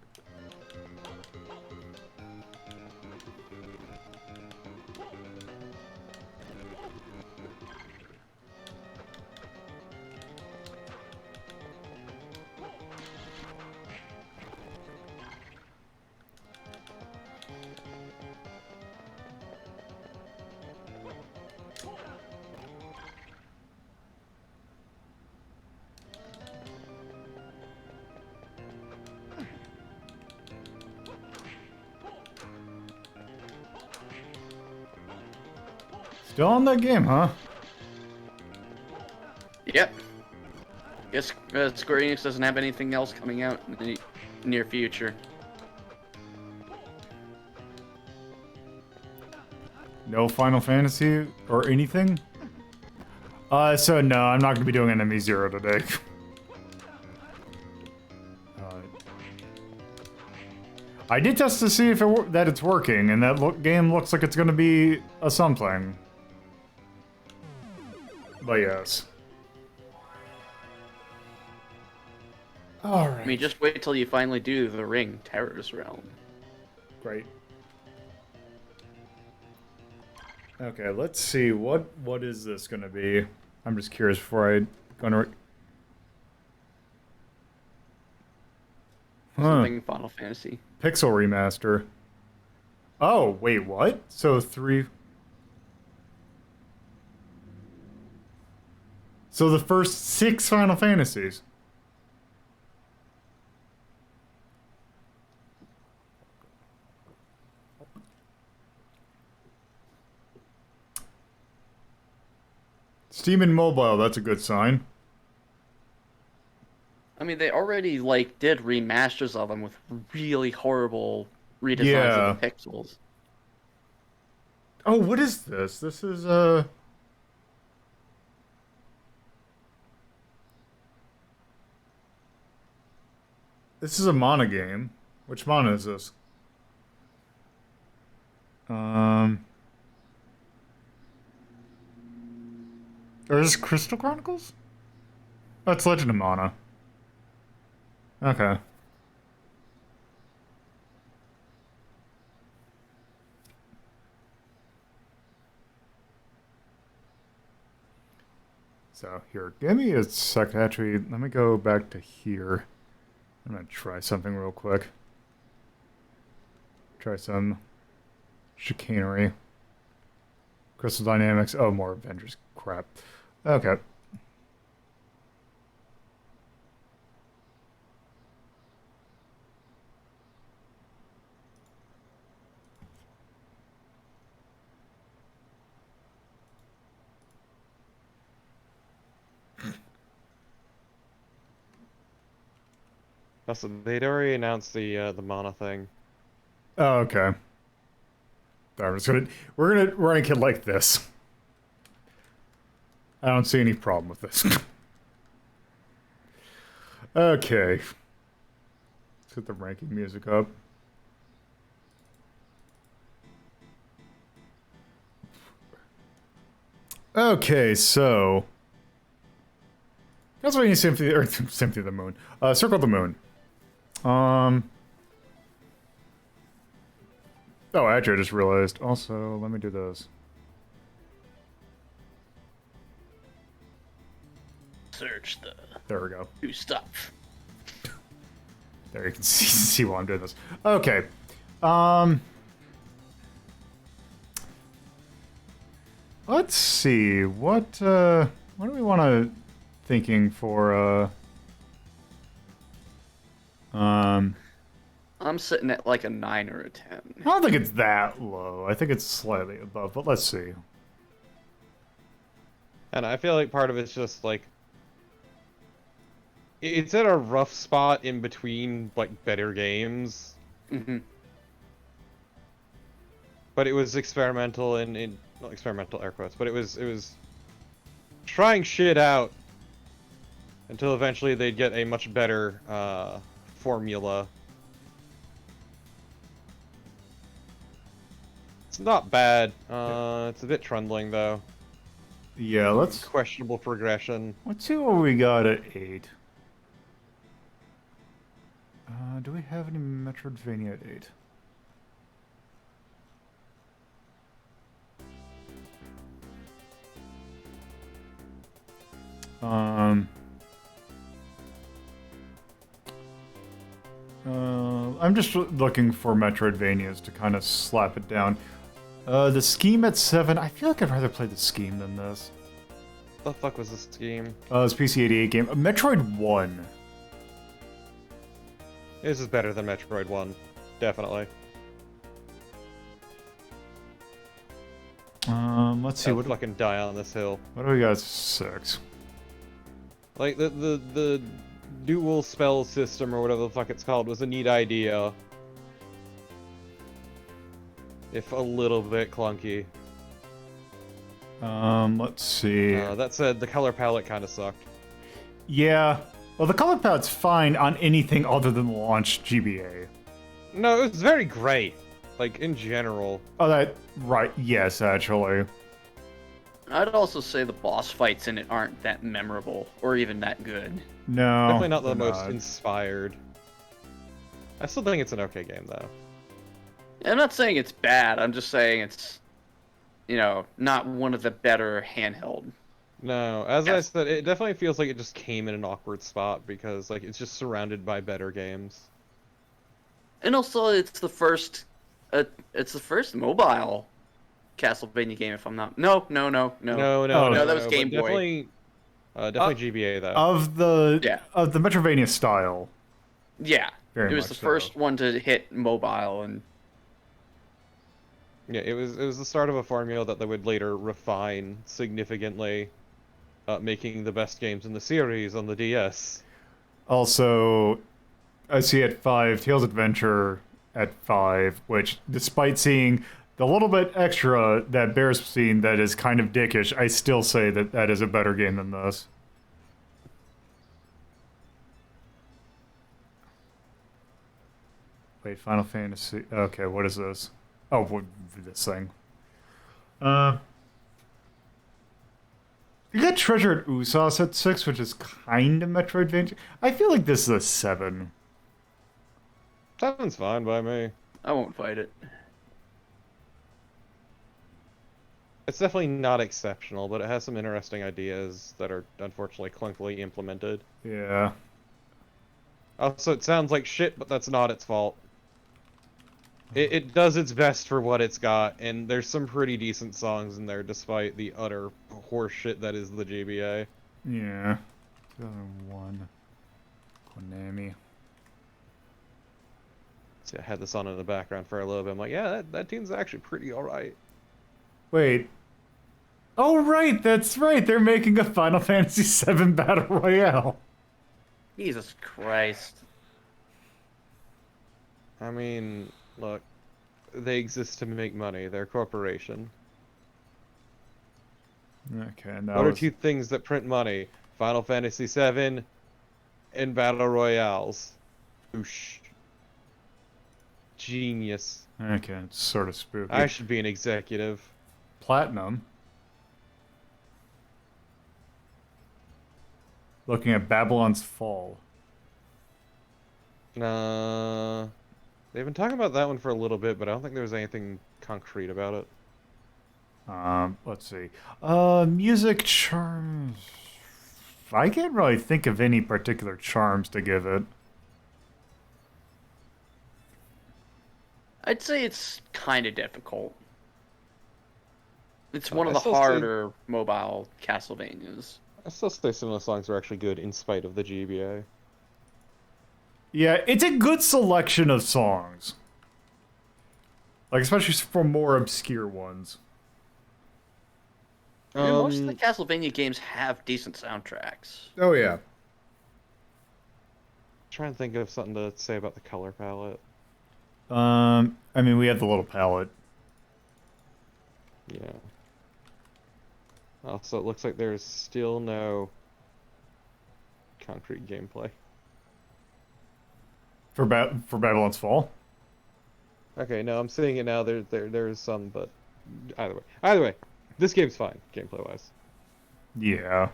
Still on that game, huh? Yep. Guess Square Enix doesn't have anything else coming out in the near future. No Final Fantasy or anything? So no, I'm not gonna be doing Enemy Zero today. I did test to see if that it's working, and that game looks like it's gonna be a something. But yes. Alright. I mean, just wait till you finally do The Ring, Terror's Realm. Great. Okay, let's see. What is this gonna be? I'm just curious before I go into... Something Final Fantasy. Pixel remaster. Oh, wait, what? So 3... So the first 6 Final Fantasies. Steam and mobile, that's a good sign. I mean, they already, like, did remasters of them with really horrible redesigns of the pixels. Oh, what is this? This is, This is a Mana game. Which Mana is this? Or is this Crystal Chronicles? Oh, it's Legend of Mana. Okay. So, here, give me a sec. Actually, let me go back to here. I'm gonna try something real quick. Try some chicanery. Crystal Dynamics. Oh, more Avengers crap. Okay. Also, they'd already announced the mana thing. Oh, okay. I'm just gonna we're gonna rank it like this. I don't see any problem with this. Okay. Let's get the ranking music up. Okay, so that's what you need Symphony or Symphony of the Moon. Circle of the Moon. Oh, actually, I just realized. Also, let me do this. Search the There we go. new stuff. There you can see while I'm doing this. Okay. Let's see. What do we want to thinking for I'm sitting at like a 9 or a 10. I don't think it's that low. I think it's slightly above, but let's see. And I feel like part of it's just like it's at a rough spot in between like better games. Mm-hmm. But it was experimental and not experimental air quotes, but it was trying shit out until eventually they'd get a much better formula. It's not bad. It's a bit trundling though. Yeah, let's Questionable progression. see what we got at 8. Do we have any Metroidvania at 8? I'm just looking for Metroidvanias to kind of slap it down. The Scheme at 7. I feel like I'd rather play the Scheme than this. The fuck was this game? This PC-88 game. Metroid 1. This is better than Metroid 1. Definitely. Let's see. I'll What fucking die on this hill. do we got? 6. Like, the dual spell system, or whatever the fuck it's called, was a neat idea. If a little bit clunky. Let's see. That said, the color palette kind of sucked. Yeah. Well, the color palette's fine on anything other than the launch GBA. No, it was very great. Like, in general. Oh, that... Right, yes, actually. I'd also say the boss fights in it aren't that memorable or even that good. No. Definitely not the they're most not. inspired. I still think it's an okay game, though. I'm not saying it's bad. I'm just saying it's, not one of the better handheld. No, as I Yes. said, it definitely feels like it just came in an awkward spot because, like, it's just surrounded by better games. And also, it's the first mobile Castlevania game. If I'm not, no, No, that was but Game Boy. Definitely GBA though. Of the... Yeah. Of the Metroidvania style. Yeah, Very it was much the so. first one to hit mobile, and Yeah, it was the start of a formula that they would later refine significantly, making the best games in the series on the DS. Also, I see at 5, Tales Adventure at 5, which, despite seeing the little bit extra that Bear's seen that is kind of dickish, I still say that that is a better game than this. Wait, Final Fantasy... Okay, what is this? Oh, this thing. You got Treasure at Usos at 6, which is kind of Metroidvania. I feel like this is a 7. Sounds fine by me. I won't fight it. It's definitely not exceptional, but it has some interesting ideas that are unfortunately clunkily implemented. Yeah. Also, it sounds like shit, but that's not its fault. It does its best for what it's got, and there's some pretty decent songs in there, despite the utter horseshit that is the GBA. Yeah. 2001. Konami. See, I had this on in the background for a little bit. I'm like, yeah, that tune's actually pretty alright. Wait. Oh, right, that's right. They're making a Final Fantasy VII Battle Royale. Jesus Christ. I mean, look, they exist to make money. They're a corporation. Okay, now What are it's... two things that print money? Final Fantasy VII and Battle Royales. Oosh. Genius. Okay, it's sort of I spooky. should be an executive. Platinum. Looking at Babylon's Fall. They've been talking about that one for a little bit, but I don't think there was anything concrete about it. Let's see. Music charms. I can't really think of any particular charms to give it. I'd say it's kind of difficult. It's Uh, one of I the still say- harder mobile Castlevanias. I still say some of the songs are actually good in spite of the GBA. Yeah, it's a good selection of songs. Like, especially for more obscure ones. Most of the Castlevania games have decent soundtracks. Oh, yeah. Trying to think of something to say about the color palette. I mean, we have the little palette. Yeah. Also, it looks like there's still no concrete gameplay. For Babylon's Fall? Okay, no, I'm seeing it now. There's some, but either way, this game's fine gameplay wise. Yeah.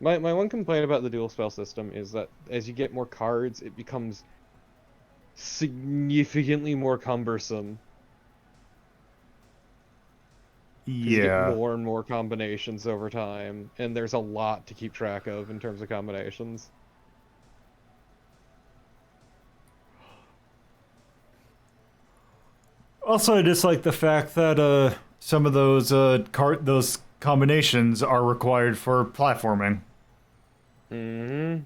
My one complaint about the dual spell system is that as you get more cards, it becomes significantly more cumbersome. 'Cause you get Yeah. more and more combinations over time, and there's a lot to keep track of in terms of combinations. Also, I just like the fact that some of those those combinations are required for platforming. Mm-hmm.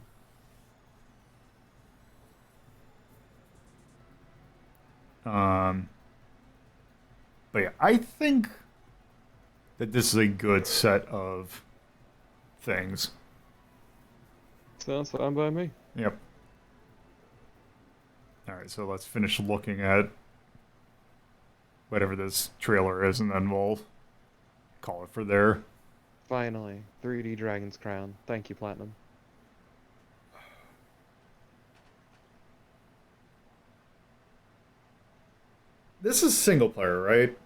But yeah, I think that this is a good set of things. Sounds fine by me. Yep. All right, so let's finish looking at whatever this trailer is, and then we'll call it for there. Finally, 3D Dragon's Crown. Thank you, Platinum. This is single player, right?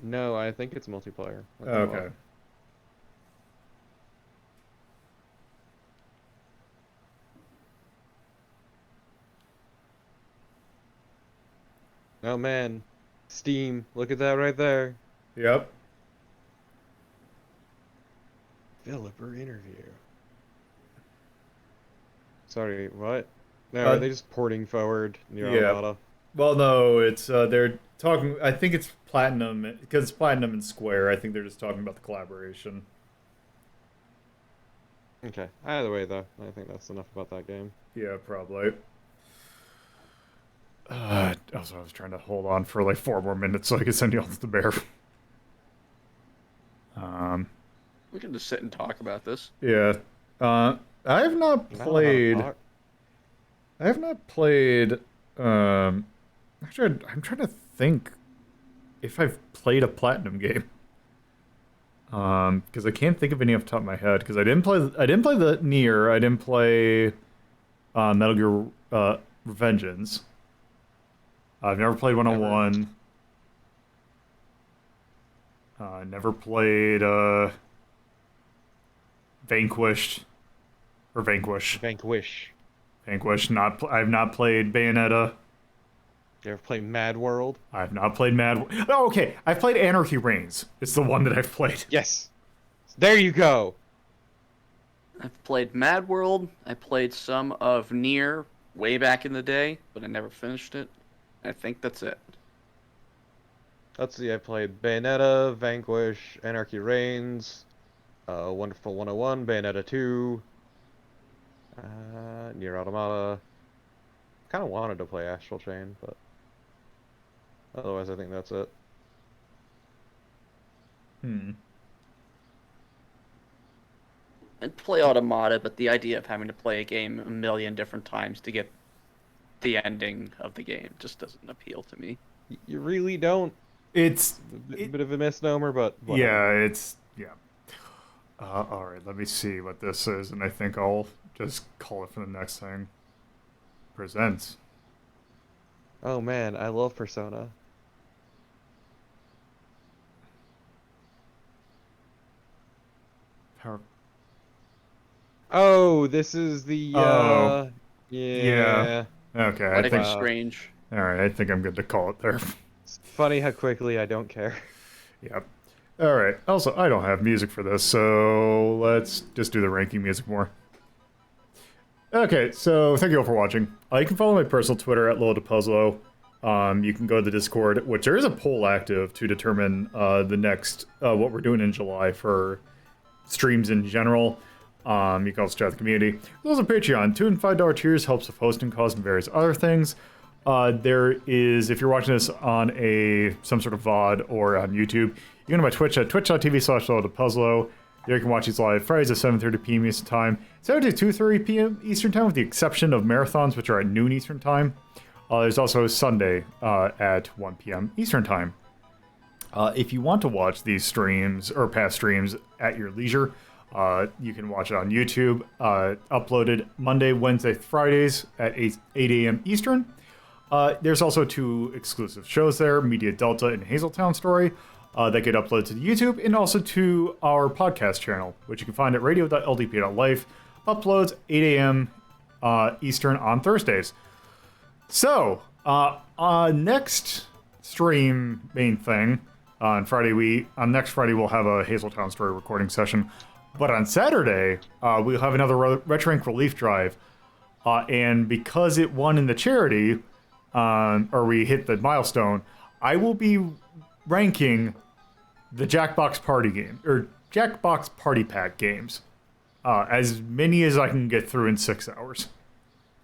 No, I think it's multiplayer. Okay. Oh man, Steam, look at that right there. Yep. Developer interview. Sorry, what? No, are they just porting forward Nier yeah. Automata? Well, no, it's they're talking. I think it's Platinum because it's Platinum and Square. I think they're just talking about the collaboration. Okay. Either way, though, I think that's enough about that game. Yeah, probably. Also, I was trying to hold on for like 4 more minutes so I could send you all to the bear. We can just sit and talk about this. Yeah. I have not played. I have not played. Actually, I'm trying to think if I've played a Platinum game. Because I can't think of any off the top of my head. Because I didn't play the Nier. I didn't play Metal Gear Revengeance. I've never played 101. Never played Vanquished or Vanquish. Vanquish. I've not played Bayonetta. You ever play Mad World? I've not played Oh, okay. I've played Anarchy Reigns. It's the one that I've played. Yes. There you go. I've played Mad World. I played some of Nier way back in the day, but I never finished it. I think that's it. Let's see, I played Bayonetta, Vanquish, Anarchy Reigns, Wonderful 101, Bayonetta 2, Nier Automata. Kind of wanted to play Astral Chain, but otherwise I think that's it. I'd play Automata, but the idea of having to play a game a million different times to get the ending of the game just doesn't appeal to me. You really don't. It's A bit of a misnomer, but whatever. yeah. All right, let me see what this is, and I think I'll just call it for the next thing. Presents. Oh man, I love Persona. Power. Oh, this is the Oh, yeah. Okay, I Life think. is strange. All right, I think I'm good to call it there. It's funny how quickly I don't care. Yep. All right. Also, I don't have music for this, so let's just do the ranking music more. Okay, so thank you all for watching. You can follow my personal Twitter at @LoadPuzzlo. You can go to the Discord, which there is a poll active to determine the next what we're doing in July for streams in general. You can also chat the community. There's also Patreon. $2 and $5 tiers helps with hosting costs and various other things. There is, if you're watching this on some sort of VOD or on YouTube, you can go to my Twitch at twitch.tv/LoadPuzzlo. There you can watch these live Fridays at 7:30 p.m. Eastern Time, Saturday at 2:30 p.m. Eastern Time, with the exception of marathons, which are at noon Eastern Time. There's also Sunday at 1 p.m. Eastern Time. If you want to watch these streams or past streams at your leisure, you can watch it on YouTube, uploaded Monday, Wednesday, Fridays at 8 a.m. Eastern. There's also 2 exclusive shows there, Media Delta and Hazeltown Story, that get uploaded to the YouTube, and also to our podcast channel, which you can find at radio.ldp.life, uploads 8 a.m. Eastern on Thursdays. So, next stream main thing, on next Friday we'll have a Hazeltown Story recording session, but on Saturday, we'll have another RetroRank Relief Drive, and because it won in the charity, or we hit the milestone, I will be ranking the Jackbox Party game, or Jackbox Party Pack games, as many as I can get through in 6 hours.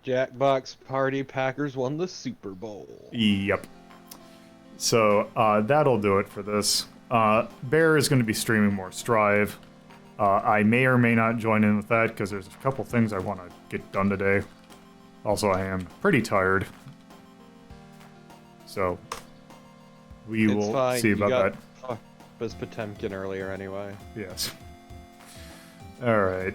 Jackbox Party Packers won the Super Bowl. Yep. So that'll do it for this. Bear is going to be streaming more Strive. I may or may not join in with that because there's a couple things I want to get done today. Also, I am pretty tired. So we will see about that. Was Potemkin earlier anyway. Yes. All right.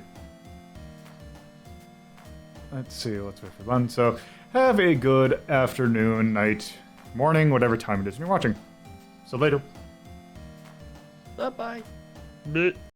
Let's see. Let's wait for fun. So have a good afternoon, night, morning, whatever time it is you're watching. So later. Bye-bye.